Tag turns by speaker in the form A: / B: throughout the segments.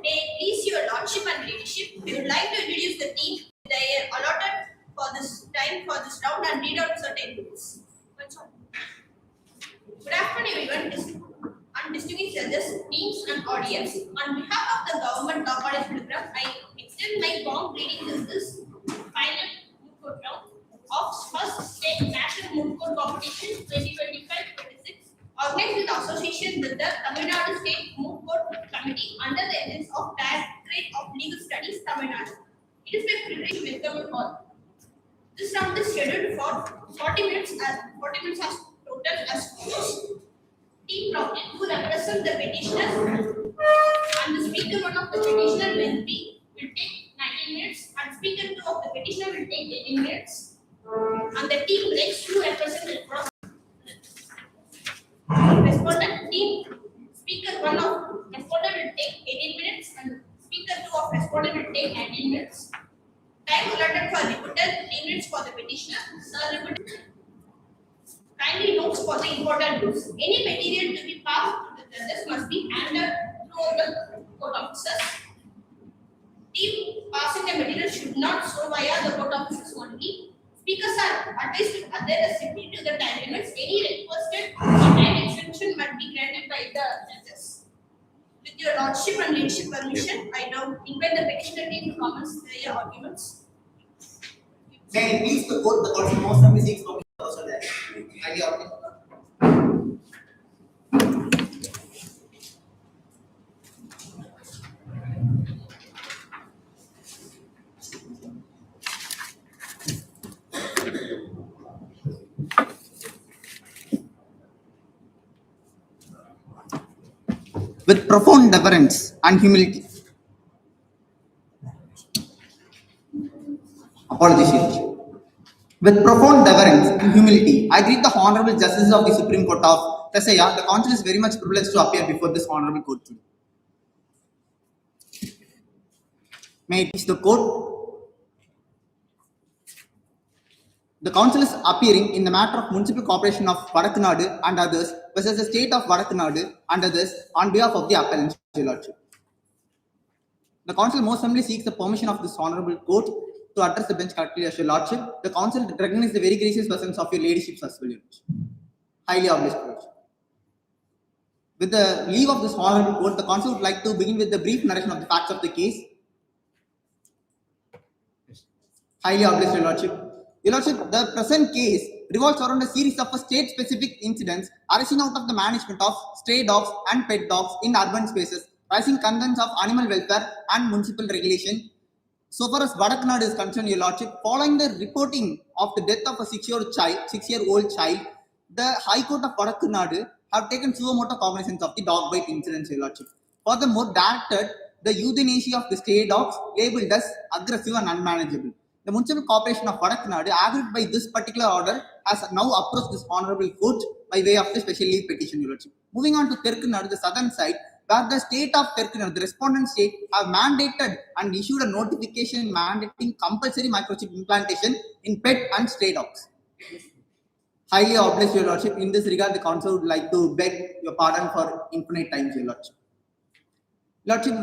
A: Please, your lordship and ladyship, we would like to introduce the team. They are allotted for this time for this round and read out certain rules. Good afternoon, everyone. And distinguished judges, teams, and audience. On behalf of the government law college Villupuram, I extend my warm greeting to this final moot court round of first state National Moot Court Competition 2025-26, organized with association with the Tamil Nadu State Moot Court Committee under the aegis of Directorate of Legal Studies, Tamil Nadu. It is my privilege to welcome you all. This round is scheduled for 40 minutes as total as follows. Team round who represent the petitioner and the speaker one of the petitioner will take 19 minutes and speaker two of the petitioner will take 18 minutes and the team next to represent the cross. Respondent team speaker one of respondent will take 18 minutes and speaker two of respondent will take 19 minutes. Time allotted for reporter 3 minutes for the petitioner. Sir, reporter. Kindly notes for the important rules. Any material to be passed to the judges must be handed through the court officers. Team passing the material should not show via the court officers only. Speakers are advised to adhere strictly to the time limits. Any requested time extension must be granted by the judges. With your lordship and ladyship permission, I now invite the petitioner team to commence their arguments.
B: May I please the court, the court most assembly seeks permission also there. Highly obtained. With profound deference and humility. Apologies, Your Lordship. With profound deference and humility, I greet the Honorable Justices of the Supreme Court of Thessaya. The Council is very much privileged to appear before this Honorable Court today. May it please the Court. The Council is appearing in the matter of Municipal Corporation of Vadakkunadu and others versus the State of Vadakkunadu and others on behalf of the appellant, Your Lordship. The Council most humbly seeks the permission of this Honorable Court to address the bench correctly as Your Lordship. The Council recognizes the very gracious presence of your Ladyships as well, Your Lordship. Highly obliged, Your Lordship. With the leave of this Honorable Court, the Council would like to begin with the brief narration of the facts of the case. Highly obliged, Your Lordship. Your Lordship, the present case revolves around a series of state-specific incidents arising out of the management of stray dogs and pet dogs in urban spaces, rising concerns of animal welfare and municipal regulation. So far as Vadakanad is concerned, Your Lordship, following the reporting of the death of a 6-year-old child, the High Court of Vadakanad have taken suo cognizance of the dog bite incidents, Your Lordship. Furthermore, directed the euthanasia of the stray dogs labeled as aggressive and unmanageable. The Municipal Corporation of Vadakanad, aggrieved by this particular order, has now approached this Honorable Court by way of the special leave petition, Your Lordship. Moving on to Terkanad, the southern side, where the state of Terkanad, the respondent state, have mandated and issued a notification mandating compulsory microchip implantation in pet and stray dogs. Highly obliged, Your Lordship. In this regard, the Council would like to beg your pardon for infinite times, Your Lordship. Lordship,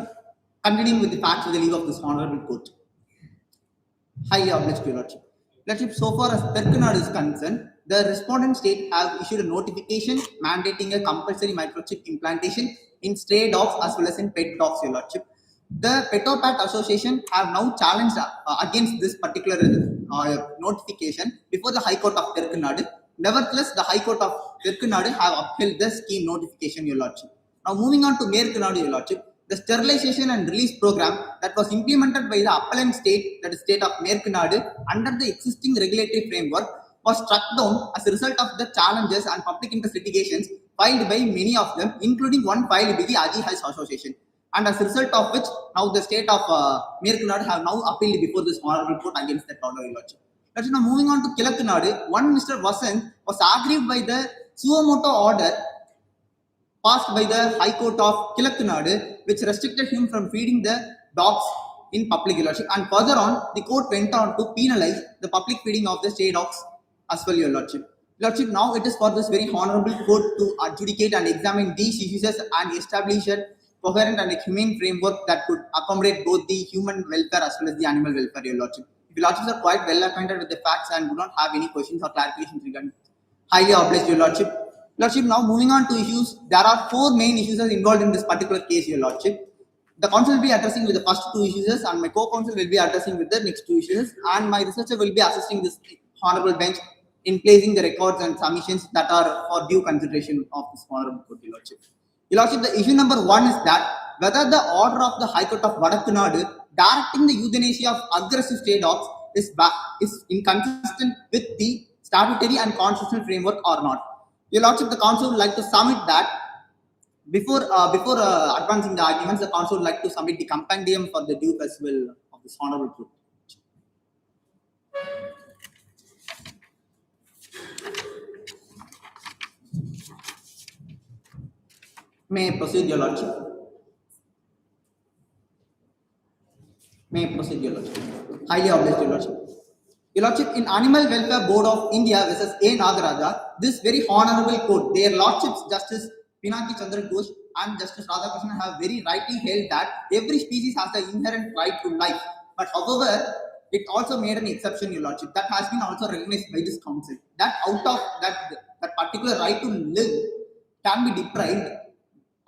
B: continuing with the facts with the leave of this Honorable Court. Highly obliged, Your Lordship. Lordship, so far as Terkanad is concerned, the respondent state have issued a notification mandating a compulsory microchip implantation in stray dogs as well as in pet dogs, Your Lordship. The Petopat Association have now challenged against this particular notification before the High Court of Terkanad. Nevertheless, the High Court of Terkanad have upheld the scheme notification, Your Lordship. Now, moving on to Merkanad, Your Lordship, the sterilization and release program that was implemented by the appellant state, that is state of Merkanad, under the existing regulatory framework was struck down as a result of the challenges and public interest litigations filed by many of them, including one filed by the aegis Association. And as a result of which, now the state of Merkanad have now appealed before this Honorable Court against that order, Your Lordship. Now moving on to Kilakkanad, one Mr. Vasant was aggrieved by the suo order passed by the High Court of Kilakkanad, which restricted him from feeding the dogs in public, Your Lordship. And further on, the court went on to penalize the public feeding of the stray dogs as well, Your Lordship. Lordship, now it is for this very honorable court to adjudicate and examine these issues and establish a coherent and a humane framework that could accommodate both the human welfare as well as the animal welfare, Your Lordship. If Your Lordships are quite well acquainted with the facts and do not have any questions or clarifications regarding, highly obliged, Your Lordship. Lordship, now moving on to issues, there are four main issues involved in this particular case, Your Lordship. The council will be addressing with the first two issues, and my co-counsel will be addressing with the next two issues, and my researcher will be assisting this honorable bench in placing the records and submissions that are for due consideration of this honorable court, Your Lordship. Your Lordship, the issue number one is that whether the order of the High Court of Vadakanad directing the euthanasia of aggressive stray dogs is inconsistent with the statutory and constitutional framework or not. Your Lordship, the council would like to submit that before advancing the arguments, the council would like to submit the compendium for the due festival of this honorable court. May I proceed, Your Lordship? May I proceed, Your Lordship? Highly obliged, Your Lordship. Your Lordship, in Animal Welfare Board of India versus A. Nagaraja, this very honorable court, their Lordships Justice Pinaki Chandra Ghosh and Justice Radhakrishnan have very rightly held that every species has the inherent right to life. But however, it also made an exception, Your Lordship, that has been also recognized by this council. That out of that particular right to live can be deprived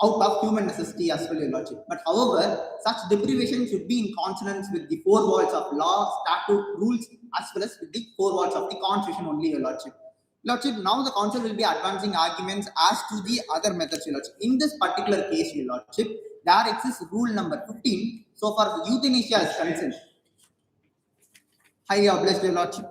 B: out of human necessity as well, Your Lordship. But however, such deprivation should be in consonance with the four walls of law, statute, rules, as well as with the four walls of the Constitution only, Your Lordship. Lordship, now the council will be advancing arguments as to the other methods, Your Lordship. In this particular case, Your Lordship, there exists rule number 15 so far as euthanasia is concerned. Highly obliged, Your Lordship.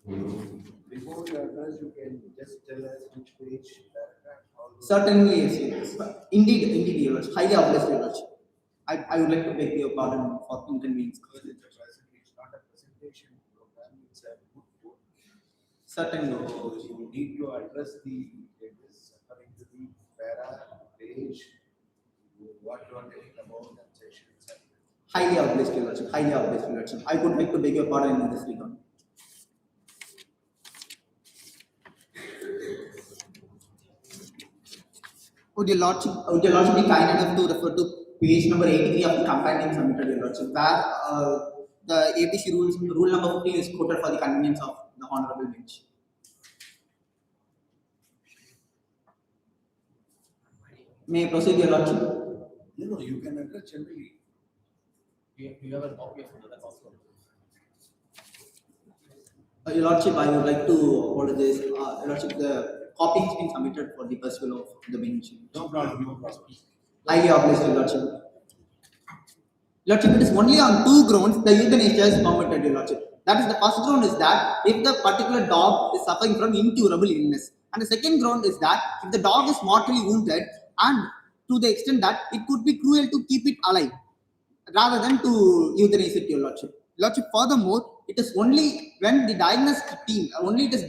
C: Before you address, you can just tell us which page, paragraph.
B: Certainly, yes. Indeed, Your Lordship. Highly obliged, Your Lordship. I would like to beg your pardon for inconvenience.
C: Because it's not a presentation program, it's a book book.
B: Certainly.
C: So you need to address the pages according to the para, page, what you are telling about and sections.
B: Highly obliged, Your Lordship. Highly obliged, Your Lordship. I would like to beg your pardon in this regard. Would your Lordship be kind enough to refer to page number 83 of the compendium submitted, Your Lordship, where the APC rules, rule number 15 is quoted for the convenience of the honorable bench. May I proceed, Your Lordship?
C: No, you can address generally.
D: You have a copy of that also.
B: Your Lordship, I would like to apologize. Your Lordship, the copy has been submitted for the pursuit of the bench.
C: No problem, no problem.
B: Highly obliged, Your Lordship. Lordship, it is only on two grounds the euthanasia is permitted, Your Lordship. That is, the first ground is that if the particular dog is suffering from incurable illness, and the second ground is that if the dog is mortally wounded and to the extent that it could be cruel to keep it alive rather than to euthanize it, Your Lordship. Lordship, furthermore, it is only when the diagnostic team, apologies,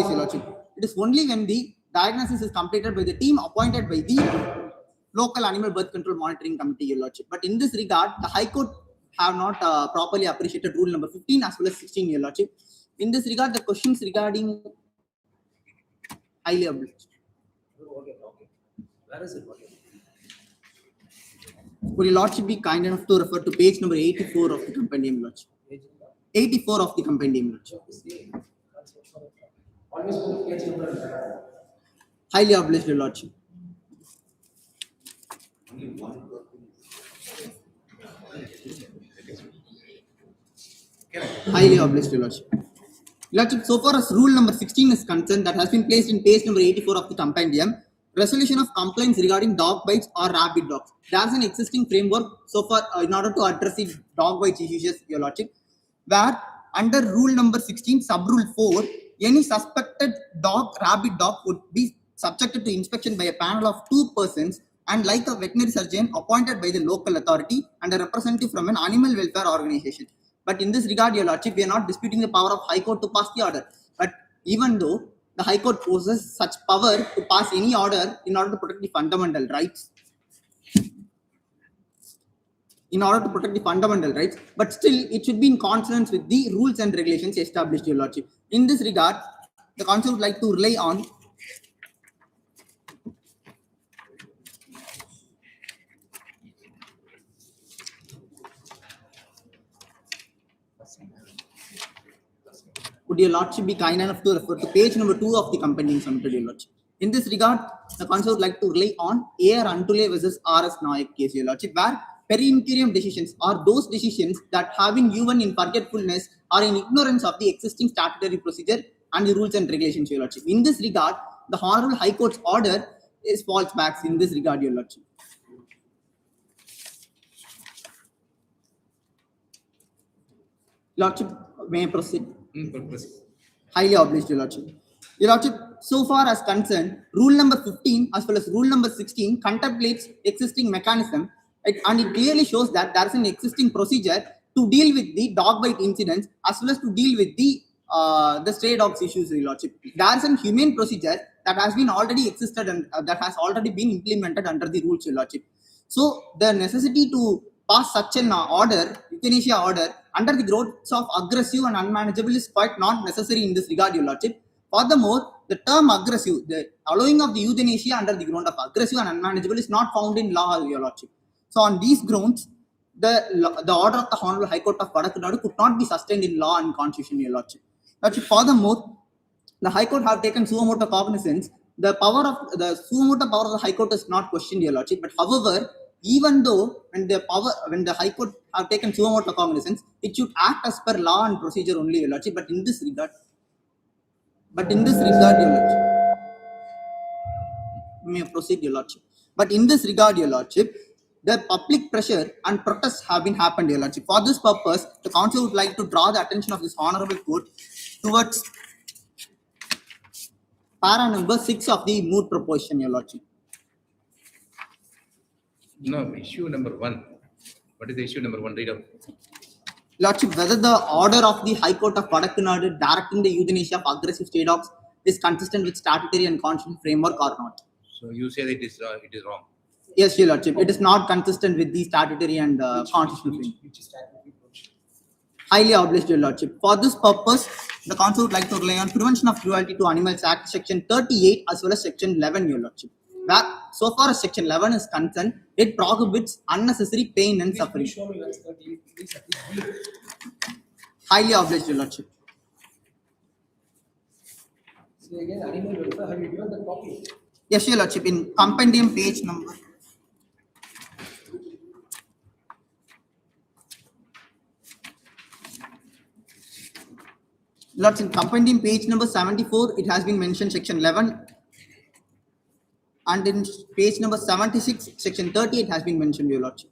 B: Your Lordship. It is only when the diagnosis is completed by the team appointed by the local animal birth control monitoring committee, Your Lordship. But in this regard, the High Court have not properly appreciated rule number 15 as well as 16, Your Lordship. In this regard, the questions regarding highly obliged.
D: Okay. Where is it? Okay.
B: Would Your Lordship be kind enough to refer to page number 84 of the compendium, Lordship? 84 of the compendium, Lordship.
D: Always put page number.
B: Highly obliged, Your Lordship.
C: Only one person.
B: Highly obliged, Your Lordship. Lordship, so far as rule number 16 is concerned, that has been placed in page number 84 of the compendium, resolution of complaints regarding dog bites or rabid dogs. There is an existing framework so far in order to address the dog bites issues, Your Lordship, where under rule number 16, sub rule 4, any suspected dog, rabid dog would be subjected to inspection by a panel of 2 persons and like a veterinary surgeon appointed by the local authority and a representative from an animal welfare organization. But in this regard, Your Lordship, we are not disputing the power of High Court to pass the order. But even though the High Court possesses such power to pass any order in order to protect the fundamental rights, but still it should be in consonance with the rules and regulations established, Your Lordship. In this regard, the Council would like to rely on would Your Lordship be kind enough to refer to page number 2 of the compendium submitted, Your Lordship. In this regard, the Council would like to rely on A.R. Antule versus R.S. Nayak case, Your Lordship, where peri incuriam decisions are those decisions that having given in forgetfulness or in ignorance of the existing statutory procedure and the rules and regulations, Your Lordship. In this regard, the Honorable High Court's order is false backs in this regard, Your Lordship. Lordship, may I proceed? Highly obliged, Your Lordship. Your Lordship, so far as concerned, rule number 15 as well as rule number 16 contemplates existing mechanism and it clearly shows that there is an existing procedure to deal with the dog bite incidents as well as to deal with the stray dogs issues, Your Lordship. There is a humane procedure that has been already existed and that has already been implemented under the rules, Your Lordship. So the necessity to pass such an order, euthanasia order, under the grounds of aggressive and unmanageable is quite not necessary in this regard, Your Lordship. Furthermore, the term aggressive, the allowing of the euthanasia under the ground of aggressive and unmanageable is not found in law, Your Lordship. So on these grounds, the order of the Honorable High Court of Nadu could not be sustained in law and constitution, Your Lordship. Furthermore, the High Court have taken suo motu cognizance. The suo motu power of the High Court is not questioned, Your Lordship. But however, even though when the High Court have taken suo motu cognizance, it should act as per law and procedure only, Your Lordship. But in this regard, Your Lordship, may I proceed, Your Lordship. But in this regard, Your Lordship, the public pressure and protests have been happened, Your Lordship. For this purpose, the Council would like to draw the attention of this Honorable Court towards para number 6 of the moot proposition, Your Lordship.
E: No, issue number 1. What is the issue number 1? Read out.
B: Lordship, whether the order of the High Court of Nadu directing the euthanasia of aggressive stray dogs is consistent with statutory and constitutional framework or not.
E: So you say that it is wrong.
B: Yes, Your Lordship. It is not consistent with the statutory and constitutional framework.
D: Which statutory provision?
B: Highly obliged, Your Lordship. For this purpose, the Council would like to rely on Prevention of Cruelty to Animals Act, Section 38 as well as Section 11, Your Lordship. Where, so far as Section 11 is concerned, it prohibits unnecessary pain and suffering.
D: Please show me where 38 please at least read.
B: Highly obliged, Your Lordship.
D: See again, animal welfare, have you given the copy?
B: Yes, Your Lordship. In compendium page number Lots in compendium page number 74, it has been mentioned section 11. And in page number 76, section 30, it has been mentioned, Your Lordship.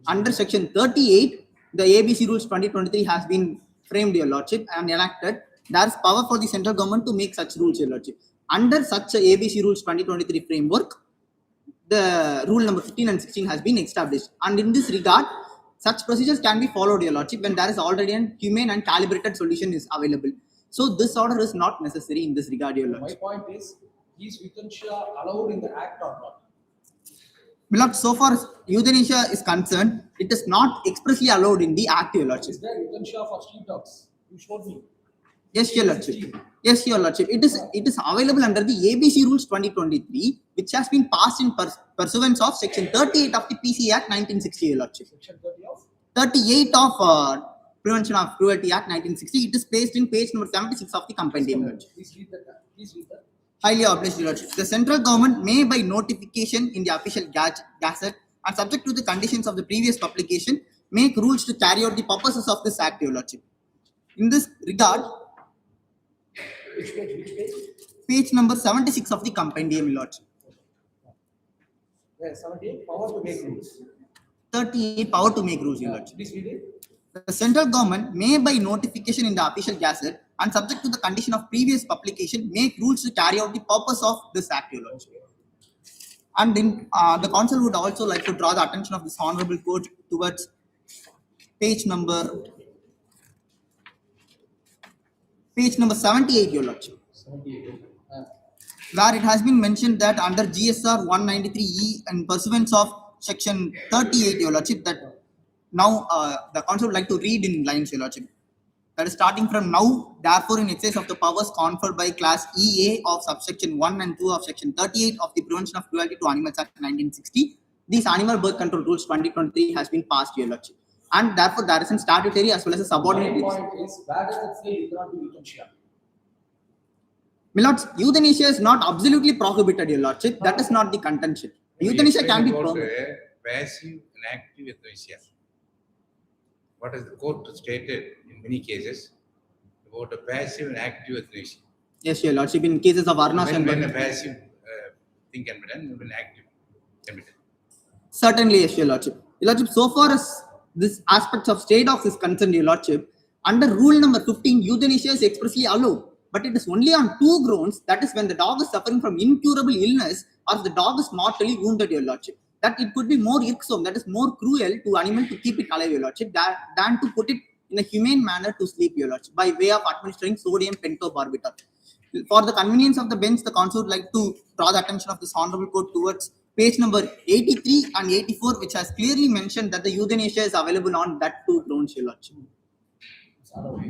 B: Under section 38, the ABC Rules 2023 has been framed, Your Lordship, and enacted. There is power for the central government to make such rules, Your Lordship. Under such a ABC Rules 2023 framework, the rule number 15 and 16 has been established. And in this regard, such procedures can be followed, Your Lordship, when there is already a humane and calibrated solution is available. So this order is not necessary in this regard, Your
D: My
B: Lordship.
D: point is euthanasia allowed in the act or not?
B: My Lord, so far as euthanasia is concerned, it is not expressly allowed in the act, Your Lordship.
D: Is there euthanasia for street dogs? You showed me.
B: Yes, Your Lordship. Yes, Your Lordship. It is available under the ABC Rules 2023, which has been passed in pursuance of section 38 of the PC Act 1960, Your Lordship.
D: Section 30 of
B: 38 of Prevention of Cruelty Act 1960. It is placed in page number 76 of the compendium, Your Lordship.
D: Please read that. Please read that.
B: Highly obliged, Your Lordship. The central government may, by notification in the official gazette and subject to the conditions of the previous publication, make rules to carry out the purposes of this act, Your Lordship. In this regard,
D: Which page? Which page?
B: page number 76 of the compendium, Your Lordship.
D: Yeah, 78. Power to make rules.
B: 38 power to make rules, Your Lordship.
D: Please read it.
B: The central government may, by notification in the official gazette and subject to the condition of previous publication, make rules to carry out the purpose of this act, Your Lordship. And in, the council would also like to draw the attention of this honorable court towards page number 78, Your Lordship,
D: 78.
B: where it has been mentioned that under GSR 193E and pursuance of section 38, Your Lordship, that now the council would like to read in lines, Your Lordship. That is starting from now, therefore, in excess of the powers conferred by class EA of subsection 1 and 2 of section 38 of the Prevention of Cruelty to Animals Act 1960, these animal birth control rules 2023 has been passed, Your Lordship. And therefore, there is a statutory as well as a subordinate.
D: My point is, where does it say you cannot do euthanasia?
B: My lords, euthanasia is not absolutely prohibited, Your Lordship. That is not the contention. Euthanasia can be prohibited.
E: Passive and active euthanasia. What has the court stated in many cases about a passive and active euthanasia?
B: Yes, Your Lordship. In cases of Arnas and
E: When a passive thing can be done, when active can be done.
B: certainly, yes, Your Lordship. Your Lordship, so far as this aspect of stray dogs is concerned, Your Lordship, under rule number 15, euthanasia is expressly allowed. But it is only on two grounds, that is when the dog is suffering from incurable illness or the dog is mortally wounded, Your Lordship. That it could be more irksome, that is more cruel to animal to keep it alive, Your Lordship, than to put it in a humane manner to sleep, Your Lordship, by way of administering sodium pentobarbital. For the convenience of the bench, the council would like to draw the attention of this honorable court towards page number 83 and 84, which has clearly mentioned that the euthanasia is available on that two grounds, Your Lordship.
D: It's allowed.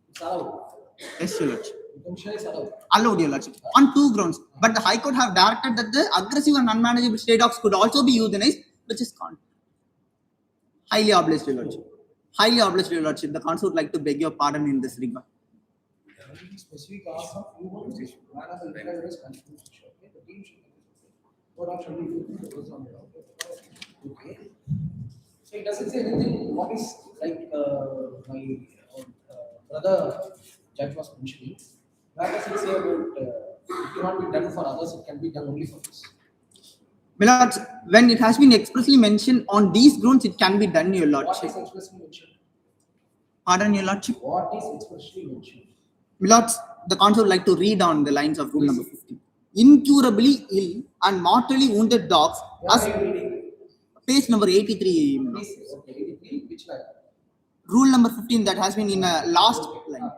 D: It's allowed.
B: Yes, Your Lordship.
D: Euthanasia is allowed.
B: Allowed, Your Lordship, on two grounds. But the High Court have directed that the aggressive and unmanageable stray dogs could also be euthanized, which is con. Highly obliged, Your Lordship. Highly obliged, Your Lordship. The council would like to beg your pardon in this regard.
D: Specific hours of human nutrition. One of the requirements is constitution. Okay, the team should. What option do you do? Okay. So it doesn't say anything. What is like my brother judge was mentioning? Where does it say about it cannot be done for others? It can be done only for this.
B: My lords, when it has been expressly mentioned on these grounds, it can be done, Your
D: What
B: Lordship.
D: is expressly mentioned?
B: Pardon, Your Lordship.
D: What is expressly mentioned?
B: My lords, the council would like to read on the lines of rule number 15. Incurably ill and mortally wounded dogs,
D: What
B: as
D: are you reading?
B: page number 83. My lord.
D: Please, okay, 83, which line?
B: Rule number 15 that has been in a last line.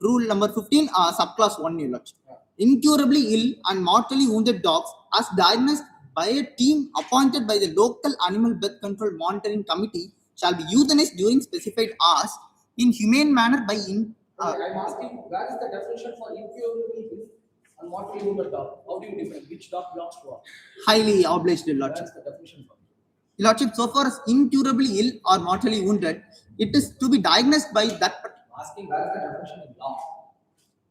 B: Rule number 15, subclass 1, Your Lordship. Incurably ill and mortally wounded dogs, as diagnosed by a team appointed by the local animal birth control monitoring committee, shall be euthanized during specified hours in humane manner by
D: Okay, I'm asking, where is the definition for incurably ill and mortally wounded dog? How do you define which dog belongs to what?
B: highly obliged, Your
D: Where
B: Lordship.
D: is the definition for?
B: Your Lordship, so far as incurably ill or mortally wounded, it is to be diagnosed by that.
D: I'm asking, where is the definition in law?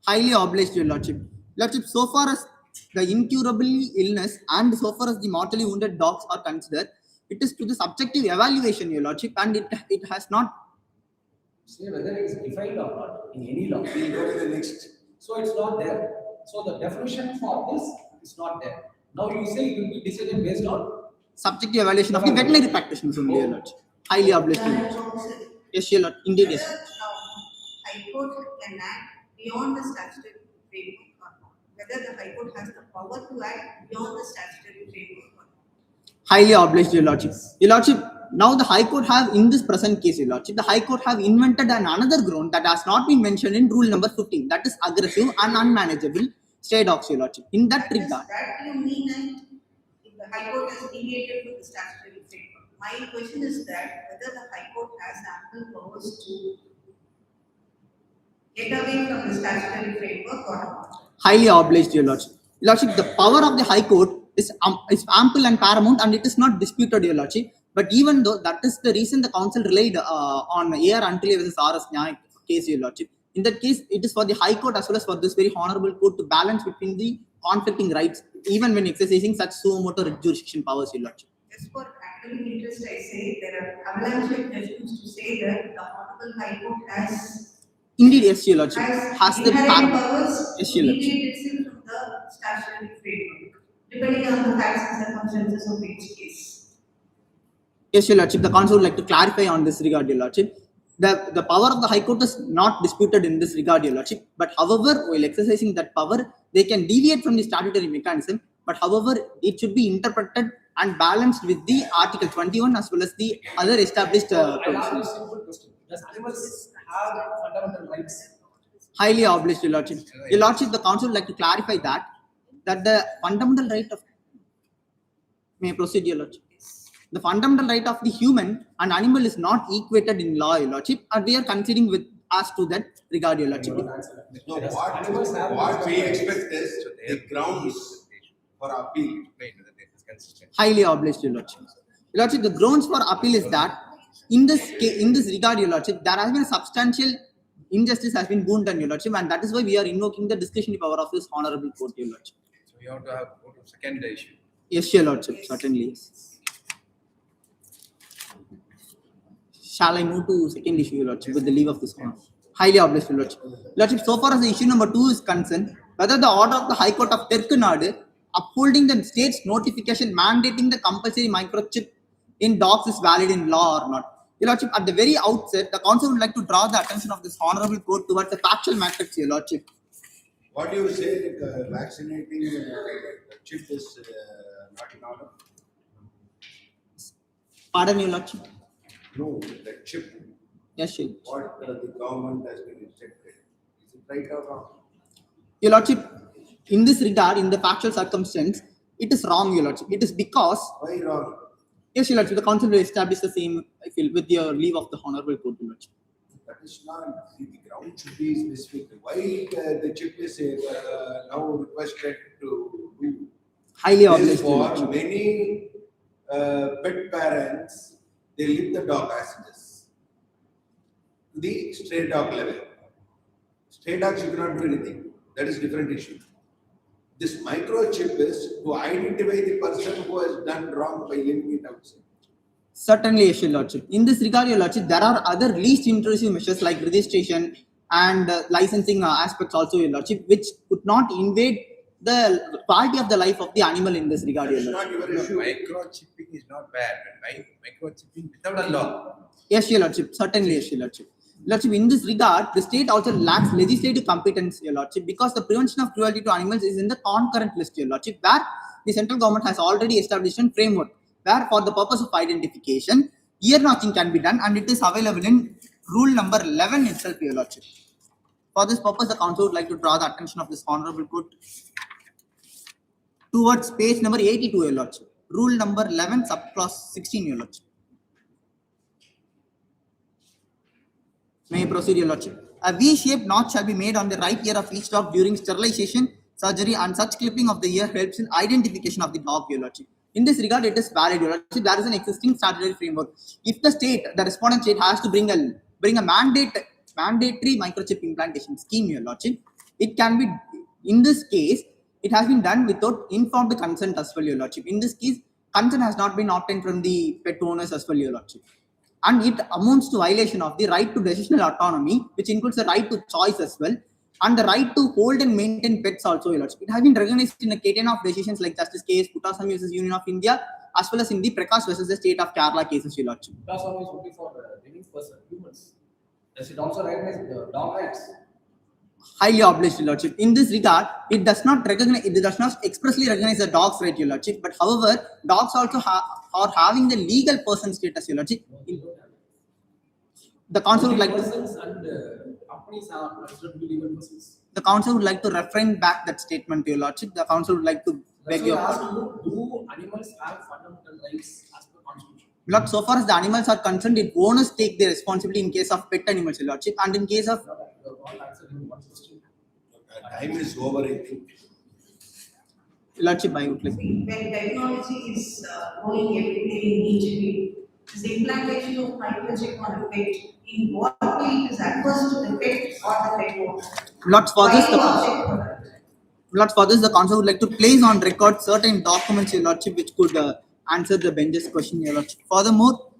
B: Highly obliged, Your Lordship. Lordship, so far as the incurably illness and so far as the mortally wounded dogs are considered, it is to the subjective evaluation, Your Lordship, and it has not
D: say whether it is defined or not in any law.
C: We'll go to the next.
D: So it's not there. So the definition for this is not there. Now you say it will be decided based on
B: Subjective evaluation of the veterinary practitioners only, Your Lordship. Highly obliged, Your Lordship. Yes, Your Lord. Indeed, yes.
F: Whether High Court can act beyond the statutory framework or not. Whether the High Court has the power to act beyond the statutory framework or not.
B: Highly obliged, Your Lordship. Your Lordship, now the High Court have, in this present case, Your Lordship, the High Court have invented another ground that has not been mentioned in rule number 15, that is aggressive and unmanageable stray dogs, Your Lordship. In that regard,
F: That you mean that if the High Court has deviated from the statutory framework. My question is that whether the High Court has ample powers to get away from the statutory framework or not.
B: highly obliged, Your Lordship. Your Lordship, the power of the High Court is ample and paramount, and it is not disputed, Your Lordship. But even though that is the reason the council relied on AR Antile versus RS Nyaya case, Your Lordship. In that case, it is for the High Court as well as for this very honorable court to balance between the conflicting rights, even when exercising such suo motu jurisdiction powers, Your Lordship.
F: Just for academic interest, I say there are avalanche of judgments to say that the Honorable High Court has
B: Indeed, yes, Your Lordship. Has the
F: inherent
B: paramount.
F: powers
B: Yes,
F: to
B: Your Lordship.
F: deviate itself from the statutory framework, depending on the facts and circumstances of each case.
B: Yes, Your Lordship. The council would like to clarify on this regard, Your Lordship. The power of the High Court is not disputed in this regard, Your Lordship. But however, while exercising that power, they can deviate from the statutory mechanism. But however, it should be interpreted and balanced with the Article 21 as well as the other established
D: I'll ask you a
B: provisions.
D: simple question. Does animals have fundamental rights?
B: Highly obliged, Your Lordship. Your Lordship, the council would like to clarify that the fundamental right of may I proceed, Your Lordship. The fundamental right of the human and animal is not equated in law, Your Lordship, and we are considering with us to that regard, Your Lordship.
C: No,
D: Does
C: what
D: animals have
C: we
D: rights?
C: expect is the grounds for appeal.
B: Highly obliged, Your Lordship. Your Lordship, the grounds for appeal is that in this regard, Your Lordship, there has been a substantial injustice has been done, Your Lordship, and that is why we are invoking the discretionary power of this honorable court, Your Lordship.
E: So we have to have go to second issue.
B: Yes, Your Lordship, certainly. Shall I move to second issue, Your Lordship, with the leave of this honor? Highly obliged, Your Lordship. Lordship, so far as the issue number 2 is concerned, whether the order of the High Court of Nadu upholding the state's notification mandating the compulsory microchip in dogs is valid in law or not. Your Lordship, at the very outset, the council would like to draw the attention of this honorable court towards the factual matrix, Your Lordship.
C: What do you say, vaccinating chip is not in order?
B: Pardon, Your Lordship.
C: No, the chip,
B: Yes, Your
C: what the government has been instructed. Is it right or wrong?
B: Your Lordship, in this regard, in the factual circumstance, it is wrong, Your Lordship. It is because,
C: Why wrong?
B: yes, Your Lordship, the council will establish the same, I feel, with your leave of the honorable court, Your Lordship.
C: That is not, the ground should be specific. Why the chip is now requested to do?
B: Highly
C: This
B: obliged, Your
C: for
B: Lordship.
C: many pet parents, they leave the dog as it is. To the stray dog level. Stray dogs you cannot do anything. That is different issue. This microchip is to identify the person who has done wrong by leaving it outside.
B: Certainly, yes, Your Lordship. In this regard, Your Lordship, there are other least intrusive measures like registration and licensing aspects also, Your Lordship, which could not invade the quality of the life of the animal in this regard, Your
C: It's
B: Lordship.
C: not your issue.
E: Microchipping is not bad, but microchipping without a law.
B: Yes, Your Lordship. Certainly, yes, Your Lordship. Lordship, in this regard, the state also lacks legislative competence, Your Lordship, because the prevention of cruelty to animals is in the concurrent list, Your Lordship, where the central government has already established a framework where for the purpose of identification, ear notching can be done and it is available in rule number 11 itself, Your Lordship. For this purpose, the council would like to draw the attention of this honorable court towards page number 82, Your Lordship. Rule number 11, subclause 16, Your Lordship. May I proceed, Your Lordship? A V-shaped notch shall be made on the right ear of each dog during sterilization, surgery, and such clipping of the ear helps in identification of the dog, Your Lordship. In this regard, it is valid, Your Lordship. There is an existing statutory framework. If the state, the respondent state, has to bring a mandatory microchip implantation scheme, Your Lordship, it can be, in this case, it has been done without informed consent as well, Your Lordship. In this case, consent has not been obtained from the pet owners as well, Your Lordship. and it amounts to violation of the right to decisional autonomy, which includes the right to choice as well, and the right to hold and maintain pets also, Your Lordship. It has been recognized in a cadence of decisions like Justice K.S. Puttaswamy versus Union of India, as well as in the Prakash versus the State of Kerala cases, Your Lordship.
D: That's always only for living person, humans. Does it also recognize the dog rights?
B: Highly obliged, Your Lordship. In this regard, it does not expressly recognize the dog's right, Your Lordship. But however, dogs also are having the legal person status, Your Lordship. The council would like to.
D: Persons and companies are considered to be legal persons.
B: The council would like to refrain back that statement, Your Lordship. The council would like to beg
D: That's
B: your
D: why I asked
B: pardon.
D: you, do animals have fundamental rights as per constitution?
B: Lord, so far as the animals are concerned, it owners take their responsibility in case of pet animals, Your Lordship, and in case of
D: You have not answered in one question.
C: Time is over, I think.
B: Lordship, I would like.
F: When technology is going every day in each way, the implantation of microchip on a pet, in what way it is adverse to the pet or the pet owner?
B: Lord, for this,
F: Why do you object for that?
B: Lord, for this, the council would like to place on record certain documents, Your Lordship, which could answer the bench's question, Your Lordship. Furthermore,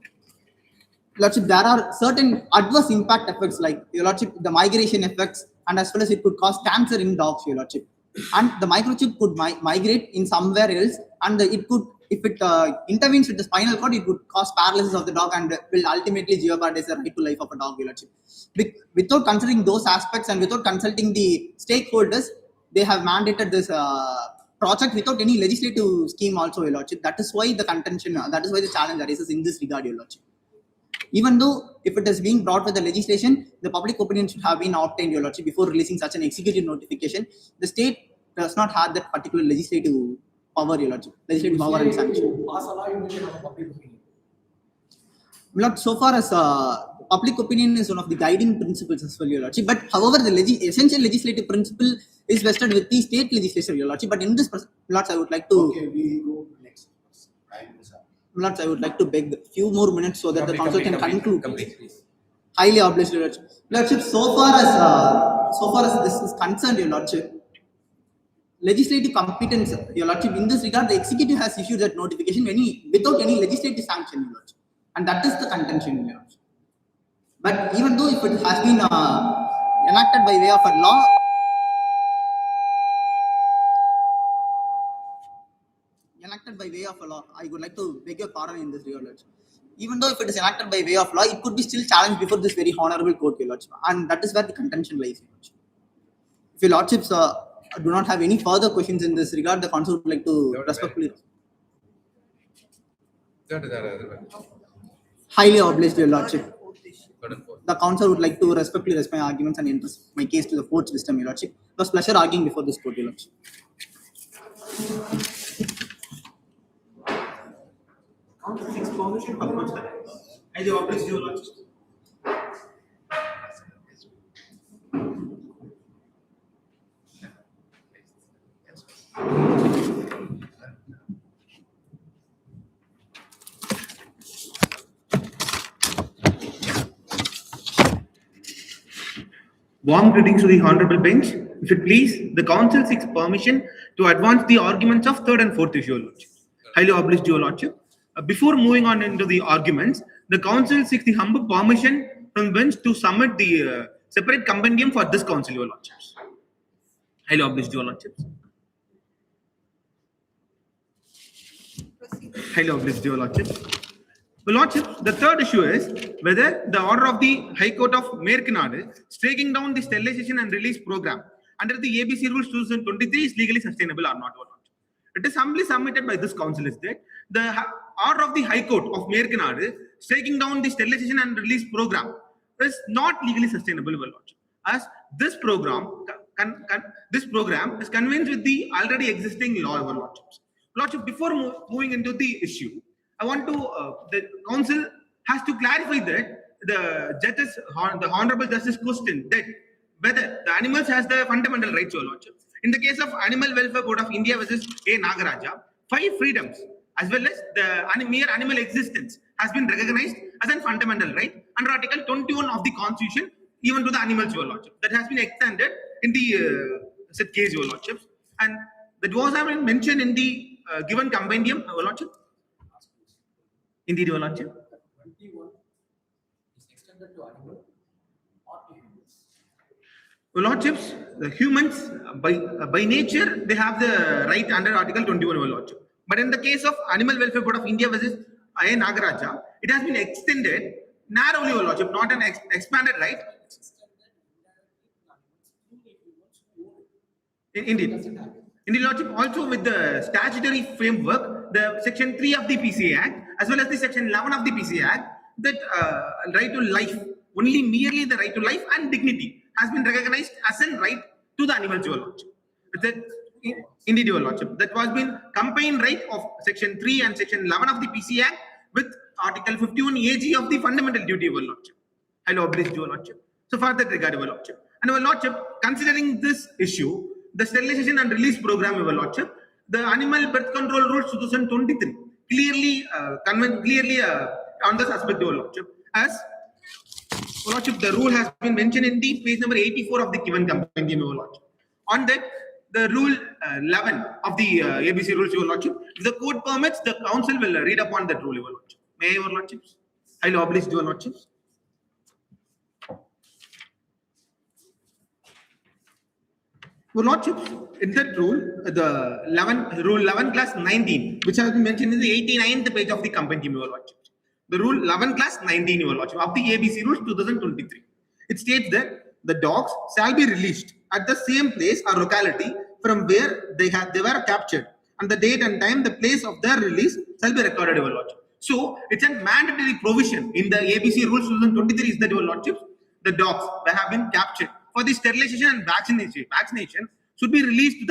B: Lordship, there are certain adverse impact effects like, Your Lordship, the migration effects, and as well as it could cause cancer in dogs, Your Lordship. And the microchip could migrate in somewhere else, and it could, if it intervenes with the spinal cord, it would cause paralysis of the dog and will ultimately jeopardize the right to life of a dog, Your Lordship. Without considering those aspects and without consulting the stakeholders, they have mandated this project without any legislative scheme also, Your Lordship. That is why the contention, that is why the challenge arises in this regard, Your Lordship. Even though if it is being brought with the legislation, the public opinion should have been obtained, Your Lordship, before releasing such an executive notification. The state does not have that particular legislative power, Your Lordship. Legislative power and sanction.
D: Pass a law, you need to have a public opinion.
B: Lord, so far as public opinion is one of the guiding principles as well, Your Lordship. But however, the essential legislative principle is vested with the state legislature, Your Lordship. But in this, Lords, I would like to.
C: Okay, we go to next. Time is up.
B: Lords, I would like to beg a few more minutes so that the council can conclude.
E: Complete, please.
B: Highly obliged, Your Lordship. Lordship, so far as this is concerned, Your Lordship, legislative competence, Your Lordship, in this regard, the executive has issued that notification without any legislative sanction, Your Lordship. And that is the contention, Your Lordship. But even though if it has been enacted by way of a law, I would like to beg your pardon in this regard, Lordship. Even though if it is enacted by way of law, it could be still challenged before this very honorable court, Your Lordship. And that is where the contention lies, Your Lordship. If Your Lordships do not have any further questions in this regard, the council would like to respectfully. Highly obliged, Your Lordship. The council would like to respectfully respect my arguments and interest my case to the court's wisdom, Your Lordship. It was a pleasure arguing before this court, Your Lordship.
G: As you obliged, Your Lordship. Warm greetings to the Honorable Bench. If it please, the Council seeks permission to advance the arguments of third and fourth issue, Your Lordship. Highly obliged, Your Lordship. Before moving on into the arguments, the Council seeks the humble permission from the bench to submit the separate compendium for this Council, Your Lordships. Highly obliged, Your Lordships. Highly obliged, Your Lordships. Well, Lordship, the third issue is whether the order of the High Court of Nadu striking down the sterilization and release program under the ABC Rules 2023 is legally sustainable or not. It is humbly submitted by this council is that the order of the High Court of Nadu striking down the sterilization and release program is not legally sustainable, Lordship, as this program is convinced with the already existing law, Lordships. Lordship, before moving into the issue, I want to, the council has to clarify that the Honorable Justice questioned that whether the animals has the fundamental rights, Your Lordship. In the case of Animal Welfare Board of India versus A. Nagaraja, 5 freedoms as well as the mere animal existence has been recognized as a fundamental right under Article 21 of the Constitution, even to the animals, Your Lordship. That has been extended in the said case, Your Lordship. And that was mentioned in the given compendium, Your Lordship. Indeed, Your Lordship.
D: extended to animal or to humans?
G: Your Lordships, the humans by nature they have the right under Article 21, Your Lordship. But in the case of Animal Welfare Board of India versus I. Nagaraja, it has been extended narrowly, Your Lordship, not an expanded right. Indeed. Indeed, Lordship, also with the statutory framework, the Section 3 of the PCA Act, as well as the Section 11 of the PCA Act, that right to life, only merely the right to life and dignity has been recognized as a right to the animals, Your Lordship. Indeed, Your Lordship, that was been combined right of Section 3 and Section 11 of the PCA Act with Article 51 AG of the Fundamental Duty, Your Lordship. I will oblige Your Lordship. So far that regard, Your Lordship. And Your Lordship, considering this issue, the sterilization and release program, Your Lordship, the Animal Birth Control Rules 2023 clearly on this aspect, Your Lordship, as Your Lordship, the rule has been mentioned in the page number 84 of the given compendium, Your Lordship. On that, the rule 11 of the ABC rules, Your Lordship, if the court permits, the council will read upon that rule, Your Lordship. May I, Your Lordships? I will oblige Your Lordships. Your Lordships, in that rule, the rule 11 class 19, which has been mentioned in the 89th page of the compendium, Your Lordships. The rule 11 class 19, Your Lordship, of the ABC rules 2023. It states that the dogs shall be released at the same place or locality from where they were captured, and the date and time, the place of their release shall be recorded, Your Lordship. So it's a mandatory provision in the ABC rules 2023 is that, Your Lordship, the dogs that have been captured for the sterilization and vaccination should be released to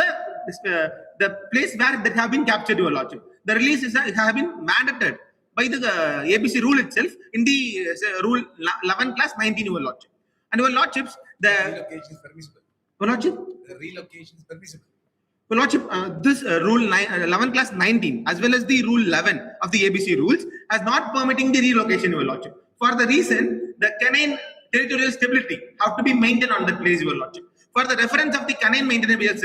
G: the place where they have been captured, Your Lordship. The release has been mandated by the ABC rule itself in the rule 11 class 19, Your Lordship. And Your Lordships, the
E: Relocation is permissible.
G: Your Lordship,
E: The relocation is permissible.
G: Your Lordship, this rule 11 class 19 as well as the rule 11 of the ABC rules has not permitting the relocation, Your Lordship. For the reason, the canine territorial stability have to be maintained on that place, Your Lordship. For the reference of the canine maintenance,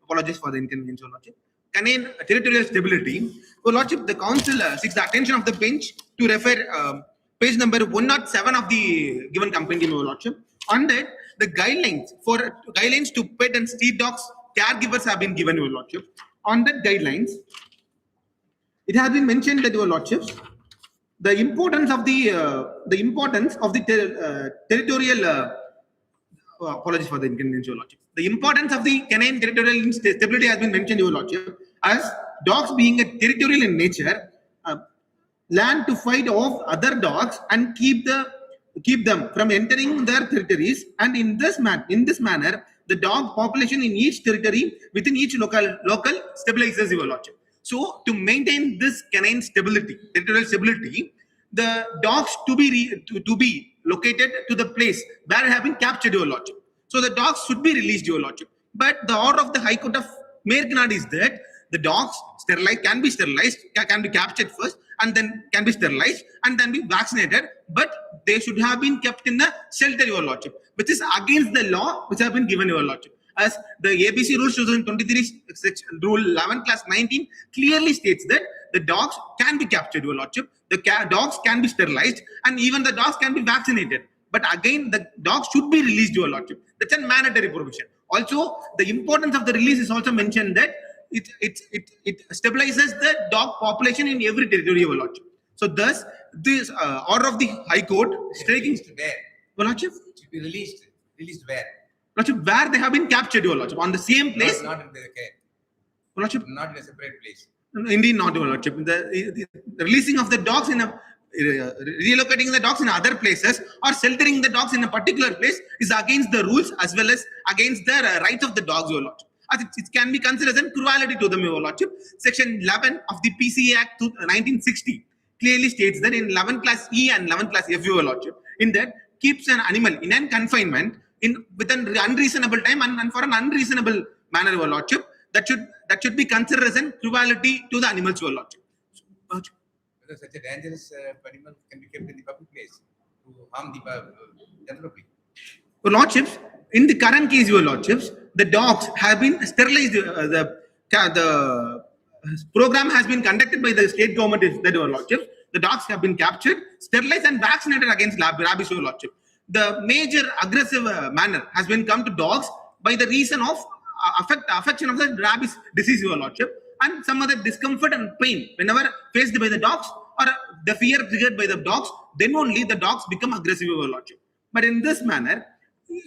G: apologies for the inconvenience, Your Lordship. Canine territorial stability, Your Lordship, the council seeks the attention of the bench to refer page number 107 of the given compendium, Your Lordship. On that, the guidelines to pet and street dogs caregivers have been given, Your Lordship. On that guidelines, it has been mentioned that, Your Lordships, the importance of the territorial apologies for the inconvenience, Your Lordship. The importance of the canine territorial stability has been mentioned, Your Lordship, as dogs being a territorial in nature, learn to fight off other dogs and keep them from entering their territories, and in this manner, the dog population in each territory within each local stabilizes, Your Lordship. So, to maintain this canine stability, territorial stability, the dogs to be located to the place where they have been captured, Your Lordship. So, the dogs should be released, Your Lordship. But the order of the High Court of Merkinad is that the dogs can be captured first, and then can be sterilized and then be vaccinated, but they should have been kept in a shelter, Your Lordship, which is against the law which have been given, Your Lordship. As the ABC Rules 2023 Rule 11 class 19 clearly states that the dogs can be captured, Your Lordship, the dogs can be sterilized, and even the dogs can be vaccinated. But again, the dogs should be released, Your Lordship. That's a mandatory provision. Also, the importance of the release is also mentioned that it stabilizes the dog population in every territory, Your Lordship. So thus, this order of the High Court striking
E: Where?
G: Your Lordship,
E: Should be released. Released where?
G: Lordship, where they have been captured, Your Lordship, on the same place.
E: Not in the care.
G: Your Lordship,
E: Not in a separate place.
G: indeed not, Your Lordship. The releasing of the dogs relocating the dogs in other places or sheltering the dogs in a particular place is against the rules as well as against the rights of the dogs, Your Lordship. It can be considered as cruelty to them, Your Lordship. Section 11 of the PCA Act 1960 clearly states that in 11 class E and 11 class F, Your Lordship, in that keeps an animal in an confinement with an unreasonable time and for an unreasonable manner, Your Lordship, that should be considered as cruelty to the animals, Your Lordship.
E: Whether such a dangerous animal can be kept in the public place to harm the general public.
G: Your Lordships, in the current case, Your Lordships, the dogs have been sterilized. The program has been conducted by the state government, that, Your Lordships. the dogs have been captured, sterilized and vaccinated against rabies, Your Lordship. The major aggressive manner has been come to dogs by the reason of affection of the rabies disease, Your Lordship, and some other discomfort and pain whenever faced by the dogs or the fear triggered by the dogs, then only the dogs become aggressive, Your Lordship. But in this manner,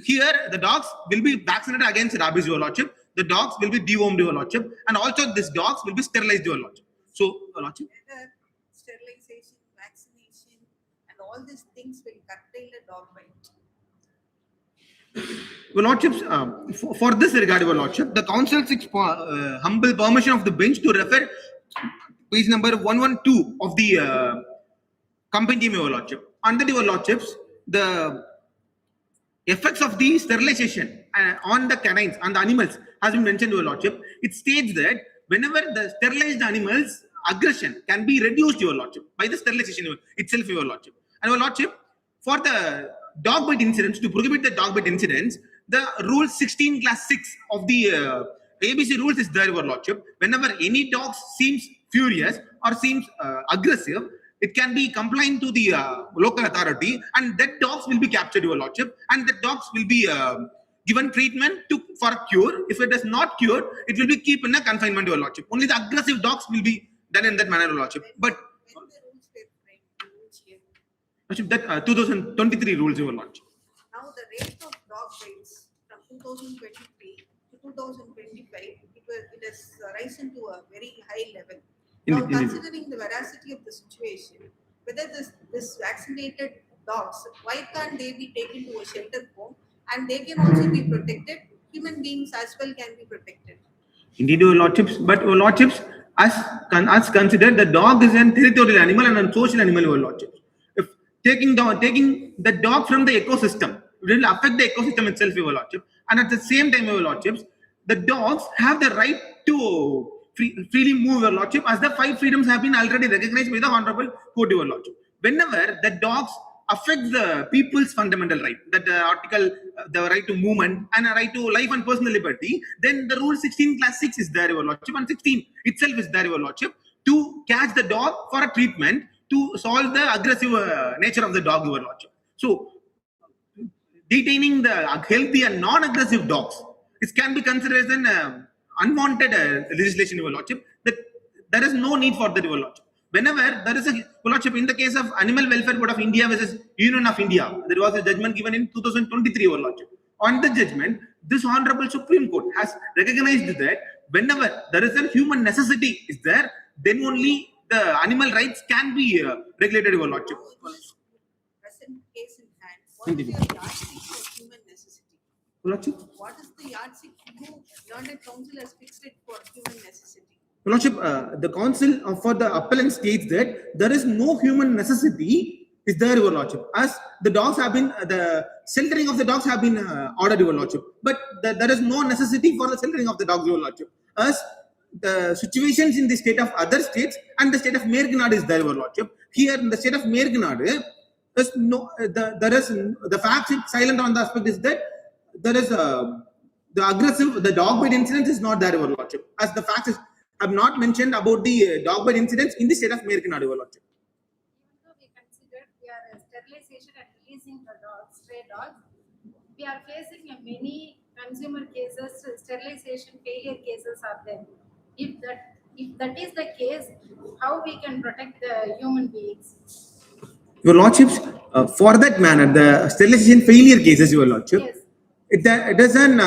G: here the dogs will be vaccinated against rabies, Your Lordship. The dogs will be dewormed, Your Lordship, and also these dogs will be sterilized, Your Lordship. So, Your Lordship.
F: Whether sterilization, vaccination, and all these things will curtail the dog bite.
G: Your Lordships, for this regard, Your Lordship, the Council seeks humble permission of the bench to refer page number 112 of the compendium, Your Lordship. Under Your Lordships, the effects of the sterilization on the canines and the animals has been mentioned, Your Lordship. It states that whenever the sterilized animals' aggression can be reduced, Your Lordship, by the sterilization itself, Your Lordship. And Your Lordship, for the dog bite incidents, to prohibit the dog bite incidents, the rule 16 class 6 of the ABC rules is there, Your Lordship. Whenever any dog seems furious or seems aggressive, it can be complained to the local authority, and that dogs will be captured, Your Lordship, and the dogs will be given treatment for a cure. If it is not cured, it will be kept in a confinement, Your Lordship. Only the aggressive dogs will be done in that manner, Your Lordship. But
F: When the rules were framed, which year?
G: Lordship, that 2023 rules, Your Lordship.
F: Now the rate of dog bites from 2023 to 2025, it has risen to a very high level. Now, considering the veracity of the situation, whether this vaccinated dogs, why can't they be taken to a shelter home and they can also be protected? Human beings as well can be protected.
G: Indeed, Your Lordships, but Your Lordships, as considered, the dog is a territorial animal and a social animal, Your Lordships. If taking the dog from the ecosystem will affect the ecosystem itself, Your Lordship, and at the same time, Your Lordships, the dogs have the right to freely move, Your Lordship, as the 5 freedoms have been already recognized by the Honorable Court, Your Lordship. Whenever the dogs affect the people's fundamental right, that article, the right to movement and a right to life and personal liberty, then the rule 16 class 6 is there, Your Lordship, and 16 itself is there, Your Lordship, to catch the dog for a treatment to solve the aggressive nature of the dog, Your Lordship. So, detaining the healthy and non-aggressive dogs, it can be considered as an unwanted legislation, Your Lordship, that there is no need for that, Your Lordship. Whenever there is a, Your Lordship, in the case of Animal Welfare Board of India versus Union of India, there was a judgment given in 2023, Your Lordship. On the judgment, this Honorable Supreme Court has recognized that whenever there is a human necessity is there, then only the animal rights can be regulated, Your Lordship.
F: Present case in hand, what is your yardstick for human necessity?
G: Your Lordship.
F: What is the yardstick you, Learned Council, has fixed it for human necessity?
G: Your Lordship, the council for the appellant states that there is no human necessity is there, Your Lordship, as the dogs have been, the sheltering of the dogs have been ordered, Your Lordship, but there is no necessity for the sheltering of the dogs, Your Lordship, as the situations in the state of other states and the state of Merkinad is there, Your Lordship. Here in the state of Merkinad, there's no, there is the fact silent on the aspect is that there is the dog bite incident is not there, Your Lordship, as the facts have not mentioned about the dog bite incidents in the state of Merkinad, Your Lordship.
H: Even though we consider sterilization and releasing the dogs, stray dogs, we are facing many consumer cases, sterilization failure cases are there. If that is the case, how we can protect the human beings?
G: Your Lordships, for that manner, the sterilization failure cases, Your Lordship,
H: Yes.
G: it is an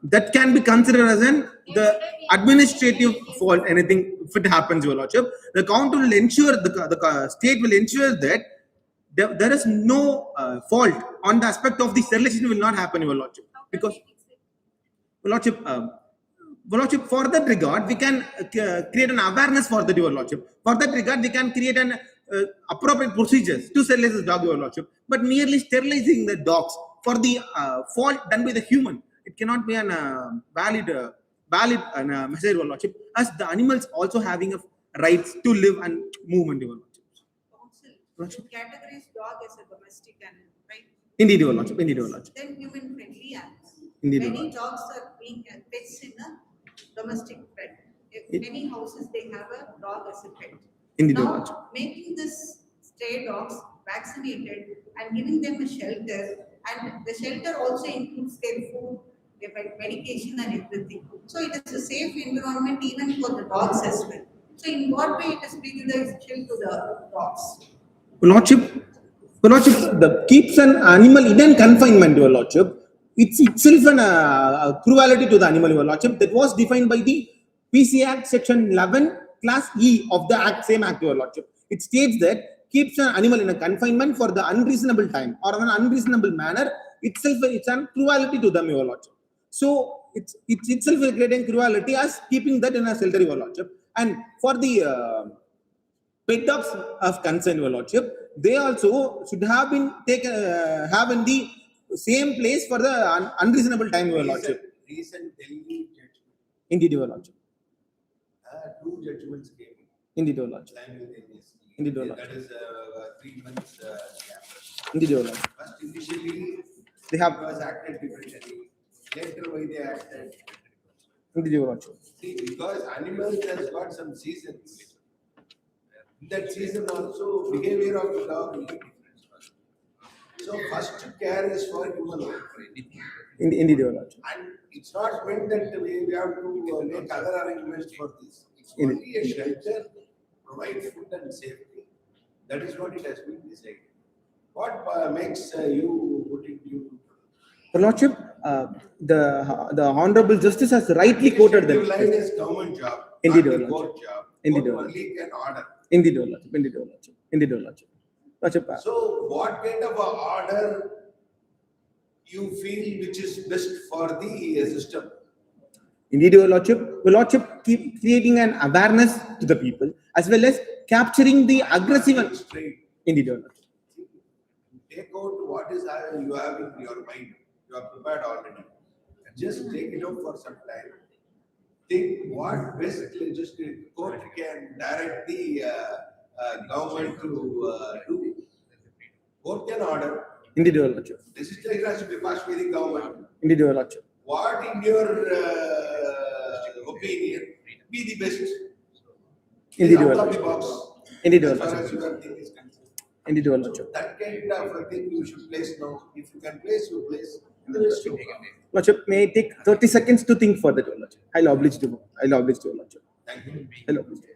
G: that can be considered as the administrative fault. Anything if it happens, Your Lordship, the county will ensure the state will ensure that there is no fault on the aspect of the sterilization will not happen, Your Lordship, because Your Lordship, for that regard, we can create an awareness for that, Your Lordship. For that regard, we can create an appropriate procedures to sterilize the dog, Your Lordship. But merely sterilizing the dogs for the fault done by the human, it cannot be an valid message, Your Lordship, as the animals also having a rights to live and move, Your Lordship.
F: Council categorize dog as a domestic animal, right?
G: Indeed, Your Lordship. Indeed, Your Lordship.
F: Then human friendly animals.
G: Indeed, Your
F: Many
G: Lordship.
F: dogs are being pets in a domestic pet. In many houses, they have a dog as a pet.
B: Indeed, Your
F: Now,
B: Lordship.
F: making this stray dogs vaccinated and giving them a shelter, and the shelter also includes their food, their medication and everything. So it is a safe environment even for the dogs as well. So in what way it is beneficial to the dogs?
G: Your Lordship, the keeps an animal in a confinement, Your Lordship. It's itself an cruelty to the animal, Your Lordship. That was defined by the PC Act Section 11, Class E of the Act, same Act, Your Lordship. It states that keeps an animal in a confinement for the unreasonable time or an unreasonable manner. Itself, it's a cruelty to them, Your Lordship. So it's itself a great cruelty as keeping that in a shelter, Your Lordship. And for the pet dogs of concern, Your Lordship, they also should have been taken, have in the same place for the unreasonable time, Your Lordship.
C: Recent Delhi judgment.
G: Indeed, Your Lordship.
C: Two judgments came.
G: Indeed, Your Lordship.
C: Simultaneously.
G: Indeed, Your Lordship.
C: That is 3 months gap.
G: Indeed, Your Lordship.
C: First, initially,
G: They have.
C: it was acted differently. Later, why they acted?
G: Indeed, Your Lordship.
C: See, because animals has got some seasons. In that season also, behavior of the dog will be different. So first care is for human life.
G: Indeed, Your Lordship.
C: And it's not meant that we have to make other arrangements for this. It's only a shelter, provide food and safety. That is what it has been decided. What makes you put it you?
G: Your Lordship, the Honorable Justice has rightly quoted
C: Executive
G: them.
C: line is government job,
G: Indeed,
C: not
G: Your
C: the
G: Lordship.
C: court job.
G: Indeed,
C: Court
G: Your
C: only can order.
G: Indeed, Your Lordship. Indeed, Your Lordship. Indeed, Your Lordship. Lordship,
C: So what kind of a order you feel which is best for the system?
G: Indeed, Your Lordship. Your Lordship keep creating an awareness to the people as well as capturing the aggressive and
C: Straight.
G: Indeed, Your Lordship.
C: Take out what is you have in your mind. You are prepared already. Just take it out for some time. Think what best legislative court can direct the government to do. Court can order.
G: Indeed, Your Lordship.
C: Legislature has to be passed by the government.
G: Indeed, Your Lordship.
C: What in your opinion be the best?
G: Indeed, Your
C: Out of the
G: Lordship.
C: box.
G: Indeed, Your
C: As far
G: Lordship.
C: as your thing is concerned.
G: Indeed, Your Lordship.
C: That kind of a thing you should place now. If you can place, you place. And the rest you come.
G: Lordship, may I take 30 seconds to think for that, Your Lordship. I'll oblige you. I'll oblige you, Your Lordship.
C: Thank you.
G: I'll oblige you.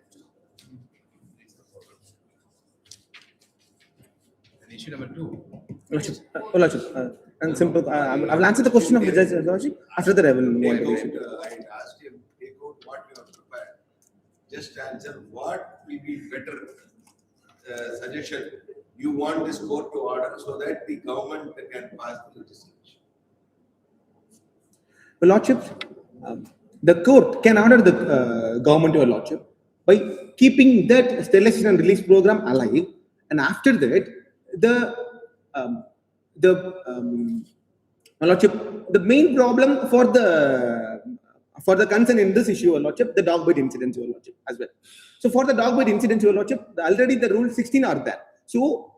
E: And issue number 2.
G: Lordship, and simple. I will answer the question of the judge, Lordship. After that, I will move on to the
C: Take
G: issue.
C: out, I asked him, take out what you have prepared. Just answer what will be better suggestion. You want this court to order so that the government can pass the legislation.
G: Your Lordship, the court can order the government, Your Lordship, by keeping that sterilization and release program alive, and after that, Your Lordship, the main problem for the concern in this issue, Your Lordship, the dog bite incidents, Your Lordship, as well. So for the dog bite incidents, Your Lordship, already the rule 16 are there. So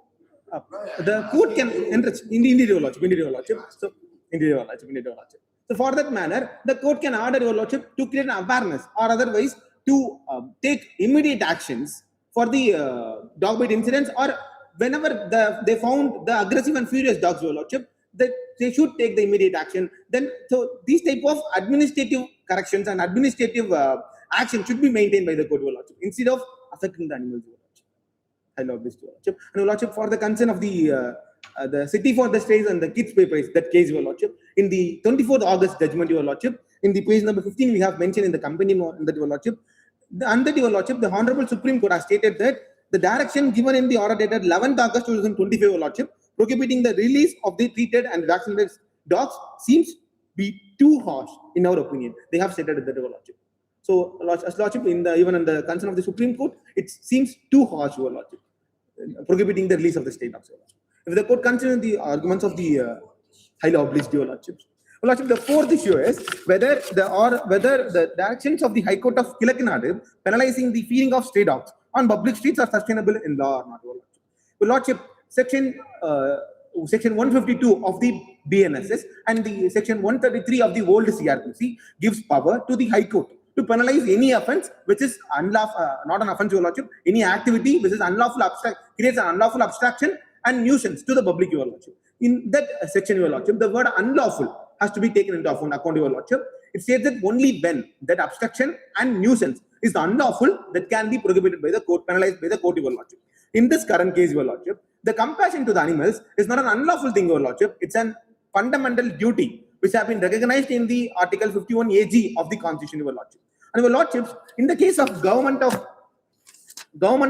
G: the court can enrich. Indeed, Your Lordship. Indeed, Your Lordship. So indeed, Your Lordship. Indeed, Your Lordship. So for that manner, the court can order, Your Lordship, to create an awareness or otherwise to take immediate actions for the dog bite incidents, or whenever they found the aggressive and furious dogs, Your Lordship, that they should take the immediate action. Then, so these type of administrative corrections and administrative action should be maintained by the court, Your Lordship, instead of affecting the animals, Your Lordship. I love this, Your Lordship. And Your Lordship, for the concern of the city for the strays and the kids papers, that case, Your Lordship, in the 24th August judgment, Your Lordship, in the page number 15, we have mentioned in the company in that, Your Lordship, under Your Lordship, the Honorable Supreme Court has stated that the direction given in the order dated 11th August 2025, Your Lordship, prohibiting the release of the treated and vaccinated dogs seems be too harsh, in our opinion. They have stated that, Your Lordship. So, as Lordship, even in the concern of the Supreme Court, it seems too harsh, Your Lordship, prohibiting the release of the state dogs, Your Lordship. If the court considers the arguments of the highly obliged, Your Lordship. Your Lordship, the fourth issue is whether the directions of the High Court of Kilakkanadu penalizing the feeding of stray dogs on public streets are sustainable in law or not, Your Lordship. Your Lordship, section 152 of the BNSS and the section 133 of the old CRPC gives power to the High Court to penalize any offence which is unlawful, not an offence, Your Lordship, any activity which is unlawful creates an unlawful abstraction and nuisance to the public, Your Lordship. In that section, Your Lordship, the word unlawful has to be taken into account, Your Lordship. It says that only when that obstruction and nuisance is unlawful, that can be prohibited by the court, penalized by the court, Your Lordship. In this current case, Your Lordship, the compassion to the animals is not an unlawful thing, Your Lordship. It's an fundamental duty which have been recognized in the Article 51 AG of the Constitution, Your Lordship. And Your Lordships, in the case of Government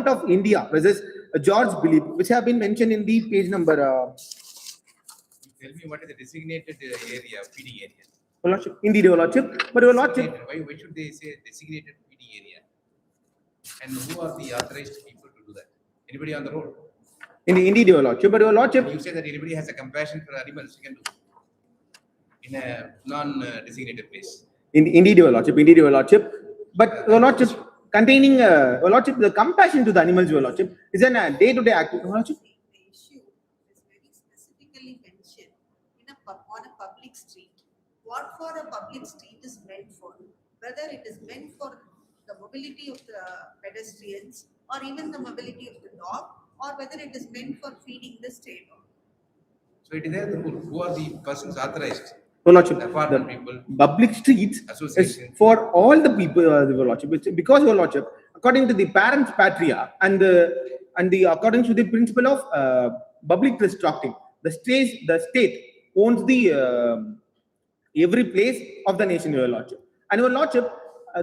G: of India versus George Villupuram, which have been mentioned in the page number.
E: Tell me what is the designated area, feeding area?
G: Your Lordship, indeed, Your Lordship. But Your Lordship,
E: Why should they say designated feeding area? And who are the authorized people to do that? Anybody on the road?
G: indeed, Your Lordship. But Your Lordship,
E: You say that anybody has a compassion for animals, you can do in a non-designated place.
G: Indeed, Your Lordship. Indeed, Your Lordship. But Your Lordship, containing Your Lordship, the compassion to the animals, Your Lordship, is a day-to-day activity. Your Lordship.
F: The issue is very specifically mentioned on a public street. What for a public street is meant for? Whether it is meant for the mobility of the pedestrians or even the mobility of the dog, or whether it is meant for feeding the stray dog.
E: So it is there the rule. Who are the persons authorized?
G: Your Lordship,
E: Apartment
G: the
E: people,
G: public streets is
E: association.
G: for all the people, Your Lordship. Because, Your Lordship, according to the parents patria and the according to the principle of public trust doctrine, the state owns the every place of the nation, Your Lordship. And Your Lordship,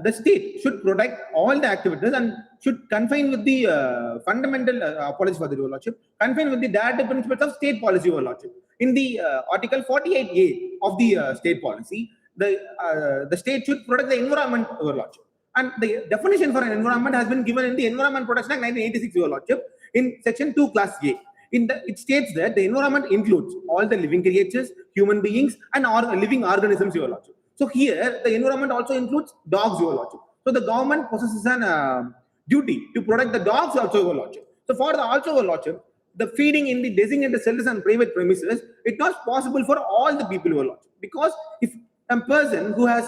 G: the state should protect all the activities and should confine with the fundamental apologies for the, Your Lordship, confine with the directive principles of state policy, Your Lordship. In the Article 48A of the state policy, the state should protect the environment, Your Lordship. And the definition for an environment has been given in the Environment Protection Act 1986, Your Lordship, in Section 2, Class A. It states that the environment includes all the living creatures, human beings, and living organisms, Your Lordship. So here, the environment also includes dogs, Your Lordship. So the government possesses an duty to protect the dogs also, Your Lordship. So for the also, Your Lordship, the feeding in the designated shelters and private premises, it's not possible for all the people, Your Lordship. Because if a person who has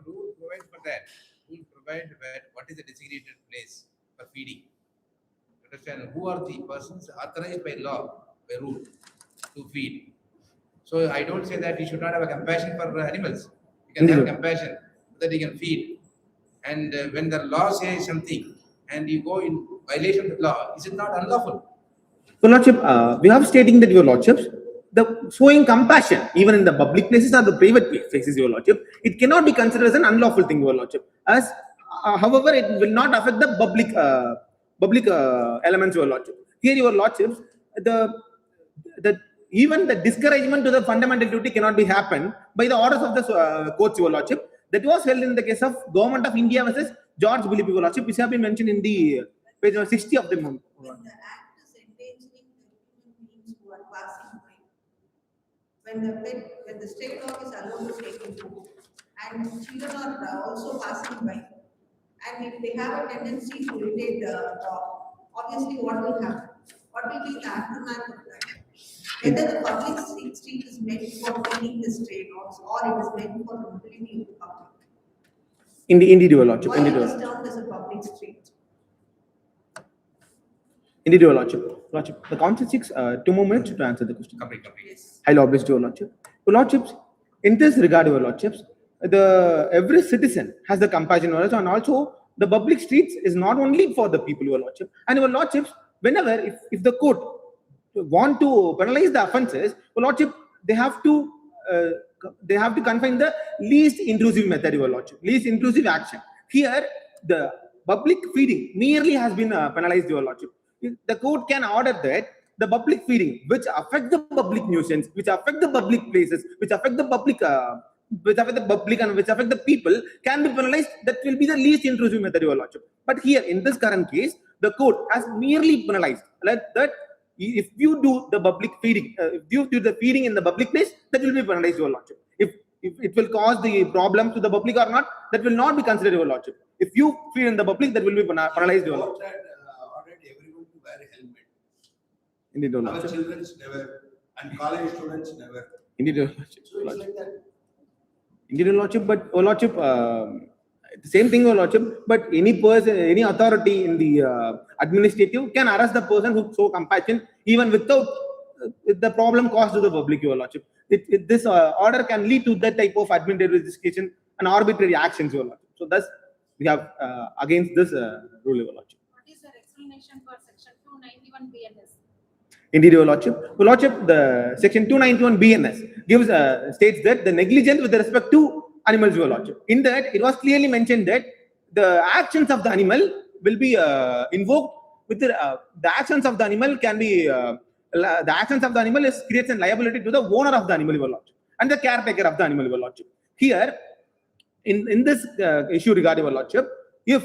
E: Rule provides for that. Rule provides that what is the designated place for feeding. Understand? Who are the persons authorized by law, by rule, to feed? So I don't say that you should not have a compassion for animals. You can have compassion that you can feed. And when the law says something and you go in violation of the law, is it not unlawful?
G: Your Lordship, we have stating that, Your Lordships, the showing compassion even in the public places or the private places, Your Lordship, it cannot be considered as an unlawful thing, Your Lordship. As however, it will not affect the public elements, Your Lordship. Here, Your Lordships, even the discouragement to the fundamental duty cannot be happened by the orders of the courts, Your Lordship. That was held in the case of Government of India versus George Villupuram, Your Lordship, which have been mentioned in the page 60 of the
F: When the act is endangering the human beings who are passing by, when the stray dog is allowed to take in food, and children are also passing by, and if they have a tendency to irritate the dog, obviously what will happen? What will be the aftermath of that? Whether the public street is meant for feeding the stray dogs or it is meant for the mobility of the public.
G: Indeed, Your Lordship.
F: Why
G: Indeed,
F: it
G: Your
F: is
G: Lordship.
F: termed as a public street?
G: Indeed, Your Lordship. Lordship, the council seeks 2 more minutes to answer the question.
E: Complete.
F: Yes.
G: Highly obliged, Your Lordship. Your Lordships, in this regard, Your Lordships, every citizen has the compassion, and also the public streets is not only for the people, Your Lordship. And Your Lordships, whenever if the court want to penalize the offences, Your Lordship, they have to confine the least intrusive method, Your Lordship, least intrusive action. Here, the public feeding merely has been penalized, Your Lordship. The court can order that the public feeding, which affect the public nuisance, which affect the public places, which affect the public, and which affect the people, can be penalized. That will be the least intrusive method, Your Lordship. But here, in this current case, the court has merely penalized that if you do the public feeding, if you do the feeding in the public place, that will be penalized, Your Lordship. If it will cause the problem to the public or not, that will not be considered, Your Lordship. If you feed in the public, that will be penalized, Your Lordship.
C: Ordered everyone to wear a helmet.
G: Indeed, Your
C: Our
G: Lordship.
C: children's never, and college students never.
G: Indeed, Your Lordship.
C: So it's like that.
G: Indeed, Your Lordship, but Your Lordship, Same thing, Your Lordship, but any person, any authority in the administrative can arrest the person who show compassion even without the problem caused to the public, Your Lordship. This order can lead to that type of administrative jurisdiction and arbitrary actions, Your Lordship. So thus, we have against this rule, Your Lordship.
H: What is your explanation for section 291 BNS?
G: Indeed, Your Lordship. Your Lordship, the section 291 BNS gives states that the negligence with respect to animals, Your Lordship. In that, it was clearly mentioned that the actions of the animal will be invoked with the actions of the animal can be the actions of the animal creates a liability to the owner of the animal, Your Lordship, and the caretaker of the animal, Your Lordship. Here, in this issue regarding, Your Lordship, if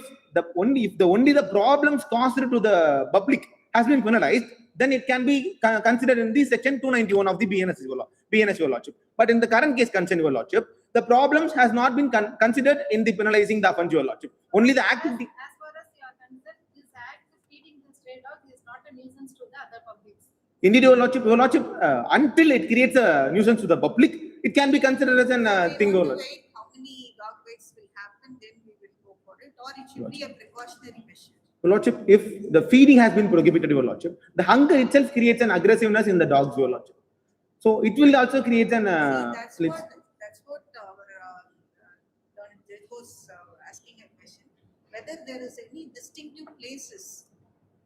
G: only the problems caused to the public has been penalized, then it can be considered in the section 291 of the BNS, Your Lordship. But in the current case concerned, Your Lordship, the problems has not been considered in the penalizing the offense, Your Lordship. Only the activity.
H: As far as you are concerned, this act of feeding the stray dog is not a nuisance to the other publics.
G: Indeed, Your Lordship, until it creates a nuisance to the public, it can be considered as a thing, Your Lordship.
F: Wait, how many dog bites will happen, then we will go for it, or it should be a precautionary measure.
G: Your Lordship, if the feeding has been prohibited, Your Lordship, the hunger itself creates an aggressiveness in the dogs, Your Lordship. So it will also create an.
F: See, that's what our learned judge was asking a question, whether there is any distinctive places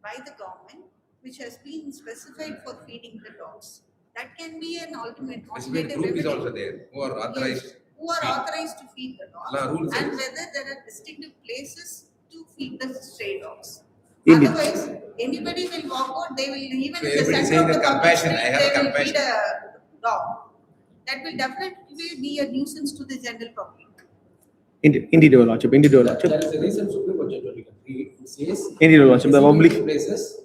F: by the government which has been specified for feeding the dogs. That can be an
E: Specific
F: alternative
E: group is
F: remedy.
E: also there who are authorized.
F: Yes, who are authorized to feed the
E: Allah
F: dogs,
E: rules
F: and
E: it.
F: whether there are distinctive places to feed the stray dogs.
G: Indeed.
F: Otherwise, anybody will walk out, they will even in the
E: Everybody
F: center
E: saying
F: of the
E: that
F: public
E: compassion,
F: street,
E: I have
F: they will
E: compassion.
F: feed a dog. That will definitely be a nuisance to the general public.
G: Indeed, Your Lordship. Indeed, Your Lordship.
D: There is a recent Supreme Court judgment we can read. It says.
G: Indeed, Your Lordship. The public.
D: Places.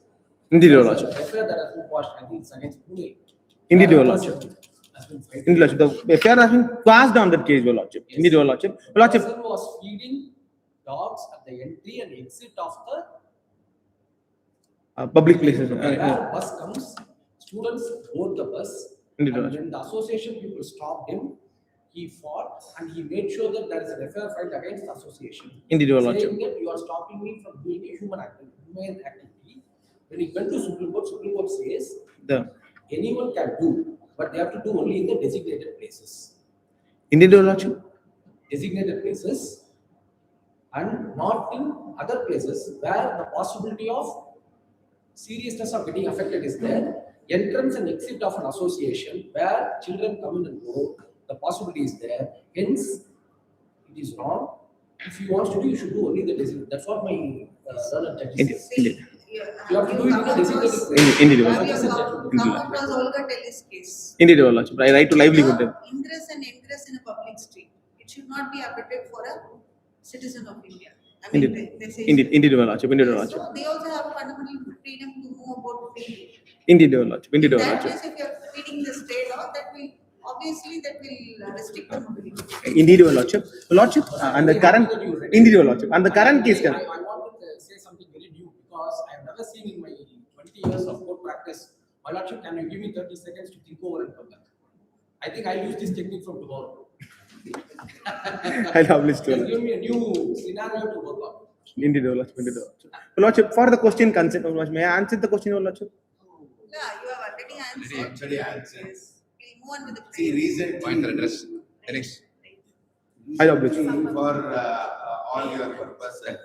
G: Indeed, Your Lordship.
D: FIR that has been quashed, I think it's against Pune.
G: Indeed, Your Lordship.
D: Has been filed.
G: Indeed, Lordship. The FIR has been passed on that case, Your Lordship.
D: Yes.
G: Indeed, Your Lordship. Your Lordship.
D: Person was feeding dogs at the entry and exit of the
G: Public places.
D: where bus comes, students board the bus,
G: Indeed,
D: and
G: Lordship.
D: when the association people stopped him, he fought and he made sure that there is an FIR filed against the association.
G: Indeed, Your Lordship.
D: Saying that you are stopping me from doing a human activity. When he went to Supreme Court says anyone can do, but they have to do only in the designated places.
G: Indeed, Your Lordship.
D: Designated places and not in other places where the possibility of seriousness of getting affected is there. Entrance and exit of an association where children come in and go, the possibility is there. Hence, it is wrong. If you want to do, you should do only the designated. That's what my learned judge
G: Indeed.
D: says.
G: Indeed.
D: You have to do it in a designated place.
G: Indeed, Your
F: Have
G: Lordship.
F: you come across Olga Telly's case?
G: Indeed, Your Lordship. Right to livelihood.
F: Ingress and ingress in a public street. It should not be appropriate for a citizen of India. I mean,
G: Indeed.
F: they say.
G: Indeed, Your Lordship. Indeed, Your Lordship.
F: So they also have fundamental freedom to move about freely.
G: Indeed, Your Lordship. Indeed,
F: In
G: Your
F: that
G: Lordship.
F: case, if you are feeding the stray dog, that will obviously restrict the mobility.
G: Indeed, Your Lordship. Your Lordship, and the current. Indeed, Your Lordship. And the current case.
D: I want to say something very new because I have never seen in my 20 years of court practice. My Lordship, can you give me 30 seconds to think over and come back? I think I'll use this technique from tomorrow.
G: I'll publish to
D: Just give me a new scenario to work on.
G: Indeed, Your Lordship. Indeed, Your Lordship. Your Lordship, for the question consent, Your Lordship, may I answer the question, Your Lordship?
F: Yeah, you have already answered.
C: Already answered.
F: Yes. We'll move on with the.
C: See, recently.
E: Point address. Next.
G: I oblige.
C: For all your purposes.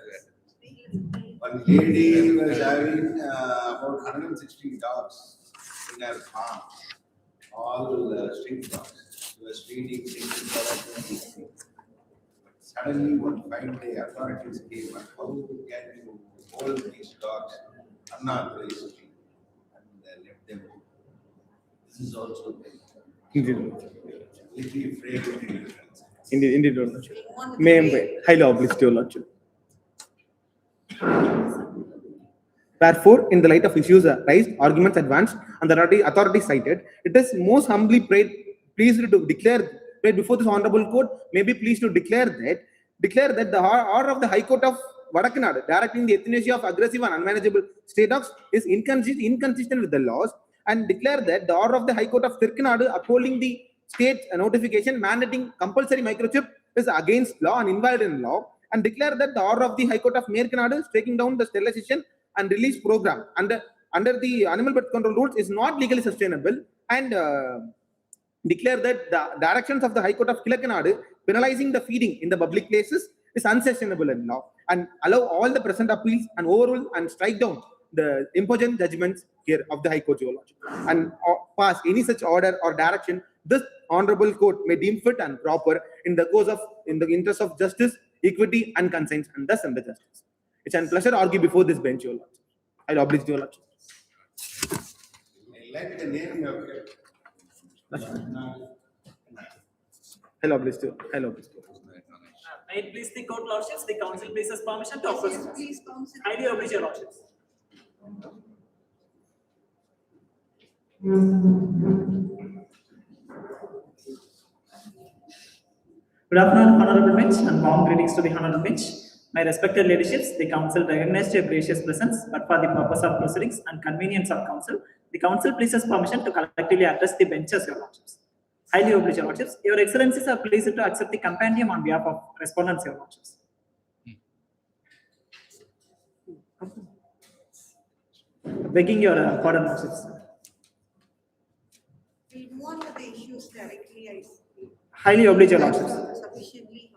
C: One lady was having about 160 dogs in her farm, all street dogs. She was feeding, taking care of them. Suddenly, one fine day, authorities came and how can you hold these dogs unauthorizedly and let them go? This is also
G: Indeed,
C: completely framed in difference.
G: Indeed, Your Lordship.
F: We'll move on with
G: May
F: the.
G: I highly oblige to Your Lordship. Wherefore, in the light of issues raised, arguments advanced, and the authorities cited, it is most humbly pleased to declare before this honorable court may be pleased to declare that the order of the High Court of Vadakanad directing the euthanasia of aggressive and unmanageable stray dogs is inconsistent with the laws, and declare that the order of the High Court of Tirkanadu upholding the state notification mandating compulsory microchip is against law and invalid in law, and declare that the order of the High Court of Merkinadu taking down the sterilization and release program under the animal birth control rules is not legally sustainable, and declare that the directions of the High Court of Kilakkanadu penalizing the feeding in the public places is unsustainable in law, and allow all the present appeals and overrule and strike down the impotent judgments here of the High Court, Your Lordship, and pass any such order or direction this honorable court may deem fit and proper in the interest of justice, equity, and consent, and thus under justice. It's a pleasure to argue before this bench, Your Lordship. I'll oblige Your Lordship.
C: I like the name you have kept.
G: Hello, Blister. Hello, Blister.
I: May it please the court lordships, the council pleases permission to offer.
F: Yes, please, counsel.
I: Highly oblige your lordships. Good afternoon, honorable bench, and warm greetings to the honorable bench. My respected ladyship, the council recognized your gracious presence, but for the purpose of proceedings and convenience of council, the council pleases permission to collectively address the benches, your lordships. Highly oblige, your lordships. Your excellencies are pleased to accept the compendium on behalf of respondents, your lordships. Begging your pardon, lordships.
F: We'll move on with the issues directly, I see.
I: Highly oblige, your lordships.
F: Sufficiently.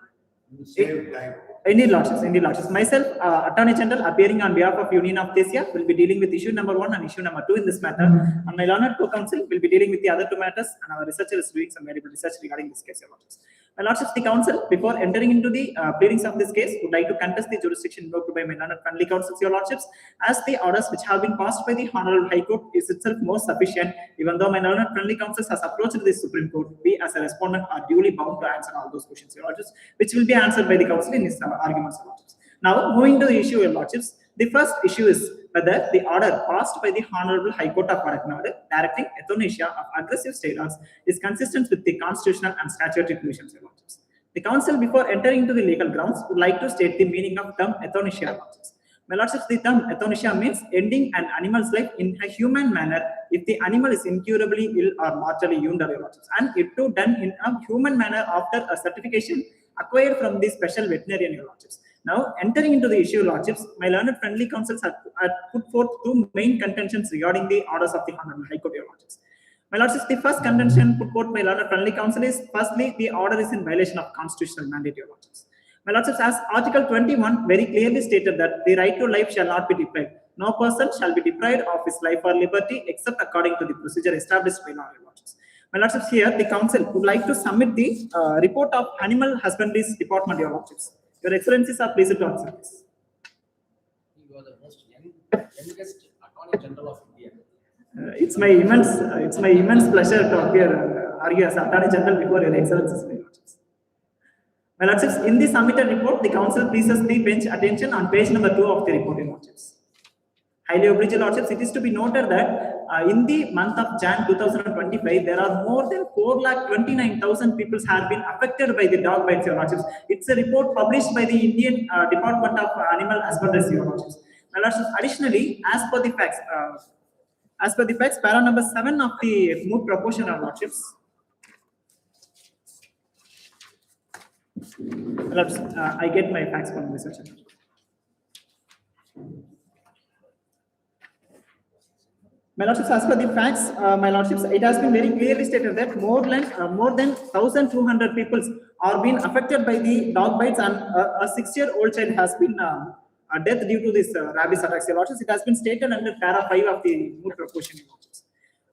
C: Save time.
I: Indeed, lordships. Myself, Attorney General, appearing on behalf of Union of Thesia, will be dealing with issue number 1 and issue number 2 in this matter. And my learned co-counsel will be dealing with the other 2 matters, and our researcher is doing some valuable research regarding this case, your lordships. My lordships, the council, before entering into the pleadings of this case, would like to contest the jurisdiction invoked by my learned friendly counsels, your lordships, as the orders which have been passed by the Honorable High Court is itself more sufficient, even though my learned friendly counsels has approached the Supreme Court. We, as a respondent, are duly bound to answer all those questions, your lordships, which will be answered by the council in his arguments, your lordships. Now, moving to the issue, your lordships, the first issue is whether the order passed by the Honorable High Court of Vadakkanadu directing euthanasia of aggressive stray dogs is consistent with the constitutional and statutory provisions, your lordships. The council, before entering into the legal grounds, would like to state the meaning of term euthanasia, your lordships. My lordships, the term euthanasia means ending an animal's life in a human manner if the animal is incurably ill or mortally wounded, your lordships, and it too done in a human manner after a certification acquired from the special veterinarian, your lordships. Now, entering into the issue, lordships, my learned friendly counsels have put forth 2 main contentions regarding the orders of the Honorable High Court, your lordships. My lordships, the first contention put forth by learned friendly counsel is, firstly, the order is in violation of constitutional mandate, your lordships. My lordships, as Article 21 very clearly stated that the right to life shall not be deprived. No person shall be deprived of his life or liberty except according to the procedure established by law, your lordships. My lordships, here the council would like to submit the report of Animal Husbandry's Department, your lordships. Your excellencies are pleased to answer this.
D: You are the most youngest Attorney General of India.
I: It's my immense pleasure to appear argue as Attorney General before your excellencies, my lordships. My lordships, in the submitted report, the council pleases the bench attention on page number 2 of the report, your lordships. Highly oblige, your lordships. It is to be noted that in the month of Jan 2025, there are more than 429,000 people have been affected by the dog bites, your lordships. It's a report published by the Indian Department of Animal Husbandry, your lordships. My lordships, additionally, as per the facts, para number 7 of the moot proposition, your lordships. My lordships, I get my facts from the researcher. My lordships, as per the facts, my lordships, it has been very clearly stated that more than 1,200 people are being affected by the dog bites, and a 6-year-old child has been death due to this rabies attacks, your lordships. It has been stated under para 5 of the moot proposition, your lordships.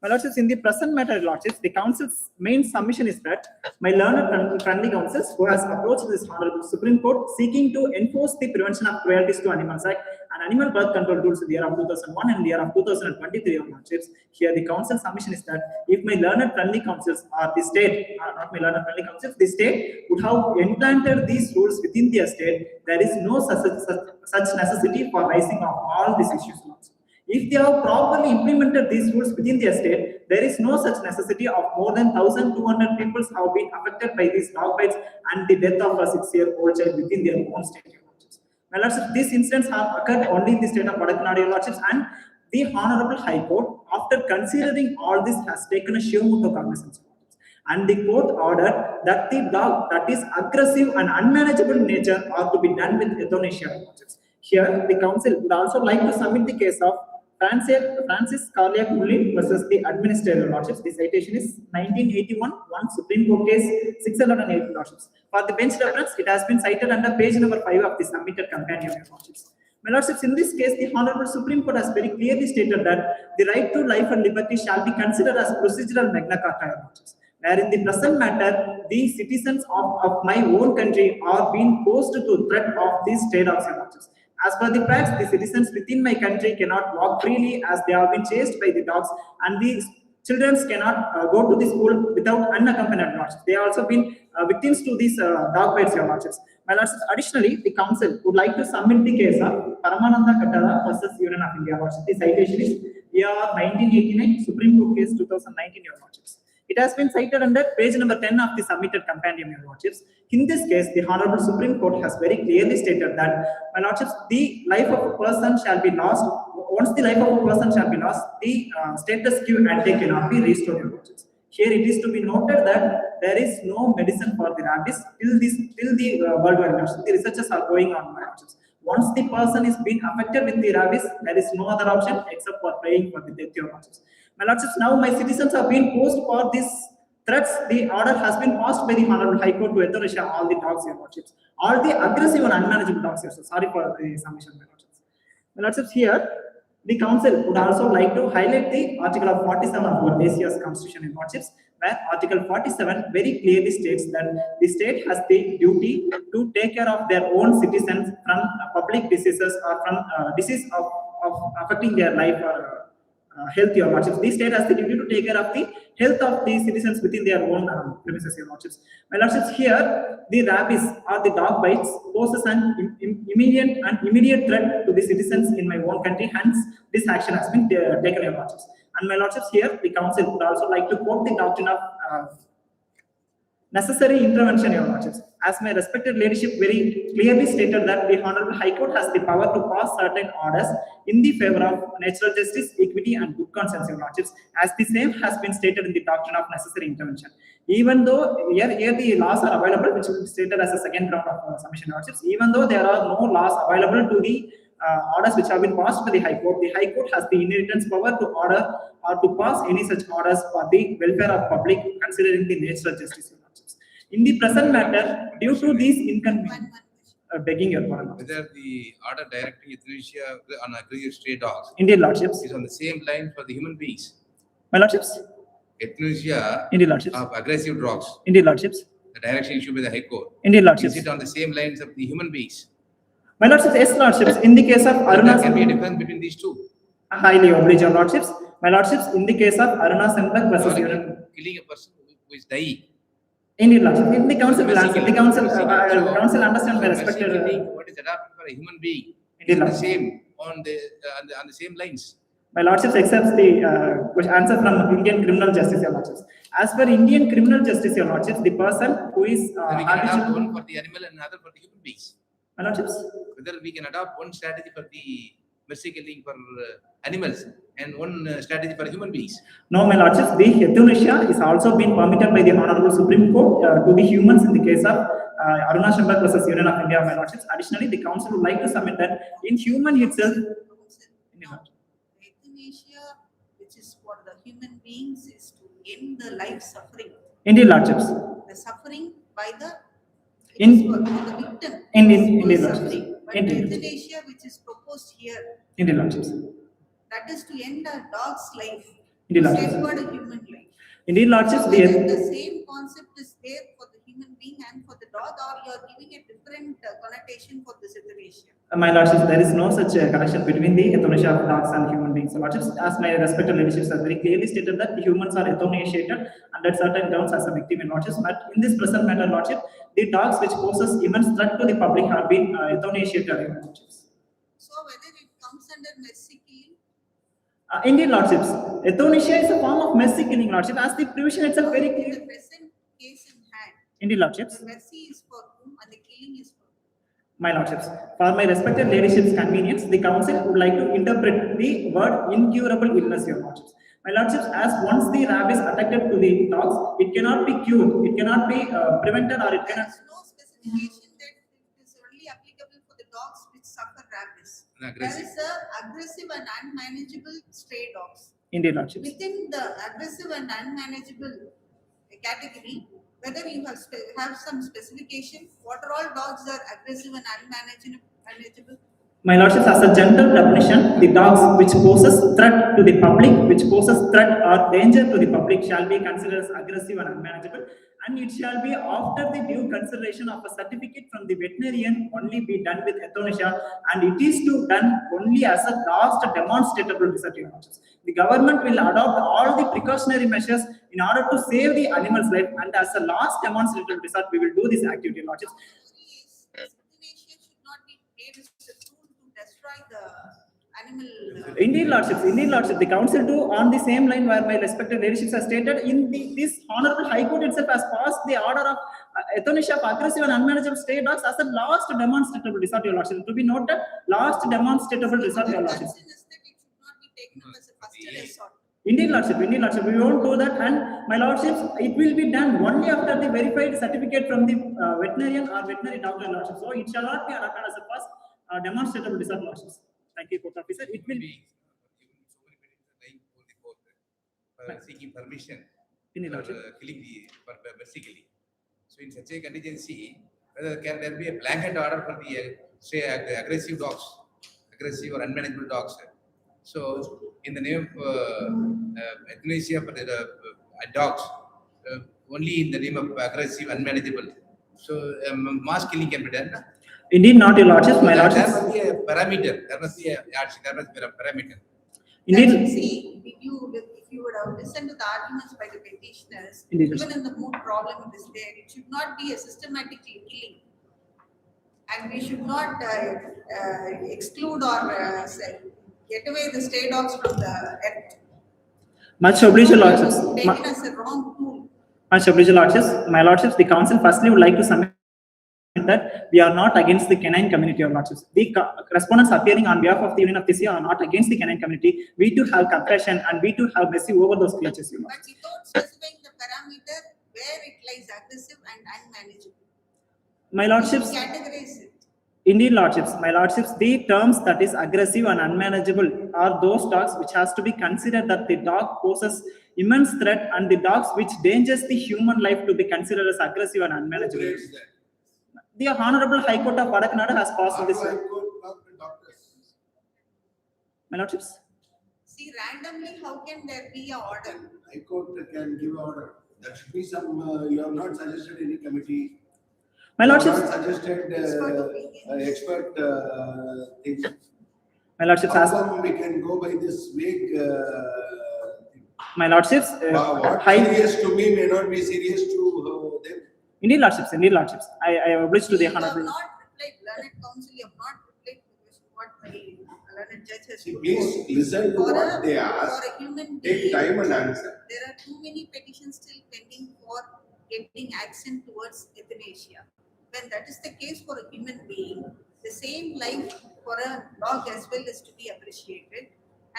I: My lordships, in the present matter, lordships, the council's main submission is that my learned friendly counsels who has approached this Honorable Supreme Court seeking to enforce the Prevention of Cruelties to Animals Act and Animal Birth Control Rules in the year of 2001 and the year of 2023, your lordships. Here, the council's submission is that if my learned friendly counsels or the state, not my learned friendly counsels, the state would have implanted these rules within their state, there is no such necessity for raising of all these issues, lordships. If they have properly implemented these rules within their state, there is no such necessity of more than 1,200 people have been affected by these dog bites and the death of a 6-year-old child within their own state, your lordships. My lordships, these incidents have occurred only in the state of Vadakkanadu, your lordships, and the Honorable High Court, after considering all this, has taken a show moot cognizance. And the court ordered that the dog that is aggressive and unmanageable in nature are to be done with euthanasia, Your Lordships. Here, the council would also like to submit the case of Francis Carliac Mullin versus the Administrator, Lordships. The citation is 1981, 1 Supreme Court case 608, Lordships. For the bench reference, it has been cited under page number 5 of the submitted companion, Your Lordships. My Lordships, in this case, the Honorable Supreme Court has very clearly stated that the right to life and liberty shall be considered as procedural Magna Carta, Your Lordships. Where in the present matter, the citizens of my own country are being posed to threat of these stray dogs, Your Lordships. As per the facts, the citizens within my country cannot walk freely as they have been chased by the dogs, and the children cannot go to the school without unaccompanied, Lordships. They have also been victims to these dog bites, Your Lordships. My Lordships, additionally, the council would like to submit the case of Paramananda Kattada versus Union of India, Lordships. The citation is ER 1989, Supreme Court case 2019, Your Lordships. It has been cited under page number 10 of the submitted compendium, Your Lordships. In this case, the Honorable Supreme Court has very clearly stated that, my Lordships, the life of a person shall be lost. Once the life of a person shall be lost, the status quo ante cannot be restored, Your Lordships. Here it is to be noted that there is no medicine for the rabies till the worldwide. The researches are going on, my Lordships. Once the person is being affected with the rabies, there is no other option except for praying for the death, Your Lordships. My Lordships, now my citizens have been posed for these threats. The order has been passed by the Honorable High Court to euthanasia all the dogs, Your Lordships. All the aggressive and unmanageable dogs, Your Lordships. Sorry for the submission, my Lordships. My Lordships, here, the council would also like to highlight the article of 47 of our Asia's constitution, Your Lordships, where article 47 very clearly states that the state has the duty to take care of their own citizens from public diseases or from disease of affecting their life or health, Your Lordships. The state has the duty to take care of the health of the citizens within their own premises, Your Lordships. My Lordships, here the rabies or the dog bites poses an immediate threat to the citizens in my own country. Hence, this action has been taken, Your Lordships. And my Lordships, here the council would also like to quote the doctrine of necessary intervention, Your Lordships. As my respected leadership very clearly stated that the Honorable High Court has the power to pass certain orders in the favor of natural justice, equity, and good conscience, Your Lordships, as the same has been stated in the doctrine of necessary intervention. Even though here the laws are available, which will be stated as a second round of submission, Your Lordships, even though there are no laws available to the orders which have been passed by the High Court has the inheritance power to order or to pass any such orders for the welfare of public, considering the natural justice, Your Lordships. In the present matter, due to these inconveniences, begging your pardon.
E: Whether the order directing euthanasia on aggressive stray dogs
I: Indeed, Lordships.
E: is on the same line for the human beings.
I: My Lordships.
E: Euthanasia
I: Indeed, Lordships.
E: of aggressive dogs,
I: Indeed, Lordships.
E: the direction issued by the High Court,
I: Indeed, Lordships.
E: is it on the same lines of the human beings?
I: My Lordships, yes, Lordships. In the case of Aruna,
E: There can be a difference between these two.
I: highly oblige, Your Lordships. My Lordships, in the case of Aruna Sandbag versus
E: Killing a person who is dying.
I: Indeed, Lordships. In the council will answer. The council,
E: So,
I: council understand my respected.
E: what is adapted for a human being
I: Indeed,
E: is the
I: Lordships.
E: same on the same lines.
I: My Lordships accepts the answer from Indian criminal justice, Your Lordships. As per Indian criminal justice, Your Lordships, the person who is
E: Whether we can adopt one for the animal and another for the human beings.
I: My Lordships.
E: Whether we can adopt one strategy for the mercy killing for animals and one strategy for human beings.
I: No, my Lordships, the euthanasia is also been permitted by the Honorable Supreme Court to the humans in the case of Aruna Sandbag versus Union of India, my Lordships. Additionally, the council would like to submit that in human itself.
F: Euthanasia, which is for the human beings, is to end the life suffering.
I: Indeed, Lordships.
F: The suffering by the
I: In-
F: for the victim.
I: Indeed,
F: who is
I: Lordships.
F: suffering. But
I: Indeed.
F: euthanasia, which is proposed here,
I: Indeed, Lordships.
F: that is to end a dog's life,
I: Indeed,
F: to
I: Lordships.
F: safeguard a human life.
I: Indeed, Lordships.
F: So
I: The
F: whether the same concept is there for the human being and for the dog, or you are giving a different connotation for this euthanasia?
I: My Lordships, there is no such connection between the euthanasia of dogs and human beings. So, Lordships, as my respected leaderships have very clearly stated that the humans are euthanasiated under certain terms as a victim in Lordships. But in this present matter, Lordship, the dogs which poses immense threat to the public have been euthanasiated in Lordships.
F: So whether it comes under mercy kill,
I: Indeed, Lordships, euthanasia is a form of mercy killing, Lordship, as the provision itself very
F: in
I: clear.
F: the present case in hand,
I: Indeed, Lordships.
F: the mercy is for whom and the killing is for whom?
I: My Lordships, for my respected leadership's convenience, the council would like to interpret the word incurable illness, Your Lordships. My lordships, as once the rabies attached to the dogs, it cannot be cured, it cannot be prevented, or it
F: There
I: cannot.
F: is no specification that it is only applicable for the dogs which suffer rabies. There
E: Aggressive.
F: is a aggressive and unmanageable stray dogs.
I: Indeed, lordships.
F: Within the aggressive and unmanageable category, whether you have some specification, what are all dogs are aggressive and unmanageable?
I: My lordships, as a general definition, the dogs which poses threat to the public, which poses threat or danger to the public, shall be considered as aggressive and unmanageable, and it shall be after the due consideration of a certificate from the veterinarian only be done with euthanasia, and it is to done only as a last demonstrable result, your lordships. The government will adopt all the precautionary measures in order to save the animal's life, and as a last demonstrable result, we will do this activity, your lordships.
F: Euthanasia should not be made as a tool to destroy the animal.
I: Indeed, lordships. Indeed, lordships. The council too, on the same line where my respected leaderships has stated, this honorable High Court itself has passed the order of euthanasia of aggressive and unmanageable stray dogs as a last demonstrable resort, your lordships. To be noted, last demonstrable resort, your
F: The
I: lordships.
F: concern is that it should not be taken up as a first resort.
I: Indeed, lordship. Indeed, lordship. We won't do that, and my lordships, it will be done only after the verified certificate from the veterinarian or veterinary doctor, lordship. So it shall not be adopted as a first demonstrable resort, lordships. Thank you, court officer. It will be.
E: So many petitions lying before the court for seeking permission
I: Indeed,
E: for
I: lordship.
E: killing basically. So in such a contingency, whether can there be a blanket order for the say aggressive dogs, aggressive or unmanageable dogs? So in the name of euthanasia for the dogs, only in the name of aggressive, unmanageable. So mass killing can be done.
I: Indeed, not your lordships, my
E: There
I: lordships.
E: must be a parameter. There must be a yardstick. There must be a parameter.
I: Indeed.
F: See, if you would have listened to the arguments by the petitioners,
I: Indeed.
F: even in the moot problem it is there, it should not be a systematic killing. And we should not exclude or get away the stray dogs from the earth.
I: Much obliged, your lordships.
F: Taken as a wrong tool.
I: Much obliged, your lordships. My lordships, the council firstly would like to submit that we are not against the canine community, your lordships. The respondents appearing on behalf of the Union of this year are not against the canine community. We too have compassion and we too have mercy over those creatures, your
F: But
I: lordships.
F: without specifying the parameter where it lies aggressive and unmanageable.
I: My lordships,
F: Categorize it.
I: indeed, lordships, my lordships, the terms that is aggressive and unmanageable are those dogs which has to be considered that the dog poses immense threat, and the dogs which dangers the human life to be considered as aggressive and unmanageable.
C: Who grades that?
I: The Honorable High Court of Vadakanadu has passed this.
C: High Court, not the doctors.
I: My lordships.
F: See, randomly, how can there be a order?
C: High Court can give order. There should be some, you have not suggested any committee.
I: My
C: You have
I: lordships.
C: not suggested
F: Expert opinion.
C: expert things.
I: My lordships
C: How
I: has.
C: come we can go by this vague thing?
I: My lordships.
C: What
I: High.
C: serious to me may not be serious to them.
I: Indeed, lordships. Indeed, lordships. I oblige to the
F: You have
I: Honorable.
F: not replied, learned counsel, you have not replied to the question what my learned judge has
C: See,
F: put
C: please
F: forth.
C: listen to
F: For
C: what they ask,
F: for a human
C: take
F: being,
C: time and answer.
F: there are too many petitions still pending for getting action towards euthanasia. When that is the case for a human being, the same life for a dog as well is to be appreciated.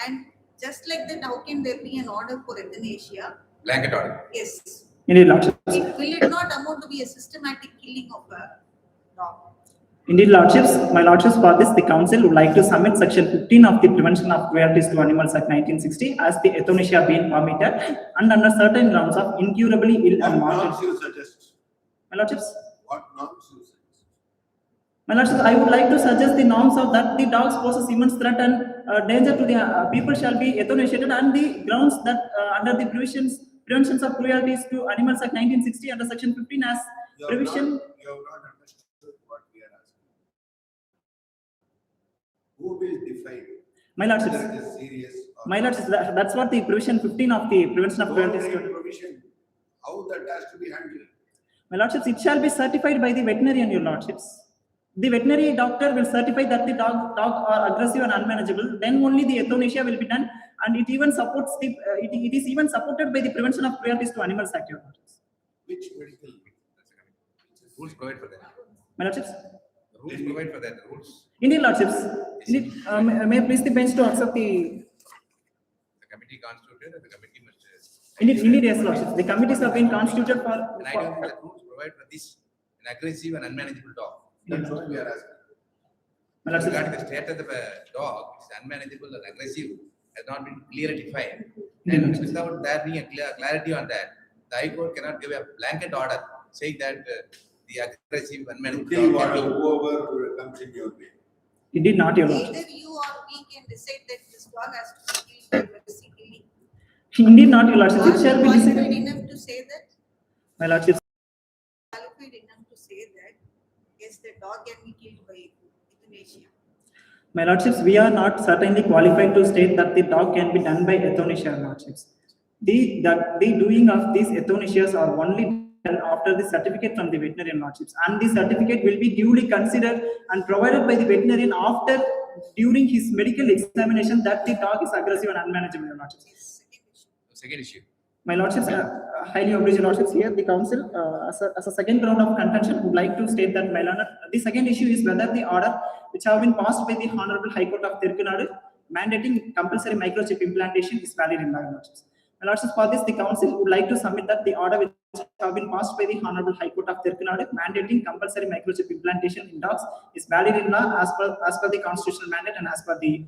F: And just like that, how can there be an order for euthanasia?
E: Blanket order.
F: Yes.
I: Indeed, lordships.
F: Will it not amount to be a systematic killing of a dog?
I: Indeed, lordships. My lordships, for this, the council would like to submit section 15 of the Prevention of Cruelties to Animals Act 1960 as the euthanasia being permitted and under certain grounds of incurably ill
C: What
I: and
C: norms
I: mortal.
C: you suggest?
I: My lordships.
C: What norms you suggest?
I: My lordships, I would like to suggest the norms of that the dogs poses immense threat and danger to the people shall be euthanasiated, and the grounds that under the preventions of cruelties to animals act 1960 under section 15 as
C: You have
I: provision.
C: you have not understood what we are asking. Who will define
I: My
C: whether
I: lordships,
C: it is serious or
I: my
C: not?
I: lordships, that's what the provision 15 of the prevention of
C: Don't
I: cruelties
C: write
I: to.
C: provision, how that has to be handled.
I: My lordships, it shall be certified by the veterinarian, your lordships. The veterinary doctor will certify that the dog are aggressive and unmanageable. Then only the euthanasia will be done, and it even supports the. It is even supported by the Prevention of Cruelties to Animals Act, your lordships.
C: Which medical?
E: Rules provide for that.
I: My lordships.
E: The rules provide for that. The rules.
I: Indeed, lordships. Indeed, may I please the bench to accept the.
E: committee constituted, and the committee must.
I: Indeed, yes, Lordships. The committees have been constituted for.
E: And I don't think the rules provide for this an aggressive and unmanageable dog.
C: That's what we are asking.
I: My Lordships.
E: Regarding the status of a dog, it's unmanageable and aggressive, has not been clearly defined.
I: Indeed,
E: And
I: Lordships.
E: without there being a clarity on that, the High Court cannot give a blanket order saying that the aggressive, unmanageable
C: Till
E: dog can
C: whoever comes in your way.
I: Indeed, not your Lordship.
F: Either you or we can decide that this dog has to be killed by physically.
I: Indeed, not your Lordship. It
F: Are
I: shall
F: you
I: be
F: qualified
I: decided.
F: enough to say that?
I: My Lordships.
F: Qualified enough to say that, yes, the dog can be killed by euthanasia.
I: My Lordships, we are not certainly qualified to state that the dog can be done by euthanasia, Lordships. The doing of these euthanasias are only done after the certificate from the veterinarian, Lordships, and the certificate will be duly considered and provided by the veterinarian after during his medical examination that the dog is aggressive and unmanageable, Lordships.
F: Yes, second issue.
E: Second issue.
I: My Lordships, highly obliged Lordships, here the council, as a second round of contention, would like to state that, my Lord, the second issue is whether the order which have been passed by the Honorable High Court of Nadu mandating compulsory microchip implantation is valid in my Lordships. My Lordships, for this, the council would like to submit that the order which have been passed by the Honorable High Court of Nadu mandating compulsory microchip implantation in dogs is valid in law as per the constitutional mandate and as per the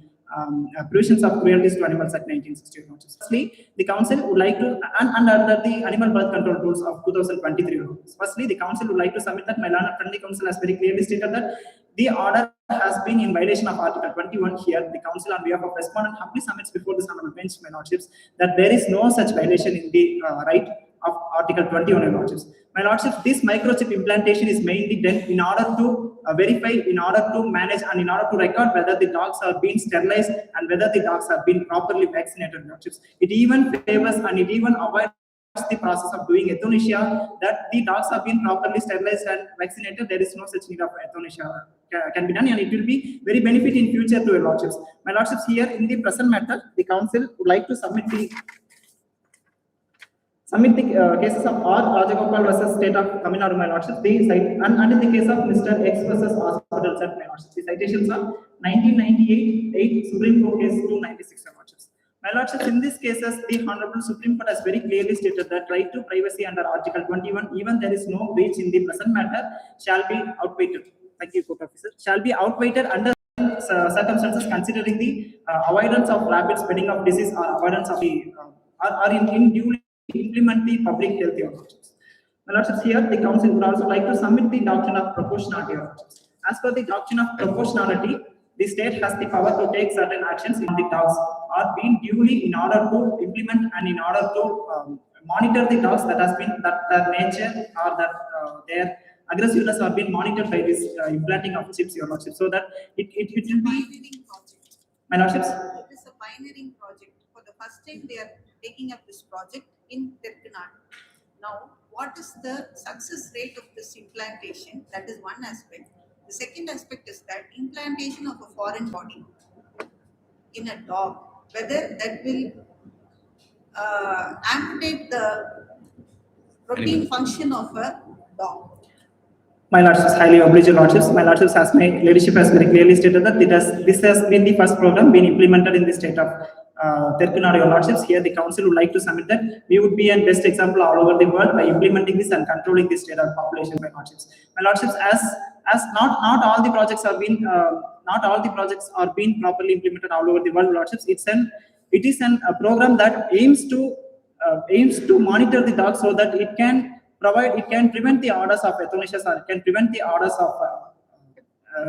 I: provisions of Cruelties to Animals Act 1968. Firstly, the council would like to, and under the animal birth control rules of 2023. Firstly, the council would like to submit that my Lord, friendly council has very clearly stated that the order has been in violation of Article 21. Here, the council on behalf of respondent humbly submits before this honorable bench, my Lordships, that there is no such violation in the right of Article 21, my Lordships. My Lordships, this microchip implantation is mainly done in order to verify, in order to manage, and in order to record whether the dogs are being sterilized and whether the dogs are being properly vaccinated, Lordships. It even favors and it even avoids the process of doing euthanasia, that the dogs have been properly sterilized and vaccinated. There is no such need of euthanasia can be done, and it will be very benefit in future to your Lordships. My Lordships, here in the present matter, the council would like to submit the cases of R. Rajagopal versus State of Tamil Nadu, my Lordships, and in the case of Mr. X versus Hospitals at my Lordships. The citations are 1998, 8 Supreme Court case 296, my Lordships. My Lordships, in these cases, the Honorable Supreme Court has very clearly stated that right to privacy under Article 21, even there is no breach in the present matter, shall be outweighed. Thank you, Court Officer. Shall be outweighed under circumstances considering the avoidance of rapid spreading of disease or avoidance of the in duly implement the public health objectives. My Lordships, here the council would also like to submit the doctrine of proportionality. As per the doctrine of proportionality, the state has the power to take certain actions if the dogs are being duly in order to implement and in order to monitor the dogs that their nature or that their aggressiveness are being monitored by this implanting of chips, your Lordship, so that it will be.
F: Pioneering project.
I: My Lordships.
F: It is a pioneering project. For the first time, they are taking up this project in Nadu. Now, what is the success rate of this implantation? That is one aspect. The second aspect is that implantation of a foreign body in a dog, whether that will amputate the routine function of a dog.
I: My Lordships, highly obliged Lordships. My Lordships, as my Ladyship has very clearly stated that this has been the first program being implemented in the state of Nadu, your Lordships. Here, the council would like to submit that we would be a best example all over the world by implementing this and controlling this state of population, my Lordships. My Lordships, as not all the projects are being properly implemented all over the world, Lordships. It is a program that aims to monitor the dog so that it can prevent the orders of euthanasia, or it can prevent the orders of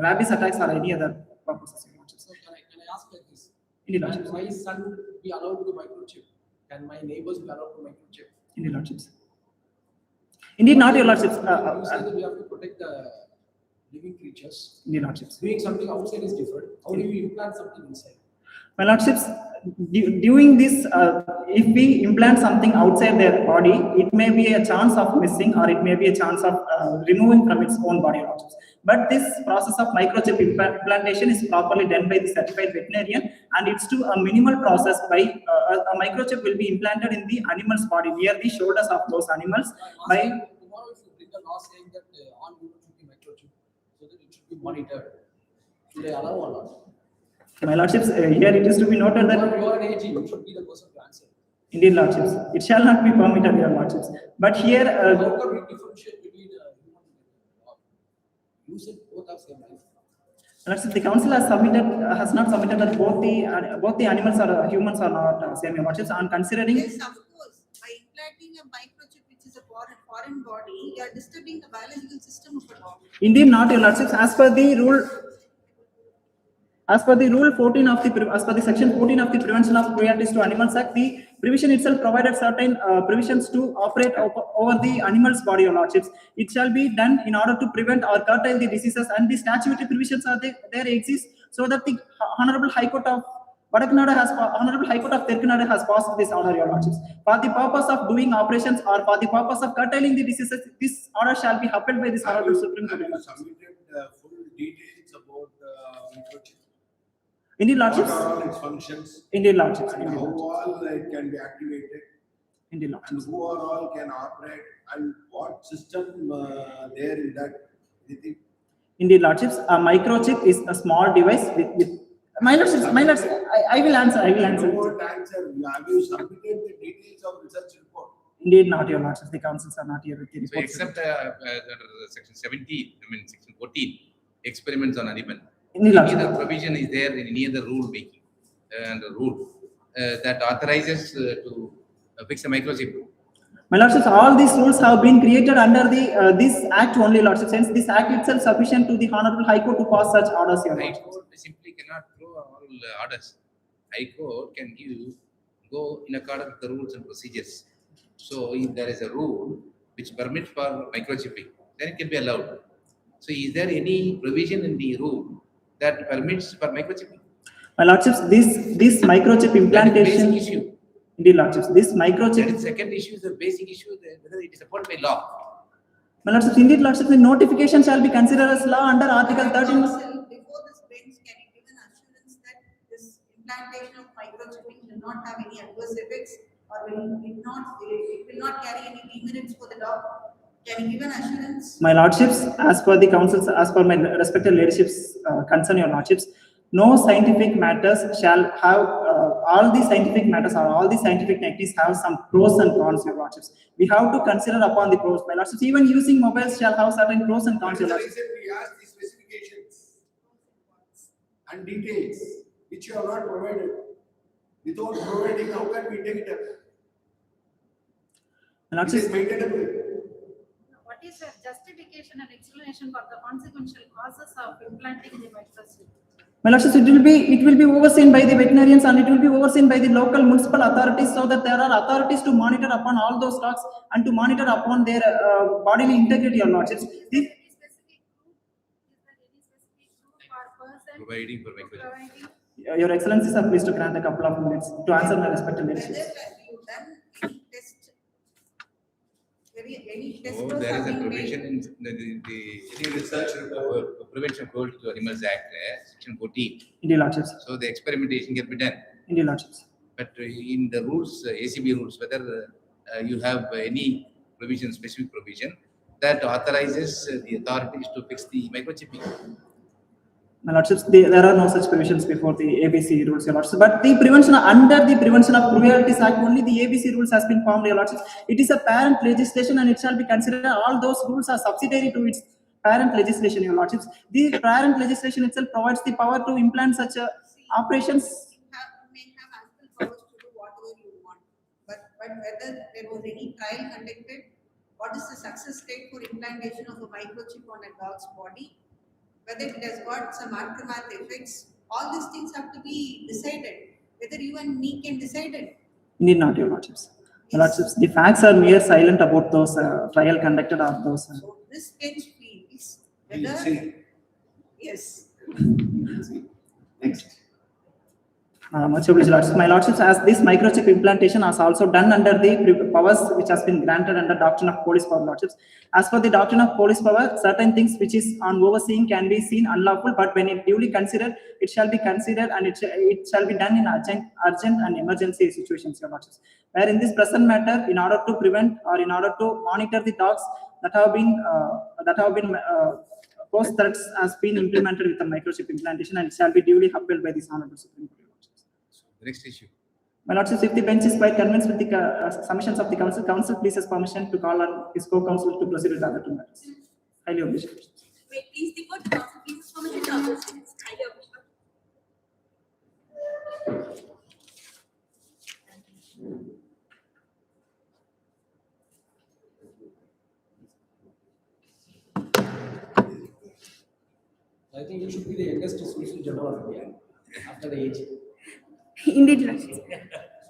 I: rabies attacks or any other purposes.
D: So can I ask like this?
I: Indeed,
D: Can
I: Lordships.
D: my son be allowed to microchip? Can my neighbors be allowed to microchip?
I: Indeed, Lordships. Indeed, not your Lordships.
D: You say that we have to protect the living creatures.
I: Indeed, Lordships.
D: Doing something outside is different. How do you implant something inside?
I: My Lordships, doing this, if we implant something outside their body, it may be a chance of missing or it may be a chance of removing from its own body, Lordships. But this process of microchip implantation is properly done by the certified veterinarian, and it's to a minimal process by a microchip will be implanted in the animal's body near the shoulders of those animals. By
D: Tomorrow, if you bring a law saying that all humans should be microchip, so that it should be monitored, should I allow or not?
I: My lordships, here it is to be noted that
D: You are an AG, you should be the person to answer.
I: indeed lordships, it shall not be permitted, your lordships. But here,
D: How can we differentiate between human and dog? You said both are same life.
I: lordships, the council has submitted, has not submitted that both the animals or humans are not same, your lordships. On considering,
F: Yes, of course. By implanting a microchip, which is a foreign body, you are disturbing the biological system of a dog.
I: indeed not, your lordships. As per the rule 14 of the, as per the section 14 of the Prevention of Cruelties to Animals Act, the provision itself provided certain provisions to operate over the animal's body, your lordships. It shall be done in order to prevent or curtail the diseases, and the statutory provisions are there exist, so that the Honorable High Court of Honorable High Court of Telangana has passed this order, your lordships. For the purpose of doing operations or for the purpose of curtailing the diseases, this order shall be upheld by this Honorable Supreme Court.
C: Have you submitted full details about microchip?
I: Indeed,
C: What
I: lordships.
C: are all its functions?
I: Indeed, lordships.
C: And
I: Indeed,
C: how
I: lordships.
C: all it can be activated?
I: Indeed,
C: And
I: lordships.
C: who are all can operate? And what system there in that? Anything?
I: Indeed, lordships. A microchip is a small device with my lordships. I will answer.
C: You won't answer. Have you submitted the details of research report?
I: Indeed, not, your lordships. The councils are not here with the
E: So
I: reports.
E: except section 17, section 14, experiments on animal.
I: Indeed,
E: Any
I: lordships.
E: other provision is there in any other rule making and rule that authorizes to fix a microchip.
I: My lordships, all these rules have been created under the this act only, lordships. Since this act itself sufficient to the Honorable High Court to pass such orders, your
E: High
I: lordships.
E: Court simply cannot throw all orders. High Court can go in accordance with the rules and procedures. So if there is a rule which permits for microchipping, then it can be allowed. So is there any provision in the rule that permits for microchipping?
I: My lordships, this microchip
E: That is
I: implantation.
E: basic issue.
I: Indeed, lordships. This
E: That
I: microchip.
E: is second issue is the basic issue whether it is supported by law.
I: My lordships, indeed, lordships. The notification shall be considered as law under Article 13.
F: Council, before this bench, can you give an assurance that this implantation of microchipping will not have any adverse effects, or it will not carry any demerits for the dog? Can you give an assurance?
I: My lordships, as per the councils, as per my respected leadership's concern, your lordships, no scientific matters shall have all the scientific matters or all the scientific techniques have some pros and cons, your lordships. We have to consider upon the pros, my lordships. Even using mobiles shall have certain pros and cons, your
C: That
I: lordships.
C: is the reason we asked the specifications and details which you have not provided. Without providing, how can we take it up?
I: My
C: It is
I: lordships,
C: maintainable.
H: What is your justification and explanation for the consequential causes of implanting the microchip?
I: my lordships, it will be overseen by the veterinarians and it will be overseen by the local municipal authorities, so that there are authorities to monitor upon all those dogs and to monitor upon their bodily integrity, your lordships.
H: Is there any specific group or person
E: Providing for microchip.
H: providing?
I: Your Excellencies are pleased to grant a couple of minutes to answer my respected
F: Whether
I: leaderships.
F: have you done any test? Any test?
E: Oh, there is a provision in the research Prevention of Cruelty to Animals Act, section 14.
I: Indeed, lordships.
E: So the experimentation can be done.
I: Indeed, lordships.
E: But in the rules, ACB rules, whether you have any provision, specific provision that authorizes the authorities to fix the microchipping.
I: My lordships, there are no such provisions before the ABC rules, your lordships. But the prevention, under the Prevention of Cruelties Act, only the ABC rules has been formed, your lordships. It is a parent legislation and it shall be considered, all those rules are subsidiary to its parent legislation, your lordships. The parent legislation itself provides the power to implant such operations.
F: You may have ample powers to do whatever you want, but whether there was any trial conducted, what is the success rate for implantation of a microchip on a dog's body, whether it has got some aftermath effects, all these things have to be decided. Whether you and me can decide it.
I: Indeed not, your lordships. My lordships, the facts are mere silent about those trial conducted or those.
F: So this bench feels
C: We'll
F: whether,
C: see.
F: yes.
C: We'll see. Next.
I: Much obliged, lordships. My lordships, as this microchip implantation is also done under the powers which has been granted under doctrine of police power, lordships. As per the doctrine of police power, certain things which is on overseeing can be seen unlawful, but when it duly considered, it shall be considered and it shall be done in urgent and emergency situations, your lordships. Where in this present matter, in order to prevent or in order to monitor the dogs that have been post that has been implemented with the microchip implantation and shall be duly upheld by this Honorable Supreme Court.
E: The next issue.
I: My Lordship, if the bench is quite convinced with the submissions of the counsel, counsel pleases permission to call on his co-counsel to proceed with the other two matters. Highly obliged.
A: May it please the court, the counsel pleases permission to observe students. Highly obliged.
D: I think you should be the youngest Solicitor General of India after the age.
J: Indeed, Lordship.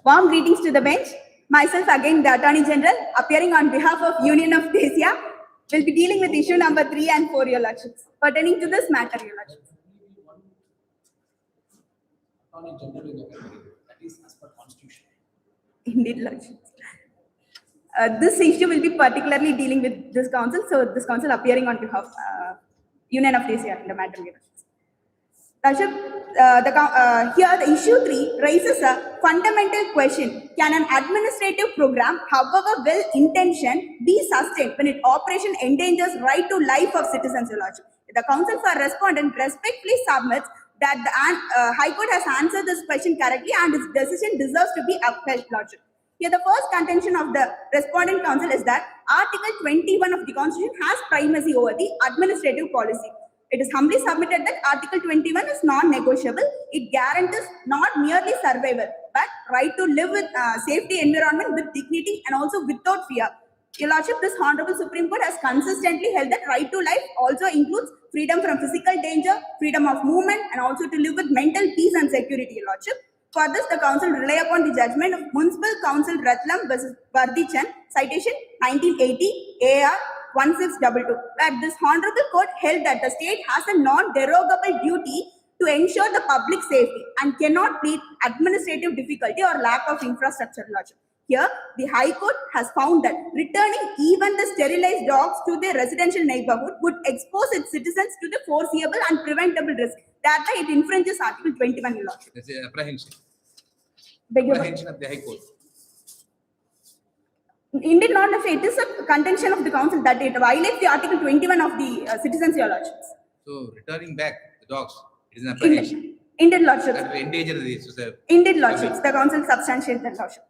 J: Warm greetings to the bench. Myself again, the Attorney General, appearing on behalf of Union of Asia, will be dealing with issue number 3 and 4, Your Lordships, pertaining to this matter, Your Lordships.
D: Attorney General in the country, that is as per Constitution.
J: Indeed, Lordships. This issue will be particularly dealing with this council, so this council appearing on behalf of Union of Asia in the matter, Your Lordships. Lordship, here the issue 3 raises a fundamental question. Can an administrative program, however well intentioned, be sustained when its operation endangers right to life of citizens, Your Lordship? The counsel for respondent respectfully submits that the High Court has answered this question correctly and its decision deserves to be upheld, Lordship. Here the first contention of the respondent counsel is that Article 21 of the Constitution has primacy over the administrative policy. It is humbly submitted that Article 21 is non-negotiable. It guarantees not merely survival, but right to live with safety environment with dignity and also without fear. Your Lordship, this Honorable Supreme Court has consistently held that right to life also includes freedom from physical danger, freedom of movement, and also to live with mental peace and security, Your Lordship. For this, the Council rely upon the judgment of Municipal Council Ratlam versus Vardichan, citation 1980 AR 1622, where this Honorable Court held that the state has a non-derogable duty to ensure the public safety and cannot plead administrative difficulty or lack of infrastructure, Lordship. Here, the High Court has found that returning even the sterilized dogs to their residential neighborhood would expose its citizens to the foreseeable and preventable risk. Thereby, it infringes Article 21, Lordship.
E: That's an apprehension.
J: Beg your
E: Apprehension of the High Court.
J: Indeed, not if it is a contention of the council that it violates the Article 21 of the Citizens' Your Lordships.
E: So returning back the dogs, it is an apprehension.
J: Indeed, Lordships.
E: That will endanger the society.
J: Indeed, Lordships. The council substantiates that, Lordship.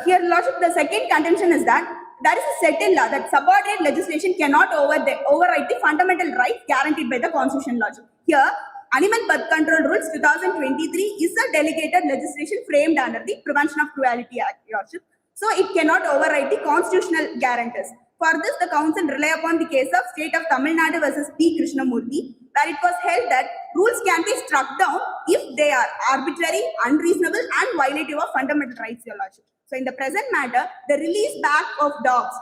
J: Here, Lordship, the second contention is that there is a settled law that subordinate legislation cannot override the fundamental rights guaranteed by the Constitution, Lordship. Here, Animal Birth Control Rules 2023 is a delegated legislation framed under the Prevention of Cruelty Act, Lordship. So it cannot override the constitutional guarantees. For this, the council rely upon the case of State of Tamil Nadu versus P. Krishnamurthy, where it was held that rules can be struck down if they are arbitrary, unreasonable, and violative of fundamental rights, Your Lordship. So in the present matter, the release back of dogs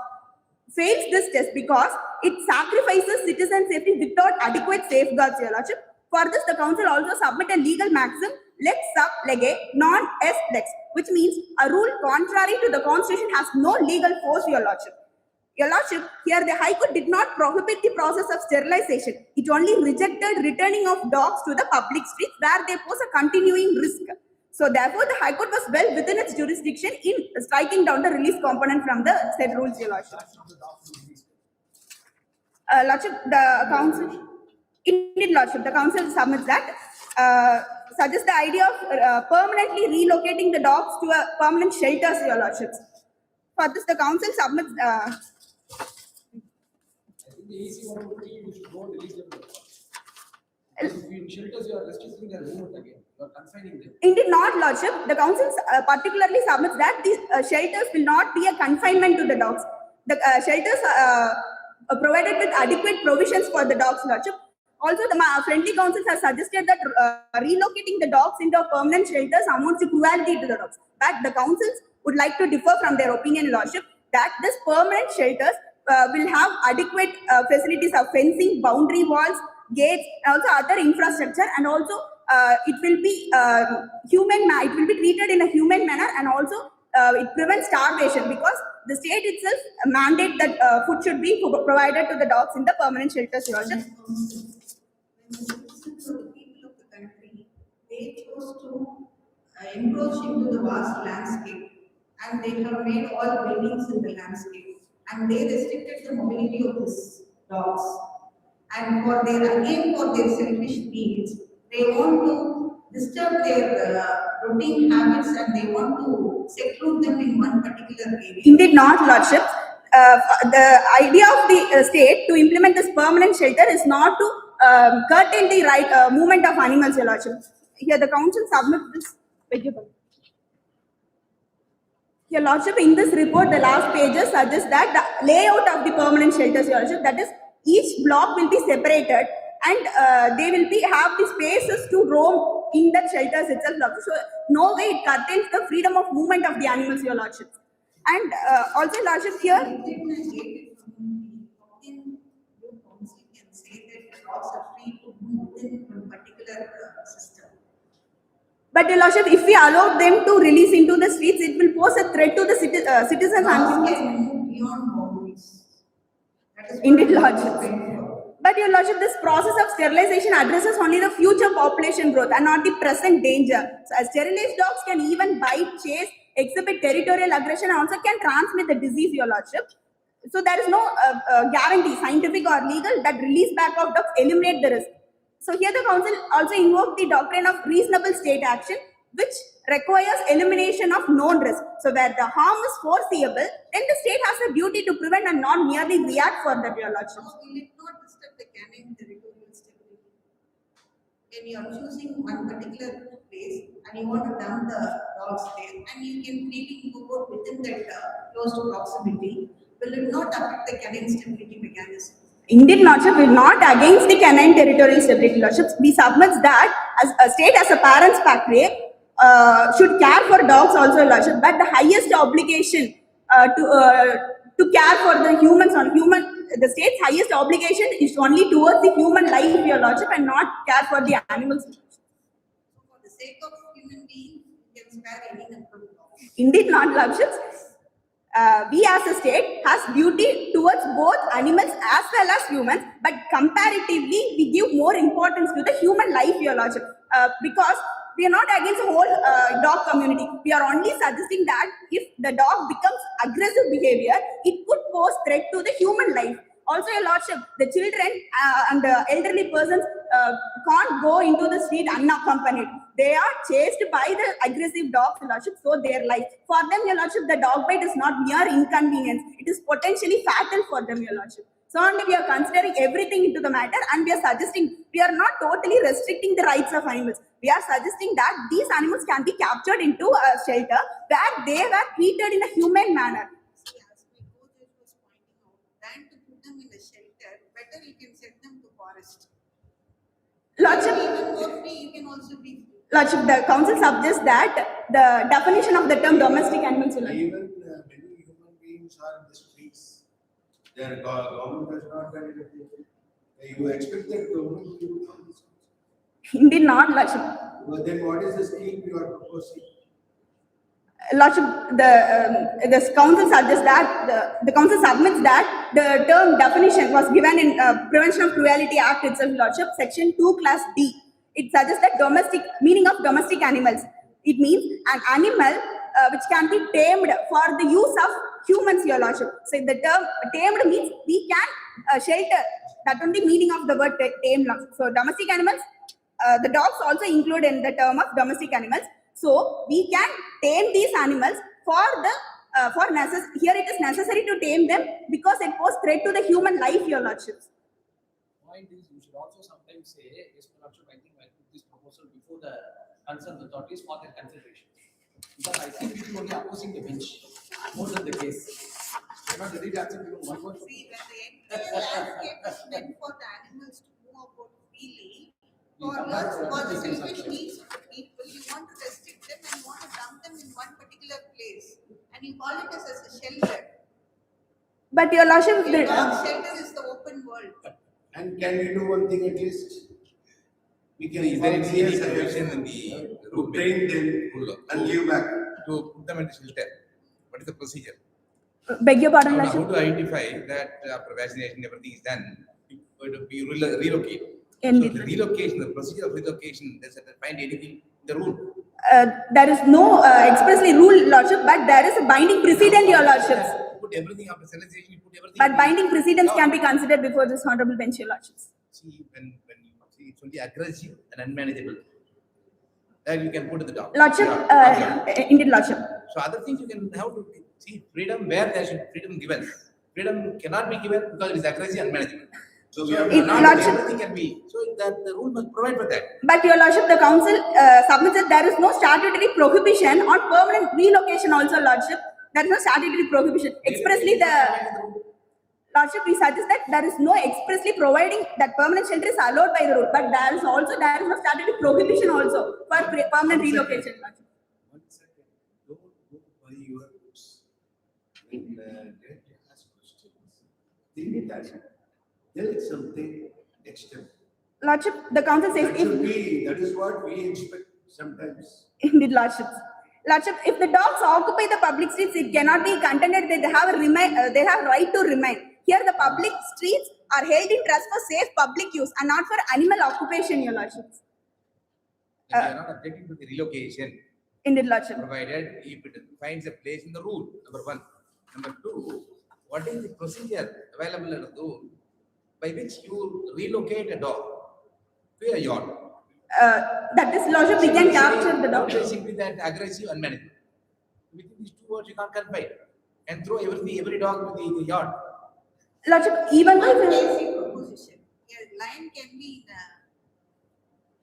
J: fails this test because it sacrifices citizen safety without adequate safeguards, Your Lordship. For this, the council also submit a legal maxim, lex sub lege, non est lex, which means a rule contrary to the Constitution has no legal force, Your Lordship. Your Lordship, here the High Court did not prohibit the process of sterilization. It only rejected returning of dogs to the public streets where they pose a continuing risk. So therefore, the High Court was well within its jurisdiction in striking down the release component from the said rules, Your Lordship. Lordship, the council, indeed, Lordship, the council submits that suggests the idea of permanently relocating the dogs to a permanent shelters, Your Lordships. For this, the council submits.
D: I think the easy one would be you should go and release them. If you in shelters, you are restricting their movement again. You are confining them.
J: Indeed, not, Lordship. The council particularly submits that these shelters will not be a confinement to the dogs. The shelters are provided with adequate provisions for the dogs, Lordship. Also, the friendly councils have suggested that relocating the dogs into permanent shelters amounts to cruelty to the dogs. But the councils would like to differ from their opinion, Lordship, that this permanent shelters will have adequate facilities of fencing, boundary walls, gates, and also other infrastructure, and also it will be it will be treated in a humane manner, and also it prevents starvation because the state itself mandate that food should be provided to the dogs in the permanent shelters, Lordship.
F: The citizens or the people of the country, they chose to encroach into the vast landscape, and they have made all buildings in the landscape, and they restricted the mobility of these dogs. and for their selfish needs, they want to disturb their routine habits and they want to seclude them in one particular area.
J: Indeed not, Lordship. The idea of the state to implement this permanent shelter is not to curtail the right movement of animals, Your Lordship. Here the council submits this. Beg your pardon. Your Lordship, in this report, the last pages suggest that the layout of the permanent shelters, Your Lordship, that is, each block will be separated and they will have the spaces to roam in the shelters itself. Lordship. So, no way it curtails the freedom of movement of the animals, Your Lordship. And also, Lordship, here.
F: Within a gated community, within your council can say that dogs are free to move within one particular system.
J: But Your Lordship, if we allow them to release into the streets, it will pose a threat to the citizens.
F: Dogs can move beyond boundaries. That is
J: Indeed,
F: what
J: Lordship.
F: we are going for.
J: But Your Lordship, this process of sterilization addresses only the future population growth and not the present danger. So, as sterilized dogs can even bite, chase, exhibit territorial aggression, and also can transmit the disease, Your Lordship. So, there is no guarantee, scientific or legal, that release back of dogs eliminate the risk. So, here the council also invoked the doctrine of reasonable state action, which requires elimination of known risk. So, where the harm is foreseeable, then the state has a duty to prevent and not merely react for that, Your Lordship.
F: Now, will it not disturb the canine territorial stability? When you are choosing one particular place and you want to dump the dogs there and you can freely move out within that close proximity, will it not affect the canine stability mechanism?
J: Indeed, Lordship, we are not against the canine territorial stability, Lordship. We submit that as a state, as a parent's factory, should care for dogs also, Lordship, but the highest obligation to care for the humans the state's highest obligation is only towards the human life, Your Lordship, and not care for the animals.
F: So for the sake of human beings, you can spare any number of dogs.
J: Indeed not, Lordship. We as a state has duty towards both animals as well as humans, but comparatively we give more importance to the human life, Your Lordship, because we are not against the whole dog community. We are only suggesting that if the dog becomes aggressive behavior, it could pose threat to the human life. Also, Your Lordship, the children and the elderly persons can't go into the street unaccompanied. They are chased by the aggressive dogs, Your Lordship, so their life. For them, Your Lordship, the dog bite is not mere inconvenience. It is potentially fatal for them, Your Lordship. So only we are considering everything into the matter, and we are suggesting, we are not totally restricting the rights of animals. We are suggesting that these animals can be captured into a shelter where they were treated in a humane manner.
F: See, as my co-judge was pointing out, than to put them in a shelter, better you can send them to forest.
J: Lordship,
F: Even more free, you can also be free.
J: Lordship, the council suggests that the definition of the term domestic animals will
C: Even many human beings are in the streets. Their government has not done anything. You expect that government to do this?
J: indeed not, Lordship.
C: But then what is the scheme you are proposing?
J: Lordship, the council suggests that the council submits that the term definition was given in Prevention of Cruelty Act itself, Lordship, Section 2, Class D. It suggests that meaning of domestic animals. It means an animal which can be tamed for the use of humans, Your Lordship. So the term tamed means we can shelter. That only meaning of the word tame. So domestic animals, the dogs also include in the term of domestic animals. So we can tame these animals here it is necessary to tame them because it poses threat to the human life, Your Lordships.
D: Point is, you should also sometimes say, yes, my Lordship, I think I put this proposal before the concerned authorities for their consideration. Because I see people only opposing the bench more than the case. They're not ready to accept even one word.
F: See, when the entire landscape is meant for the animals to move about freely, for the selfish needs of the people, you want to restrict them and you want to dump them in one particular place. And you call it as a shelter.
J: But Your Lordship,
F: The dog shelter is the open world.
C: And can we do one thing at least? We can
E: Is there any
C: inform
E: serious
C: CSIS
E: provision in the
C: to
E: rule
C: train them and give back.
E: to put them in the shelter? What is the procedure?
J: beg your pardon,
E: How
J: Lordship.
E: to identify that after vaccination everything is done, we relocate.
J: Indeed.
E: So the relocation, the procedure of relocation, does it find anything in the rule?
J: There is no expressly rule, Lordship, but there is a binding precedent, Your Lordships.
E: Put everything after sterilization, you put everything.
J: But binding precedents can be considered before this honorable bench, Your Lordships.
E: see when you see it's only aggressive and unmanageable. Then you can put to the dog.
J: Lordship, indeed, Lordship.
E: So other things you can have to see freedom where there should freedom given. Freedom cannot be given because it is aggressive and unmanageable.
C: So we have
J: It-
E: Not
J: Lordship-
E: everything can be. So that the rule must provide for that.
J: But your Lordship, the council submits that there is no statutory prohibition on permanent relocation also, Lordship. There is no statutory prohibition. Expressly, the Lordship, we suggest that there is no expressly providing that permanent shelter is allowed by the rule, but there is no statutory prohibition also for permanent relocation, Lordship.
C: 1 second. Don't go by your books. When they ask questions, think it as tell it something external.
J: Lordship, the council says
C: That
J: if
C: should be, that is what we expect sometimes.
J: indeed, Lordship. Lordship, if the dogs occupy the public streets, it cannot be contended that they have right to remain. Here, the public streets are held in trust for safe public use and not for animal occupation, your Lordship.
E: We are not objecting to the relocation,
J: Indeed, Lordship.
E: provided if it finds a place in the rule. Number one. Number two, what is the procedure available in the rule by which you relocate a dog to a yard?
J: That is, Lordship, we can capture the dog.
E: Simply that aggressive and unmanageable. Within these two words, you can't confine and throw every dog to the yard.
J: Lordship, even
F: One
J: if
F: basic proposition. A lion can be in a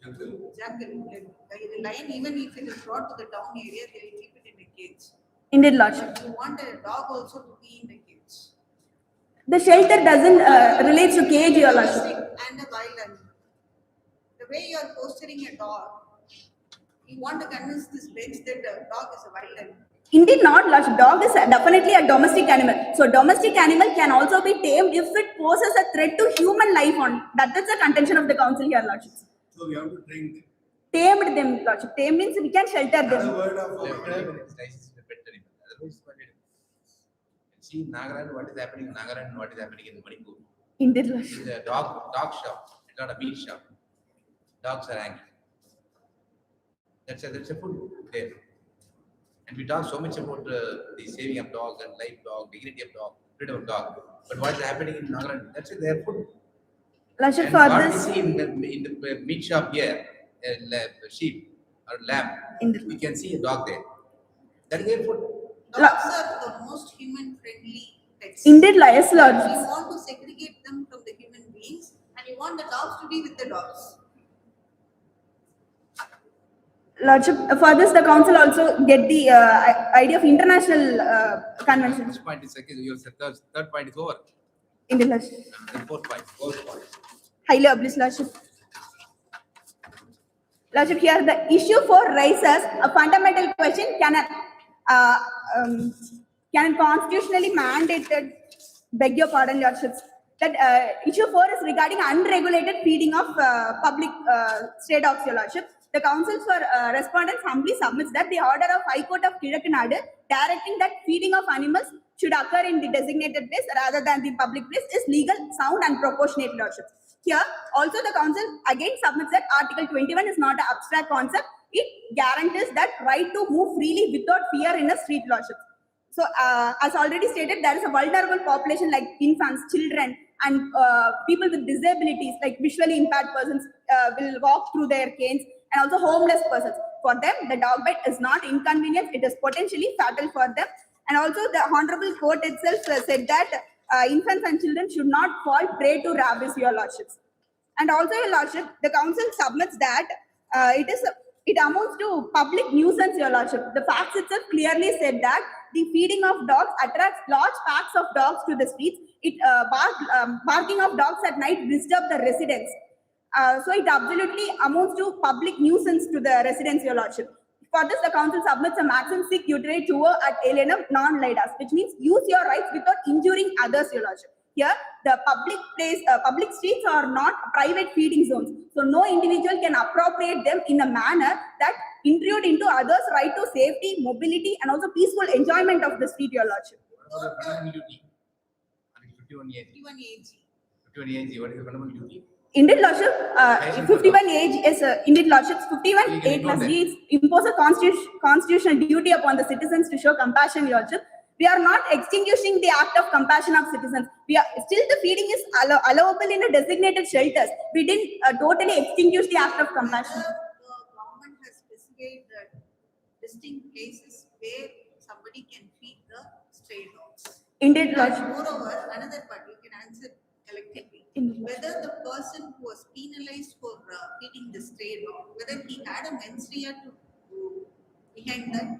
C: Jungle.
F: jungle. The lion, even if it is brought to the town area, they will keep it in a cage.
J: indeed, Lordship,
F: You want a dog also to be in the cage.
J: the shelter doesn't relate to cage, your Lordship.
F: And a wild animal. The way you are posturing a dog, you want to convince this bench that a dog is a wild animal.
J: Indeed not, Lordship. Dog is definitely a domestic animal. So domestic animal can also be tamed if it poses a threat to human life on. That is the contention of the council here, Lordship.
C: So we have to train them.
J: Tamed them, Lordship. Tamed means we can shelter
C: Another
J: them.
C: word of
E: Otherwise, otherwise, see Nagaland, what is happening in Nagaland and what is happening in Manipur.
J: Indeed,
E: It
J: Lordship.
E: is a dog shop, it's not a meat shop. Dogs are angry. That's a food there. And we talk so much about the saving of dog and life dog, dignity of dog, freedom of dog. But what is happening in Nagaland? That's their food.
J: Lordship,
E: And
J: for
E: what we
J: this,
E: see in the meat shop here, a sheep or lamb,
J: Indeed.
E: we can see a dog there. That is their food.
F: Dogs are the most human friendly pets.
J: indeed, yes,
F: You
J: Lordship.
F: want to segregate them from the human beings and you want the dogs to be with the dogs.
J: Lordship, for this, the council also get the idea of international conventions.
E: This point is second, your third point is over.
J: Indeed, Lordship.
E: And fourth point.
J: Highly obliged, Lordship. Lordship, here the issue 4 raises a fundamental question: can a constitutionally mandated, beg your pardon, Lordships, that issue 4 is regarding unregulated feeding of public stray dogs, your Lordship. The council for respondents humbly submits that the order of High Court of Nadu directing that feeding of animals should occur in the designated place rather than the public place is legal, sound and proportionate, Lordship. Here, also the council again submits that Article 21 is not an abstract concept. It guarantees that right to move freely without fear in a street, Lordship. So, as already stated, there is a vulnerable population like infants, children, and people with disabilities like visually impaired persons will walk through their canes, and also homeless persons. For them, the dog bite is not inconvenience, it is potentially fatal for them. And also the Honorable Court itself said that infants and children should not fall prey to rabies, your Lordships. And also, your Lordship, the council submits that it amounts to public nuisance, your Lordship. The facts itself clearly said that the feeding of dogs attracts large packs of dogs to the streets. Barking of dogs at night disturb the residents. So it absolutely amounts to public nuisance to the residents, your Lordship. For this, the council submits a maxim sic utere tuo ad alienum non laedas, which means use your rights without injuring others, your Lordship. Here, the public streets are not private feeding zones, so no individual can appropriate them in a manner that intrude into others' right to safety, mobility, and also peaceful enjoyment of the street, your Lordship.
E: What about the fundamental duty? Article 51 AG.
F: 51 AG.
E: 51 AG, what is the fundamental duty?
J: Indeed, Lordship, 51 age is indeed, Lordships, 51 A plus D impose a constitutional duty upon the citizens to show compassion, Lordship. We are not extinguishing the act of compassion of citizens. We are still the feeding is allowable in a designated shelters. We didn't totally extinguish the act of compassion.
F: The government has specified distinct places where somebody can feed the stray dogs.
J: Indeed,
F: And
J: Lordship.
F: moreover, another part you can answer collectively.
J: Indeed.
F: Whether the person who was penalized for feeding the stray dog, whether he had a mens rea to behind that.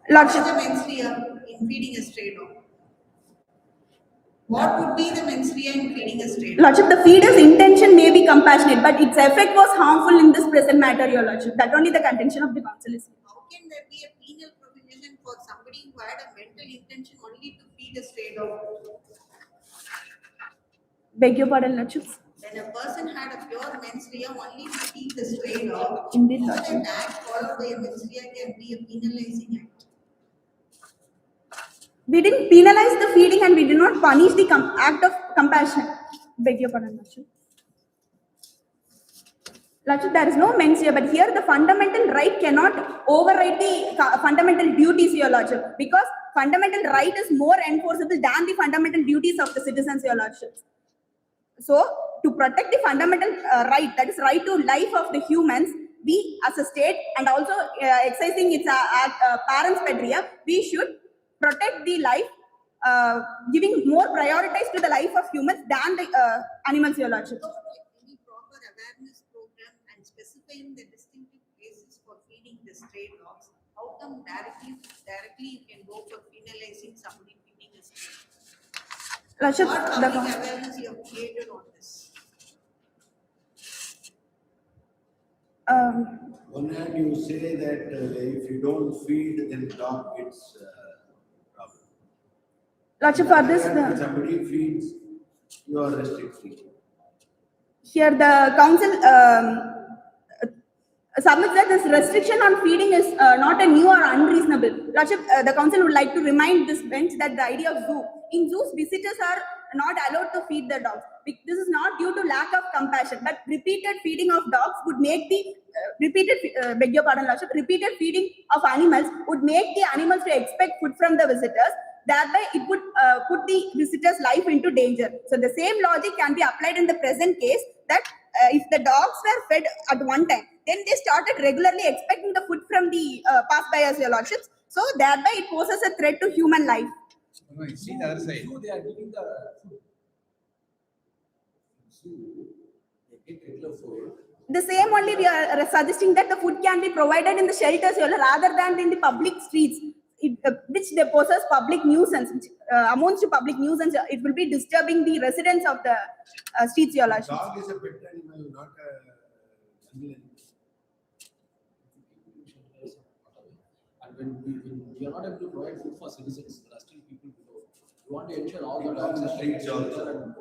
J: Lordship.
F: What is the mens rea in feeding a stray dog? What would be the mens rea in feeding a stray dog?
J: Lordship, the feeder's intention may be compassionate, but its effect was harmful in this present matter, Your Lordship. That only the contention of the council is.
F: How can there be a penal provision for somebody who had a mental intention only to feed a stray dog?
J: Beg your pardon, Lordship.
F: When a person had a pure mens rea only to feed the stray dog,
J: Indeed,
F: how
J: Lordship.
F: that act followed by a mens rea can be a penalizing act?
J: We didn't penalize the feeding and we did not punish the act of compassion. Beg your pardon, Lordship. Lordship, there is no mens rea, but here the fundamental right cannot override the fundamental duties, Your Lordship, because fundamental right is more enforceable than the fundamental duties of the citizens, Your Lordship. So, to protect the fundamental right, that is right to life of the humans, we as a state and also exercising its parents' pedria, we should protect the life, giving more priorities to the life of humans than the animals, Your Lordship.
F: So, any proper awareness program and specifying the distinctive places for feeding the stray dogs, how come directly you can go for penalizing somebody feeding a stray dog?
J: Lordship,
F: What
J: the
F: public awareness you have created on this?
C: One hand you say that if you don't feed, then the dog gets problem.
J: Lordship, for this,
C: If somebody feeds, you are restricting.
J: here the council submits that this restriction on feeding is not a new or unreasonable. Lordship, the council would like to remind this bench that the idea of zoo. In zoos, visitors are not allowed to feed the dogs. This is not due to lack of compassion, but repeated feeding of dogs would make the beg your pardon, Lordship, repeated feeding of animals would make the animals to expect food from the visitors. Thereby, it would put the visitor's life into danger. So the same logic can be applied in the present case that if the dogs were fed at one time, then they started regularly expecting the food from the pass-byers, Your Lordships. So thereby, it poses a threat to human life.
E: No, you see the other side.
D: So they are giving the food. So they get regular food.
J: The same only we are suggesting that the food can be provided in the shelters, Your Lord, rather than in the public streets, which they poses public nuisance, which amounts to public nuisance. It will be disturbing the residents of the streets, Your Lord.
C: Dog is a pet animal, not a jungle animal.
D: And when we are not able to provide food for citizens, there are still people below. We want to ensure all the dogs are
C: Streets
D: shelter
C: also.
D: and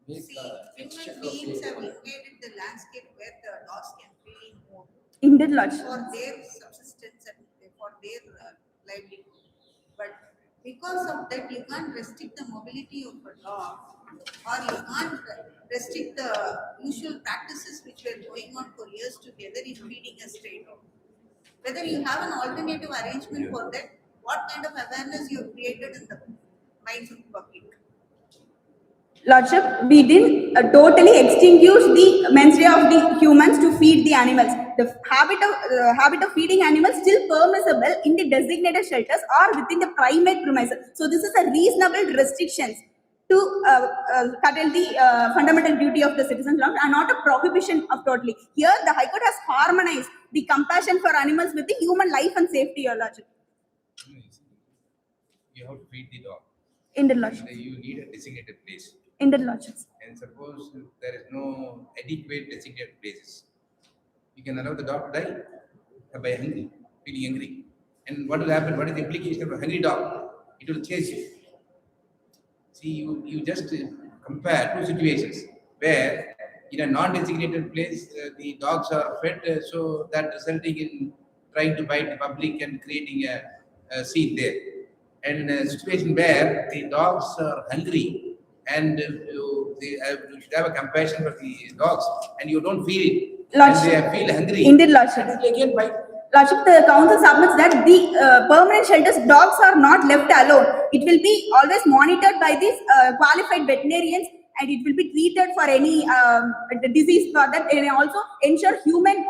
D: make
F: See,
D: exchequer
F: human beings
D: pay.
F: have invaded the landscape where the dogs can freely move
J: Indeed, Lord.
F: for their subsistence and for their livelihood. But because of that, you can't restrict the mobility of a dog, or you can't restrict the usual practices which were going on for years together in feeding a stray dog. Whether you have an alternative arrangement for that, what kind of awareness you have created in the minds of the public?
J: Lordship, we didn't totally extinguish the mens rea of the humans to feed the animals. The habit of feeding animals still permissible in the designated shelters or within the primate premises. So this is a reasonable restrictions to curtail the fundamental duty of the citizens and not a prohibition of totally. Here, the High Court has harmonized the compassion for animals with the human life and safety, Your Lordship.
E: You have to feed the dog.
J: In the Lordship.
E: And you need a designated place.
J: In the Lordship.
E: And suppose there is no adequate designated places, you can allow the dog to die by hungry, feeling hungry. And what will happen? What is the implication of a hungry dog? It will chase you. See, you just compare two situations where in a non-designated place the dogs are fed, so that resulting in trying to bite the public and creating a scene there. And in a situation where the dogs are hungry and you should have a compassion for the dogs and you don't feed it,
J: Lordship.
E: and they feel hungry,
J: Indeed, Lordship.
E: and they again bite.
J: Lordship, the council submits that the permanent shelters dogs are not left alone. It will be always monitored by these qualified veterinarians, and it will be treated for any disease for that, and also ensure human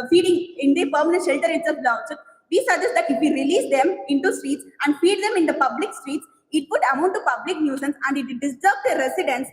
J: feeding in the permanent shelter itself. Lordship, we suggest that if we release them into streets and feed them in the public streets, it would amount to public nuisance and it disturbs the residents.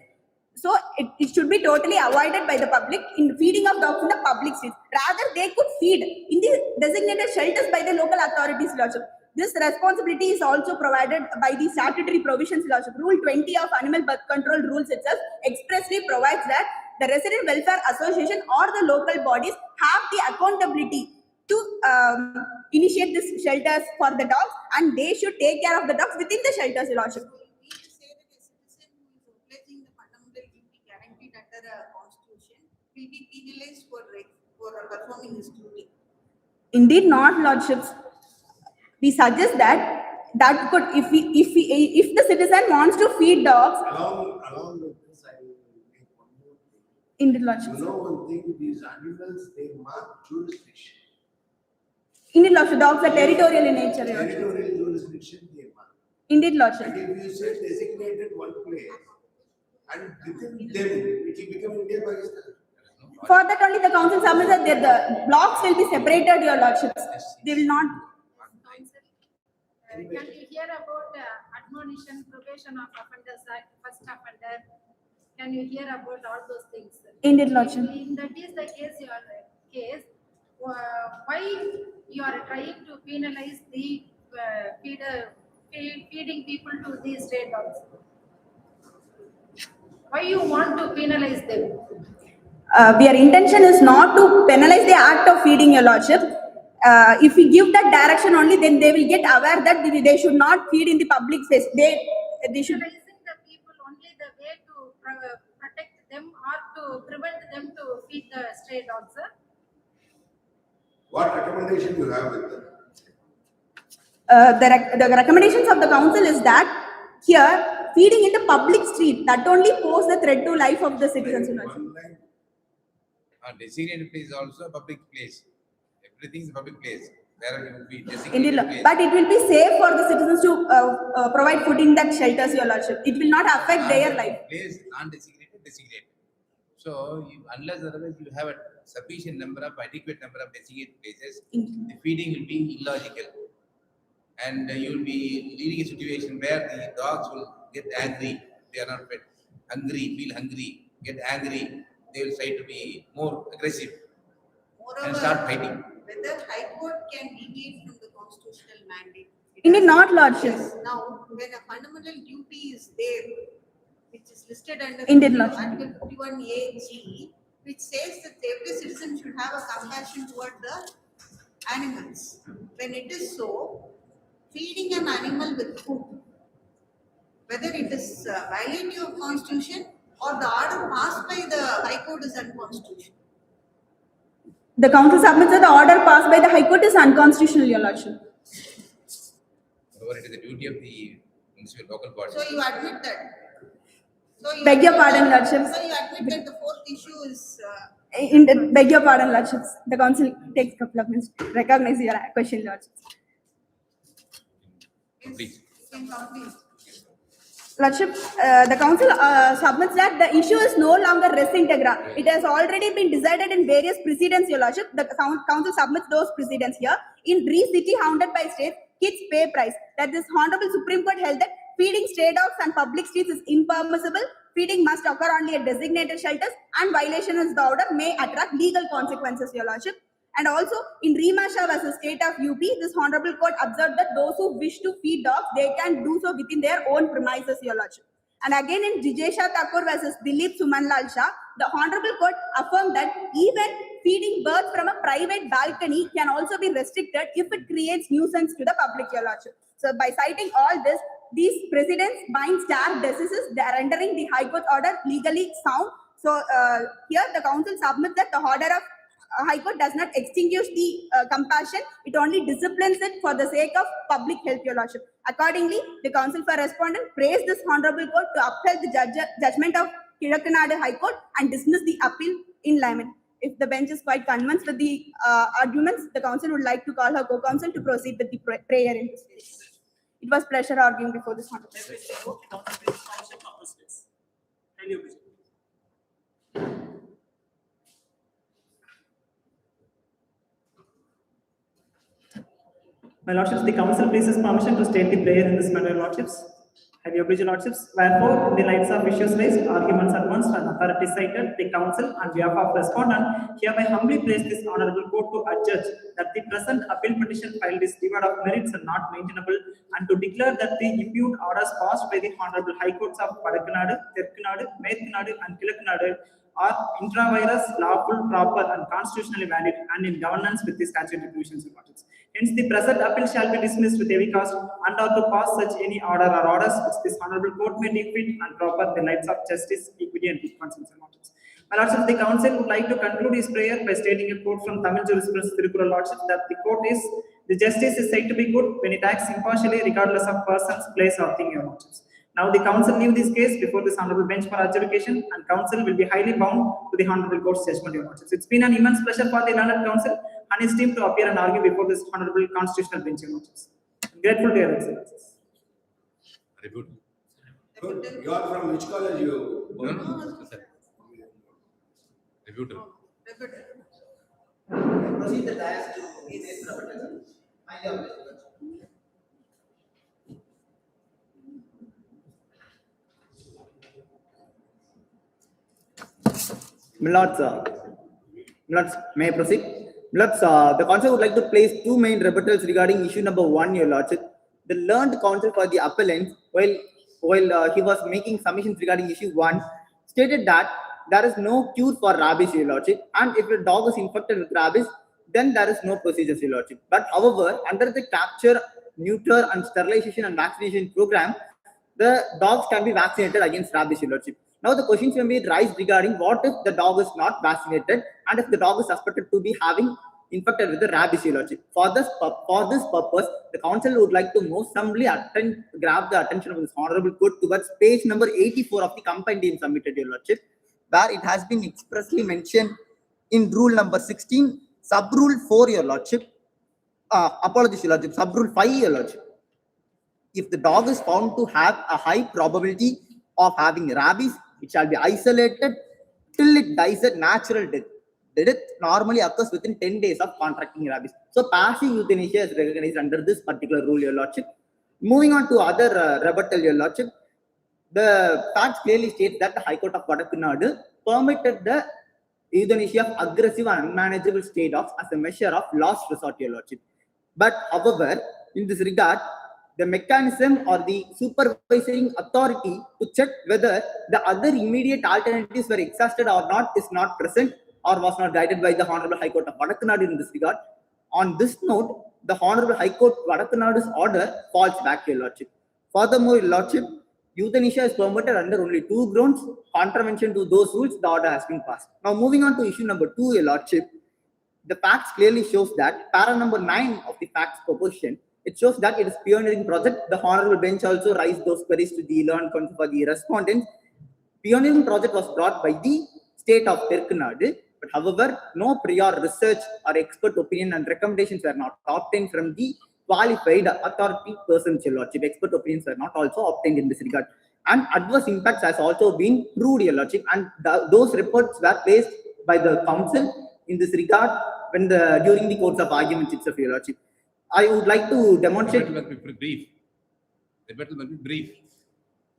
J: So it should be totally avoided by the public in feeding of dogs in the public streets. Rather, they could feed in the designated shelters by the local authorities, Lordship. This responsibility is also provided by the statutory provisions, Lordship. Rule 20 of Animal Birth Control Rules itself expressly provides that the Resident Welfare Association or the local bodies have the accountability to initiate these shelters for the dogs, and they should take care of the dogs within the shelters, Lordship.
F: We say that a citizen who is violating the fundamental duty guaranteed under a constitution will be penalized for performing his duty.
J: Indeed not, Lordships. We suggest that could, if the citizen wants to feed dogs,
C: Along with this, I will make one more thing.
J: indeed, Lordships.
C: You know one thing, these animals, they mark jurisdiction.
J: Indeed, Lordship, dogs are territorial in nature, Lordship.
C: Territorial jurisdiction, they mark.
J: Indeed, Lordship.
C: And if you say designated one place, and within them, it will become India, Pakistan.
J: For that only the council submits that the blocks will be separated, your Lordships. They will not.
H: Council, can you hear about admonition, probation of offenders, first offender? Can you hear about all those things?
J: Indeed, Lordship.
H: If that is the case, your case, why you are trying to penalize the feeding people to these stray dogs? Why you want to penalize them?
J: Their intention is not to penalize the act of feeding, your Lordship. If we give that direction only, then they will get aware that they should not feed in the public space. They should.
H: Penalizing the people only the way to protect them or to prevent them to feed the stray dogs, sir?
C: What recommendation you have with them?
J: The recommendations of the council is that here feeding in the public street that only pose the threat to life of the citizens, your Lordship.
C: One line.
E: Designated place is also a public place. Everything is a public place. There will be
J: Indeed,
E: designated
J: Lord.
E: place.
J: But it will be safe for the citizens to provide food in that shelters, your Lordship. It will not affect their life.
E: Place undesignated, designated. So unless otherwise you have a sufficient number of adequate number of designated places, the feeding will be illogical. And you will be leading a situation where the dogs will get angry. They are not fed. Hungry, feel hungry, get angry. They will try to be more aggressive and start
F: Moreover,
E: fighting.
F: whether High Court can deviate from the constitutional mandate. It
J: Indeed,
F: has-
J: not, Lordship.
F: Yes, now, when a fundamental duty is there, which is listed under
J: Indeed, Lordship.
F: Article 51AG, which says that every citizen should have a compassion toward the animals. When it is so, feeding an animal with food, whether it is violating of constitution or the order passed by the High Court is unconstitutional.
J: The council submits that the order passed by the High Court is unconstitutional, your Lordship.
E: However, it is the duty of the municipal local body.
F: So you admit that? So you
J: Beg your
F: admit
J: pardon,
F: that-
J: Lordships.
F: So you admit that the fourth issue is,
J: Beg your pardon, Lordships. The council takes a couple of minutes to recognize your question, Lordships.
E: Please.
F: you can complete.
J: Lordship, the council submits that the issue is no longer res integra. It has already been decided in various precedents, your Lordship. The council submits those precedents here. In Re City Hounded by States, Kids Pay Price, that this Honorable Supreme Court held that feeding stray dogs on public streets is impermissible. Feeding must occur only at designated shelters, and violation of the order may attract legal consequences, your Lordship. And also in Remasha versus State of UP, this Honorable Court observed that those who wish to feed dogs, they can do so within their own premises, your Lordship. And again in Jijesha Thakur versus Dilip Sumanlal Shah, the Honorable Court affirmed that even feeding birds from a private balcony can also be restricted if it creates nuisance to the public, your Lordship. So by citing all this, these precedents bind stark decisions, they are rendering the High Court order legally sound. So here the council submits that the order of High Court does not extinguish the compassion, it only disciplines it for the sake of public health, your Lordship. Accordingly, the Council for Respondent praised this Honorable Court to upheld the judgment of Kizhakkanadu High Court and dismiss the appeal in limine. if the bench is quite convinced with the arguments, the counsel would like to call her co-counsel to proceed with the prayer in this case. It was pleasure arguing before this honorable.
I: My lordships, the council pleases permission to state the prayer in this matter, lordships. Have you obliged, lordships? Wherefore, in the lights of issues raised, arguments advanced, and authorities cited, the council, on behalf of respondent, hereby humbly praise this honorable court to adjudge that the present appeal petition filed is devoid of merits and not maintainable, and to declare that the impugned orders passed by the honorable high courts of Vadakkanadu, Thekkanadu, Methkanadu, and Kilakkanadu are intravirus, lawful, proper, and constitutionally valid, and in governance with the statutory provisions and orders. Hence, the present appeal shall be dismissed with heavy cost, and or to pass such any order or orders which this honorable court may deem fit and proper in the lights of justice, equity, and good conscience and orders. My lordships, the council would like to conclude his prayer by stating a quote from Tamil jurisprudence Tirupura lordships that the court is, the justice is said to be good when it acts impartially regardless of persons, place, or thing, your lordships. Now the council leave this case before this honorable bench for adjudication, and council will be highly bound to the honorable court's judgment, your lordships. It's been an immense pleasure for the learned council and his team to appear and argue before this honorable constitutional bench, your lordships. I'm grateful to your excellencies.
E: Very good.
C: Good. You are from which college you?
E: No, sir. Rebutal.
B: Proceed the dias to this rebuttal. Milords, may I proceed? Milords, the council would like to place two main rebuttals regarding issue number 1, your lordship. The learned counsel for the appellant, while he was making submissions regarding issue 1, stated that there is no cure for rabies, your lordship, and if a dog is infected with rabies, then there is no procedures, your lordship. But however, under the capture, neuter, and sterilization and vaccination program, the dogs can be vaccinated against rabies, your lordship. Now the questions may be raised regarding what if the dog is not vaccinated and if the dog is suspected to be having infected with the rabies, your lordship. For this purpose, the council would like to most humbly grab the attention of this honorable court towards page number 84 of the compendium submitted, your lordship, where it has been expressly mentioned in rule number 16, sub rule 4, your lordship. Apologies, your lordship, sub rule 5, your lordship. If the dog is found to have a high probability of having rabies, it shall be isolated till it dies a natural death. The death normally occurs within 10 days of contracting rabies. So passive euthanasia is recognized under this particular rule, your lordship. Moving on to other rebuttal, your lordship. The facts clearly state that the High Court of Vadakkanadu permitted the euthanasia of aggressive and unmanageable stray dogs as a measure of last resort, your lordship. But however, in this regard, the mechanism or the supervising authority to check whether the other immediate alternatives were exhausted or not is not present or was not guided by the Honorable High Court of Vadakkanadu in this regard. On this note, the Honorable High Court Vadakkannadu's order falls back, your lordship. Furthermore, your lordship, euthanasia is permitted under only 2 grounds. Contravention to those rules, the order has been passed. Now moving on to issue number 2, your lordship, the facts clearly shows that para number 9 of the facts proposition, it shows that it is pioneering project. The honorable bench also raised those queries to the learned counsel for the respondents. Pioneering project was brought by the state of Thekkanadu, but however, no prior research or expert opinion and recommendations were not obtained from the qualified authority persons, your lordship. Expert opinions were not also obtained in this regard. And adverse impacts has also been proved, your lordship, and those reports were placed by the council in this regard when during the course of arguments itself, your lordship. I would like to demonstrate.
E: The battle must be brief. The battle must be brief.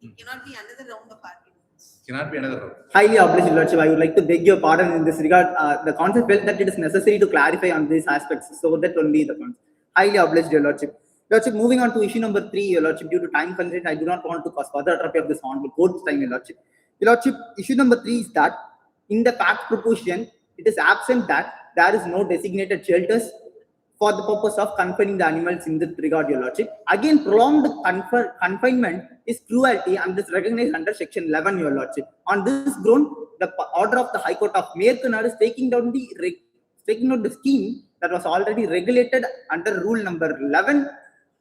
F: It cannot be another round of arguments.
E: Cannot be another round.
B: Highly obliged, your lordship. I would like to beg your pardon in this regard. The council felt that it is necessary to clarify on these aspects, so that only the council. Highly obliged, your lordship. Lordship, moving on to issue number 3, your lordship. Due to time constraint, I do not want to cause further atrophy of this honorable court's time, your lordship. Your lordship, issue number 3 is that in the fact proposition, it is absent that there is no designated shelters for the purpose of confining the animals in this regard, your lordship. Again, prolonged confinement is cruelty and is recognized under section 11, your lordship. On this ground, the order of the High Court of Methkanadu is taking down the scheme that was already regulated under rule number 11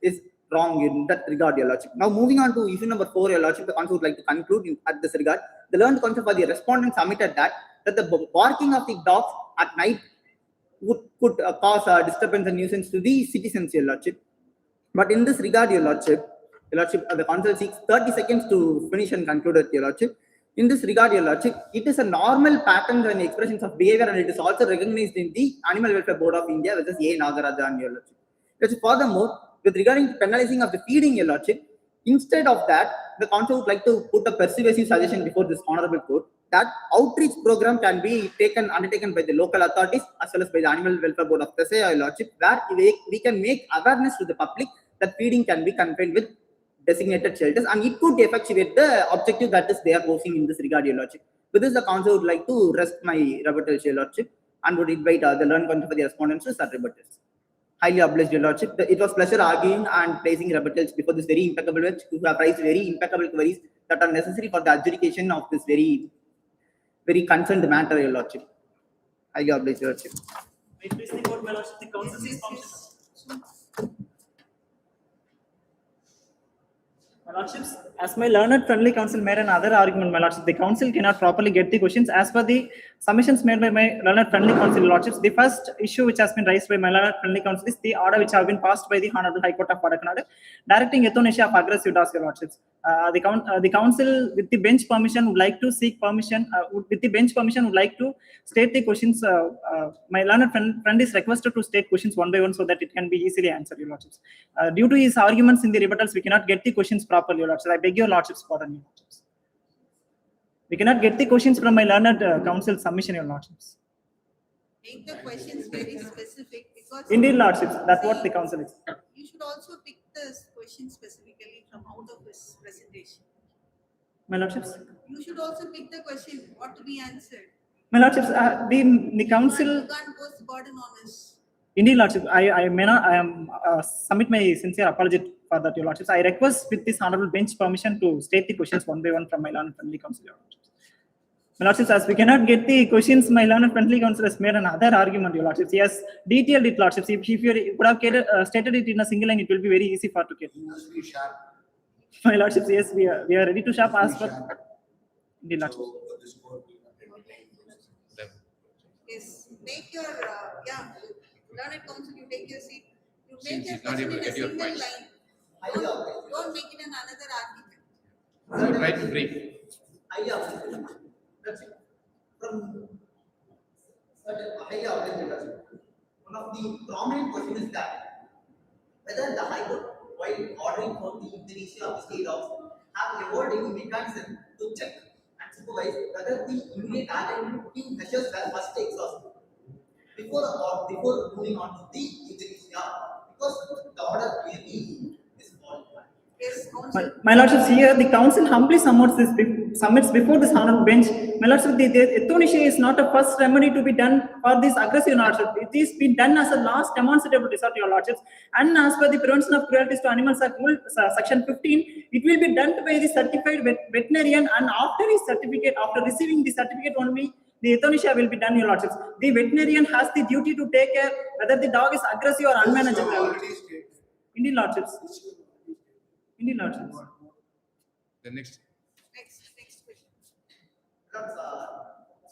B: is wrong in that regard, Your Lordship. Now, moving on to issue number 4, Your Lordship, the council would like to conclude at this regard. The learned counsel for the respondent submitted that the barking of the dogs at night could cause disturbance and nuisance to the citizens, Your Lordship. But in this regard, Your Lordship, the council seeks 30 seconds to finish and conclude it, Your Lordship. In this regard, Your Lordship, it is a normal pattern and expressions of behavior, and it is also recognized in the Animal Welfare Board of India, which is A. Nagarajan, Your Lordship. Furthermore, with regarding to penalizing of the feeding, Your Lordship, instead of that, the council would like to put a persuasive suggestion before this honorable court that outreach program can be undertaken by the local authorities as well as by the Animal Welfare Board of Tesaya, Your Lordship, where we can make awareness to the public that feeding can be confined with designated shelters, and it could effectuate the objective that is they are posing in this regard, Your Lordship. With this, the council would like to rest my rebuttals, Your Lordship, and would invite the learned counsel for the respondents to start rebuttals. Highly obliged, Your Lordship. It was pleasure arguing and placing rebuttals before this very impeccable judge who have raised very impeccable queries that are necessary for the adjudication of this very, very concerned matter, Your Lordship. Highly obliged, Your Lordship.
I: May I please report, my Lordship, the council seeks permission. My Lordships, as my learned friendly counsel made another argument, my Lordship, the council cannot properly get the questions as per the submissions made by my learned friendly counsel, Lordships. The first issue which has been raised by my learned friendly counsel is the order which have been passed by the Honorable High Court of Vadakanadu, directing euthanasia of aggressive dogs, Your Lordships. The council, with the bench permission, would like to seek permission. With the bench permission, would like to state the questions. My learned friend is requested to state questions one by one so that it can be easily answered, Your Lordships. Due to his arguments in the rebuttals, we cannot get the questions properly, Your Lordships. I beg your Lordships pardon, Your Lordships. We cannot get the questions from my learned counsel submission, Your Lordships.
F: Make the questions very specific because.
I: Indeed, Lordships, that's what the council is.
F: You should also pick the question specifically from out of his presentation.
I: My Lordships.
F: You should also pick the question, what to be answered.
I: My Lordships, the council.
F: You can't post the burden on us.
I: Indeed, Lordship, I submit my sincere apology for that, Your Lordships. I request with this honorable bench permission to state the questions one by one from my learned friendly counsel, Your Lordships. My Lordships, as we cannot get the questions, my learned friendly counsel has made another argument, Your Lordships. He has detailed it, Lordships. If you could have stated it in a single line, it will be very easy for to get. My Lordships, yes, we are ready to sharp as per. Indeed, Lordships.
F: Yes, make your, learned counsel, you take your seat. You make
E: Since
F: your
E: he's not
F: question
E: able
F: in
E: to
F: a
E: get your
F: single
E: points.
F: line. Don't make it in another argument.
E: So try to brief.
B: That's it. From highly obliged, one of the prominent questions is that whether the High Court, while ordering for the euthanasia of the state dogs, have evolved any mechanism to check and supervise whether the immediate alternative measures were first exhausted before moving on to the euthanasia, because the order clearly is followed.
F: Yes, counsel.
I: My Lordships, here the council humbly submits before this honorable bench. My Lordship, the euthanasia is not a first remedy to be done for this aggressive Lordship. It is been done as a last demonstrable resort, Your Lordships. And as per the Prevention of Cruelties to Animals Act, Section 15, it will be done by the certified veterinarian, and after his certificate, after receiving the certificate only, the euthanasia will be done, Your Lordships. The veterinarian has the duty to take care whether the dog is aggressive or unmanageable. Indeed, Lordships. Indeed, Lordships.
E: The next.
F: Next question.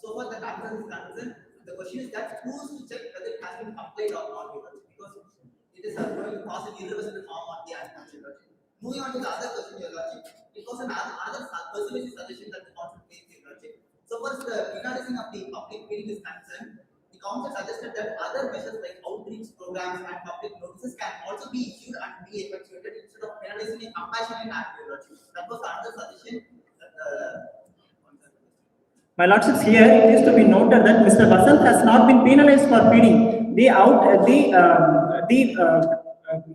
B: So far the council is concerned, the question is that who is to check whether it has been applied or not, because it is going to cause an irreversible harm on the animal. Moving on to the other question, Your Lordship, it was another persuasive suggestion that the council made, Your Lordship. So far as the penalizing of the public feeding is concerned, the council suggested that other measures like outreach programs and public notices can also be issued and be effectuated instead of penalizing a compassionate act, Your Lordship. That was another suggestion that
I: My Lordships, here it is to be noted that Mr. Vasant has not been penalized for feeding. The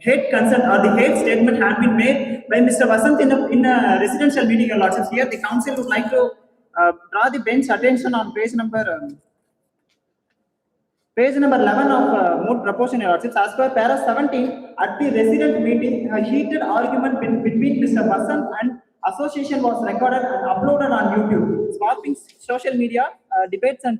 I: hate consent or the hate statement had been made by Mr. Vasant in a residential meeting, Your Lordships. Here the council would like to draw the bench attention on page number 11 of Moot Proposition, Your Lordships. As per para 17, at the resident meeting, a heated argument between Mr. Vasant and association was recorded and uploaded on YouTube, sparking social media debates and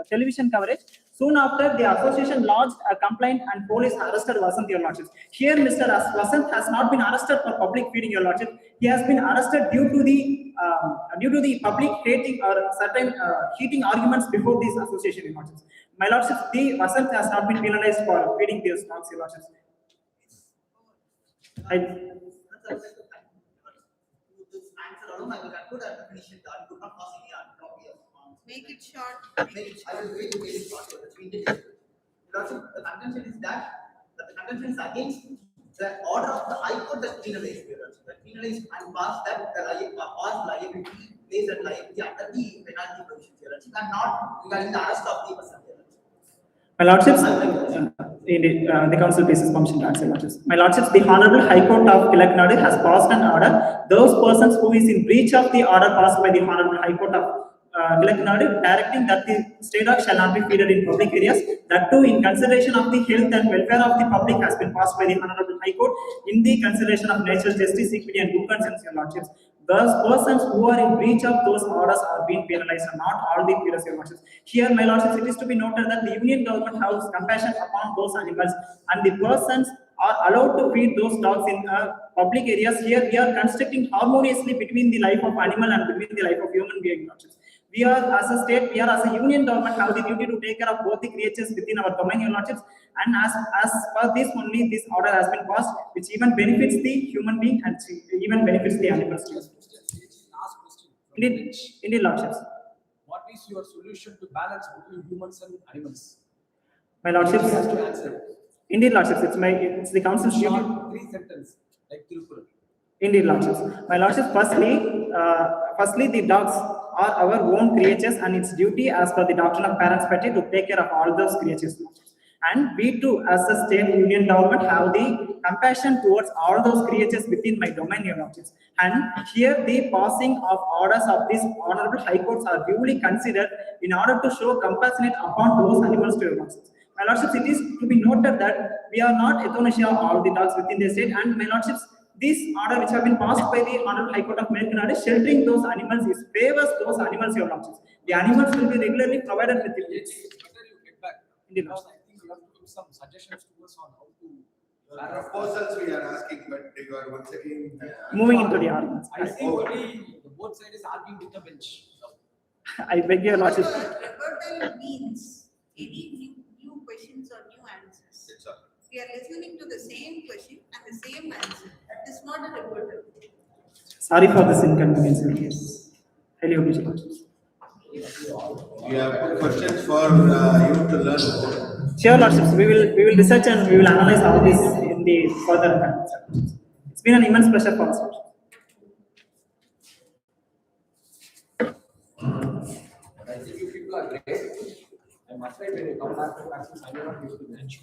I: television coverage. Soon after, the association lodged a complaint and police arrested Vasant, your lordships. Here, Mr. Vasant has not been arrested for public feeding, your lordship. He has been arrested due to the public hating or certain heating arguments before this association, your lordships. My lordships, the Vasant has not been penalized for feeding these dogs, your lordships.
F: Make it short.
B: I will wait short. The contention is that the contention is against the order of the High Court that penalized and passed that the liability, placed that liability under the penalty provisions, and not regarding the arrest of the person.
I: My lordships, the council places permission to answer, lordships. My lordships, the Honorable High Court of Nadu has passed an order. Those persons who is in breach of the order passed by the Honorable High Court of Nadu, directing that the stray dog shall not be feeded in public areas, that too in consideration of the health and welfare of the public, has been passed by the Honorable High Court in the consideration of natural justice, equity and good conscience, your lordships. Those persons who are in breach of those orders are being penalized, and not all the peers, your lordships. Here, my lordships, it is to be noted that the Union government has compassion upon those animals, and the persons are allowed to feed those dogs in public areas. Here, we are constructing harmoniously between the life of animal and between the life of human being, lordships. We are, as a state, we are as a union government, have the duty to take care of both the creatures within our domain, your lordships. And as per this only, this order has been passed, which even benefits the human being and even benefits the animals too.
D: Last question.
I: Indeed, lordships.
D: What is your solution to balance between humans and animals?
I: My lordships.
D: Has to answer.
I: Indeed, lordships. It's the council's duty.
D: Short 3 sentences, like Villupuram.
I: Indeed, lordships. My lordships, firstly, the dogs are our own creatures, and it's duty as per the doctrine of parents petty to take care of all those creatures. And we too, as a state union government, have the compassion towards all those creatures within my domain, your lordships. And here, the passing of orders of these honorable high courts are duly considered in order to show compassionate upon those animals to your lordships. My lordships, it is to be noted that we are not euthanasia all the dogs within the state, and my lordships, this order which have been passed by the Honorable High Court of Nadu, sheltering those animals, is favors those animals, your lordships. The animals will be regularly provided with the
D: It's better you get back.
I: Indeed.
D: Because I think you have to give some suggestions to us on how to
C: Proposals we are asking, but you are once again
I: moving into the arguments.
D: I see only the both sides is arguing with the bench.
I: I beg your lordship.
F: Rebuttal means any new questions or new answers.
C: That's all.
F: We are listening to the same question and the same answer. That is not a rebuttal.
I: Sorry for this inconvenience, your case. Highly appreciate.
C: We have questions for you to learn more.
I: Sure, lordships. We will research and we will analyze all this in the further comments. It's been an immense pleasure for us.
D: I think you people are great. I must say when you come back to practice, I will not use the bench.